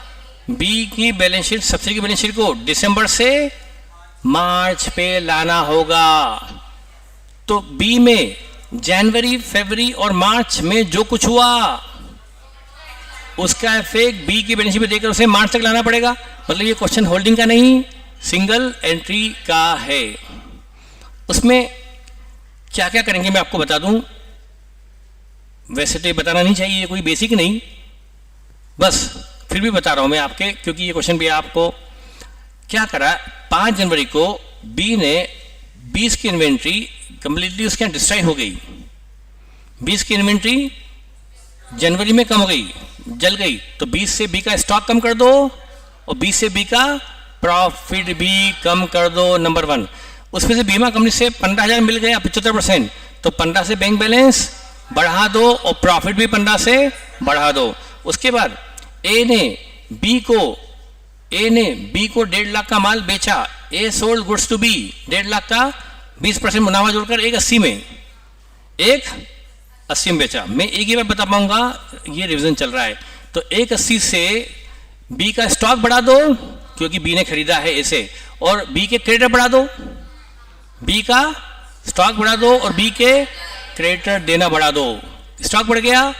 बी की बैलेंस शीट, सब्सिडी की बैलेंस शीट को दिसंबर से मार्च पे लाना होगा। तो बी में जनवरी, फरवरी और मार्च में जो कुछ हुआ उसका इफेक्ट बी की बैलेंस शीट में देकर उसे मार्च तक लाना पड़ेगा। मतलब ये क्वेश्चन होल्डिंग का नहीं, सिंगल एंट्री का है। उसमें क्या क्या करेंगे मैं आपको बता दूं। वैसे तो ये बताना नहीं चाहिए, कोई बेसिक नहीं, बस फिर भी बता रहा हूं मैं आपके, क्योंकि ये क्वेश्चन भी आपको क्या करा। 5 जनवरी को बी ने 20 की इन्वेंट्री कंप्लीटली उसके यहाँ डिस्ट्रॉय हो गई। 20 की इन्वेंट्री जनवरी में कम हो गई, जल गई। तो 20 से बी का स्टॉक कम कर दो और 20 से बी का प्रॉफिट भी कम कर दो, नंबर 1। उसमें से बीमा कंपनी से 15,000 मिल गया, 75%। तो 15 से बैंक बैलेंस बढ़ा दो और प्रॉफिट भी 15 से बढ़ा दो। उसके बाद ए ने बी को 1.5 लाख का माल बेचा। A sold goods to B 1.5 lakh का 20% मुनाफा जोड़कर 180 में, 180 में बेचा। मैं एक ही बार बता पाऊंगा, ये रिवीजन चल रहा है। तो 180 से बी का स्टॉक बढ़ा दो क्योंकि बी ने खरीदा है इसे, और बी के क्रेडिटर बढ़ा दो। बी का स्टॉक बढ़ा दो और बी के क्रेडिटर देना बढ़ा दो। स्टॉक बढ़ गया,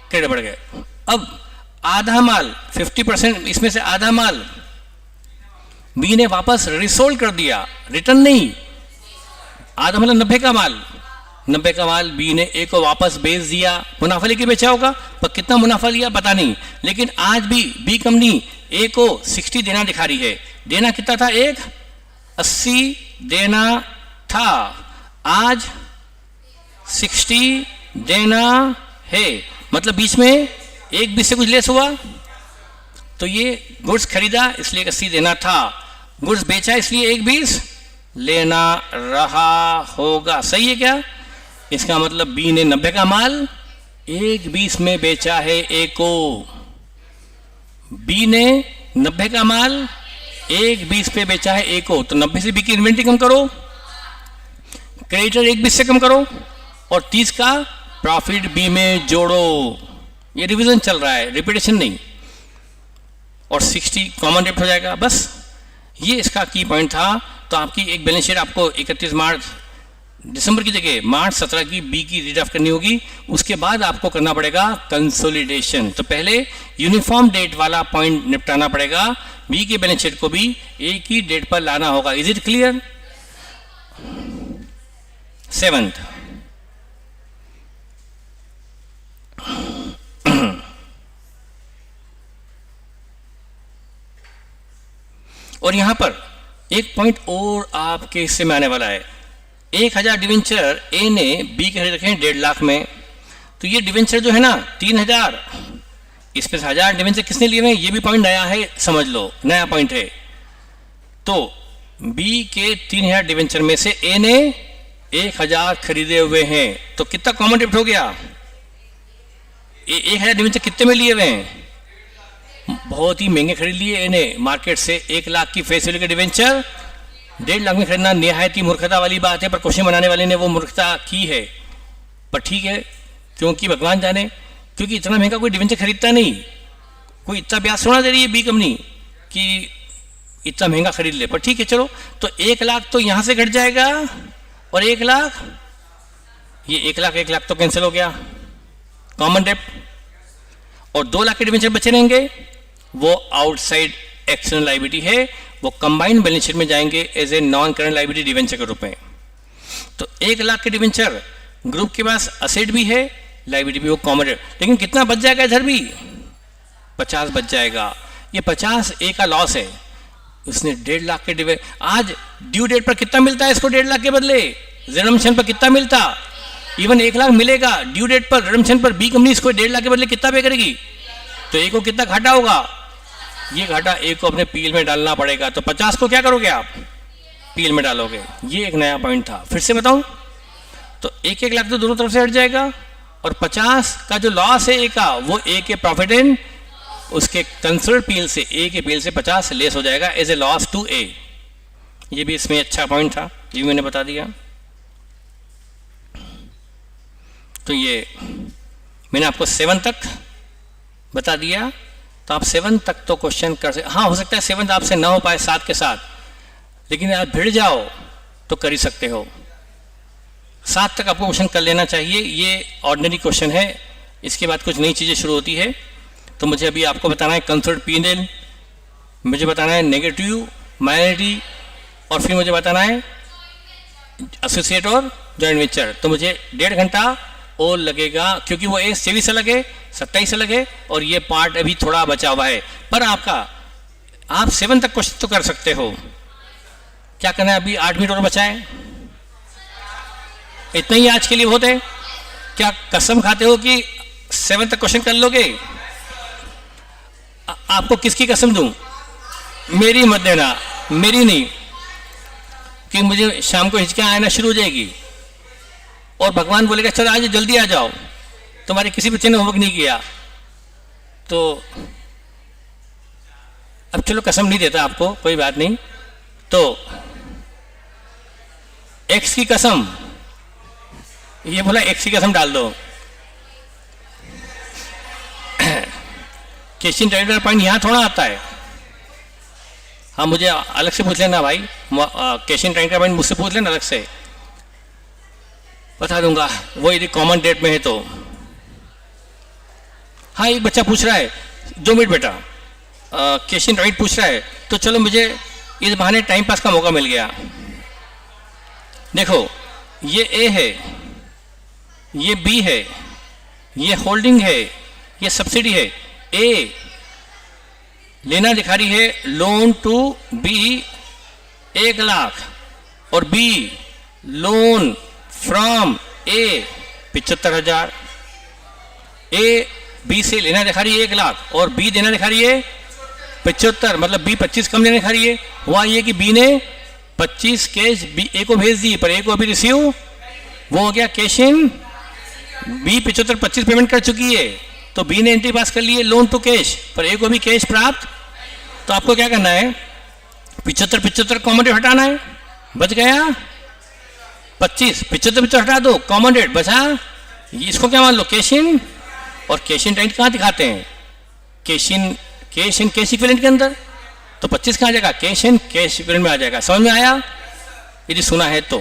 क्रेडिटर बढ़ गया। अब आधा माल 50%, इसमें से आधा माल बी ने वापस रिसोल्ड कर दिया, रिटर्न नहीं। आधा मतलब 90 का माल 90 का माल बी ने ए को वापस बेच दिया, मुनाफा लेके बेचा होगा, पर कितना मुनाफा लिया पता नहीं। लेकिन आज भी बी कंपनी ए को 60 देना दिखा रही है। देना कितना था? 80 देना था, आज 60 देना है, मतलब बीच में एक 20 से कुछ लेस हुआ। तो ये गुड्स खरीदा इसलिए 80 देना था, गुड्स बेचा इसलिए 1 लेना रहा होगा। सही है क्या? इसका मतलब बी ने 90 का माल 1 में बेचा है ए को। बी ने 90 का माल 1 पे बेचा है ए को, तो 90 से बी की इन्वेंट्री कम करो, क्रेडिटर 1 से कम करो और 30 का प्रॉफिट बी में जोड़ो। ये रिवीजन चल रहा है, रिपीटेशन नहीं। और 60 कॉमन डेप्ट हो जाएगा। बस ये इसका की पॉइंट था। तो आपकी एक बैलेंस शीट आपको 31 दिसंबर की जगह मार्च 17 की बी की रीड्राफ्ट करनी होगी। उसके बाद आपको करना पड़ेगा कंसोलिडेशन। तो पहले यूनिफॉर्म डेट वाला पॉइंट निपटाना पड़ेगा, बी की बैलेंस शीट को भी एक ही डेट पर लाना होगा। Is it clear? 7th, और यहां पर एक पॉइंट और आपके हिस्से में आने वाला है। 1000 डिवेंचर ए ने बी के खरीद रखे हैं 1.5 लाख में। तो ये डिवेंचर जो है ना 3000, इस पे 1000 डिवेंचर किसने लिए हुए हैं, ये भी पॉइंट नया है, समझ लो नया पॉइंट है। तो बी के 3000 डिवेंचर में से ए ने 1000 खरीदे हुए हैं, तो कितना कॉमन डेप्ट हो गया? 1000 डिवेंचर कितने में लिए हुए हैं? बहुत ही महंगे खरीद लिए ए ने मार्केट से। 1 लाख की फेस वैल्यू के डिवेंचर 1.5 लाख में खरीदना निहायत ही मूर्खता वाली बात है, पर क्वेश्चन बनाने वाले ने वो मूर्खता की है। पर ठीक है, क्योंकि भगवान जाने, क्योंकि इतना महंगा कोई डिवेंचर खरीदता नहीं। कोई इतना ब्याज थोड़ा दे रही है बी कंपनी कि इतना महंगा खरीद ले। पर ठीक है चलो, तो 1 लाख तो यहां से घट जाएगा और 1 लाख, ये 1 लाख तो कैंसिल हो गया कॉमन डेप्ट, और 2 लाख के डिवेंचर बचे रहेंगे, वो आउटसाइड एक्सटर्नल लायबिलिटी है, वो कंबाइंड बैलेंस शीट में जाएंगे as a non current liability debenture के रूप में। तो 1 लाख के डिवेंचर ग्रुप के पास असेट भी है, लायबिलिटी भी, वो कॉमन है। लेकिन कितना बच जाएगा इधर भी? 50 बच जाएगा। ये 50 ए का लॉस है। उसने 1.5 लाख के डिवेंचर, आज ड्यू डेट पर कितना मिलता है इसको? 1.5 लाख के बदले रिडम्पशन पर कितना मिलता? इवन 1 लाख मिलेगा ड्यू डेट पर, रिडम्पशन पर बी कंपनी इसको 1.5 लाख के बदले कितना पे करेगी? तो ए को कितना घाटा होगा? ये घाटा ए को अपने पीएल में डालना पड़ेगा। तो 50 को क्या करोगे आप? पीएल में डालोगे। ये एक नया पॉइंट था, फिर से बताऊं तो 1 लाख तो दोनों तरफ से हट जाएगा, और 50 का जो लॉस है ए का, वो ए के प्रॉफिट एंड उसके कंसर्न पीएल से, ए के पीएल से 50 लेस हो जाएगा एज ए लॉस टू ए। ये भी इसमें अच्छा पॉइंट था, ये भी मैंने बता दिया। तो ये मैंने आपको 7 तक बता दिया। तो आप 7 तक तो क्वेश्चन कर सकते। हाँ, हो सकता है 7 आपसे ना हो पाए 7 के साथ, लेकिन आप भिड़ जाओ तो कर ही सकते हो। 7 तक आपको क्वेश्चन कर लेना चाहिए। ये ऑर्डिनरी क्वेश्चन है, इसके बाद कुछ नई चीज़ें शुरू होती है। तो मुझे अभी आपको बताना है कंसर्न पीएनएल, मुझे बताना है नेगेटिव माइनॉरिटी, और फिर मुझे बताना है एसोसिएट और जॉइंट वेंचर। तो मुझे 1.5 घंटा और लगेगा, क्योंकि वो 23 से लगे, 27 से लगे, और ये पार्ट अभी थोड़ा बचा हुआ है। पर आप 7 तक क्वेश्चन तो कर सकते हो। क्या करना है अभी? 8 मिनट और बचा है। इतना ही आज के लिए बहुत है। क्या कसम खाते हो कि 7 तक क्वेश्चन कर लोगे? आपको किसकी कसम दूं? मेरी मत देना, मेरी नहीं, कि मुझे शाम को हिचकियां आना शुरू हो जाएगी और भगवान बोलेगा चलो आज जल्दी आ जाओ, तुम्हारे किसी बच्चे ने होमवर्क नहीं किया। तो अब चलो कसम नहीं देता आपको, कोई बात नहीं। तो एक्स की कसम, ये बोला एक्स की कसम डाल दो। क्वेश्चन ट्रेडर पॉइंट यहां थोड़ा आता है। हाँ, मुझे अलग से पूछ लेना भाई, क्वेश्चन ट्रेडर पॉइंट मुझसे पूछ लेना अलग से, बता दूंगा वो यदि कॉमन डेट में है तो। हाँ, एक बच्चा पूछ रहा है, 2 मिनट बेटा, क्वेश्चन राइट पूछ रहा है, तो चलो मुझे इस बहाने टाइम पास का मौका मिल गया। देखो ये ए है, ये बी है, ये होल्डिंग है, ये सब्सिडी है। ए लेना दिखा रही है लोन टू बी 1 लाख और B loan from A 75,000। A B से लेना दिखा रही है 1 लाख और बी देना दिखा रही है 75, मतलब बी 25 कम देना दिखा रही है। हुआ ये कि बी ने 25 कैश बी ए को भेज दी, पर ए को अभी रिसीव, वो हो गया कैश इन। बी 75 25 पेमेंट कर चुकी है, तो बी ने एंट्री पास कर ली है लोन टू कैश, पर ए को भी कैश प्राप्त। तो आपको क्या करना है, 75 कॉमन रेट हटाना है, बच गया 25, 75 हटा दो, कॉमन रेट बचा। इसको क्या मान लो, कैश इन। और कैश इन रेंट कहाँ दिखाते हैं, कैश इन कैश इक्विवेलेंट के अंदर। तो 25 कहाँ आ जाएगा, कैश इन कैश इक्विवेलेंट में आ जाएगा। समझ में आया? यदि सुना है तो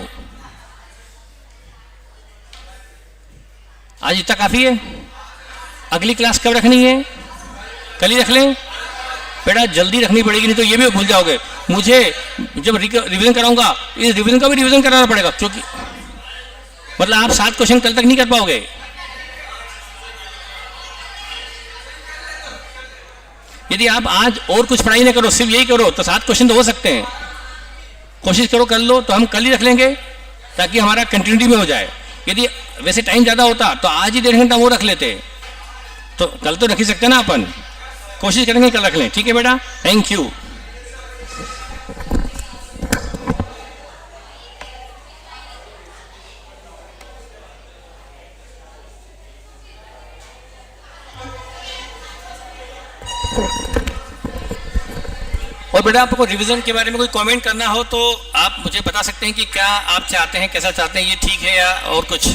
आज इतना काफी है। अगली क्लास कब रखनी है, कल ही रख लें बेटा, जल्दी रखनी पड़ेगी, नहीं तो ये भी भूल जाओगे। मुझे जब रिवीजन कराऊंगा, इस रिवीजन का भी रिवीजन कराना पड़ेगा, क्योंकि मतलब आप 7 क्वेश्चन कल तक नहीं कर पाओगे। यदि आप आज और कुछ पढ़ाई ना करो, सिर्फ यही करो, तो 7 क्वेश्चन तो हो सकते हैं। कोशिश करो कर लो, तो हम कल ही रख लेंगे ताकि हमारा कंटिन्यूटी में हो जाए। यदि वैसे टाइम ज़्यादा होता तो आज ही 1.5 घंटा वो रख लेते, तो कल तो रख ही सकते ना अपन। कोशिश करेंगे कल रख लें, ठीक है बेटा, थैंक यू। और बेटा आपको रिवीजन के बारे में कोई कमेंट करना हो तो आप मुझे बता सकते हैं कि क्या आप चाहते हैं, कैसा चाहते हैं, ये ठीक है या और कुछ।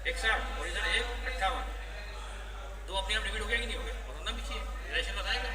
एक्स्ट्रा और इधर 1 58, 2 अपने आप डिवाइड हो गया कि नहीं हो गया, और होना भी चाहिए, रिलेशन बताएगा।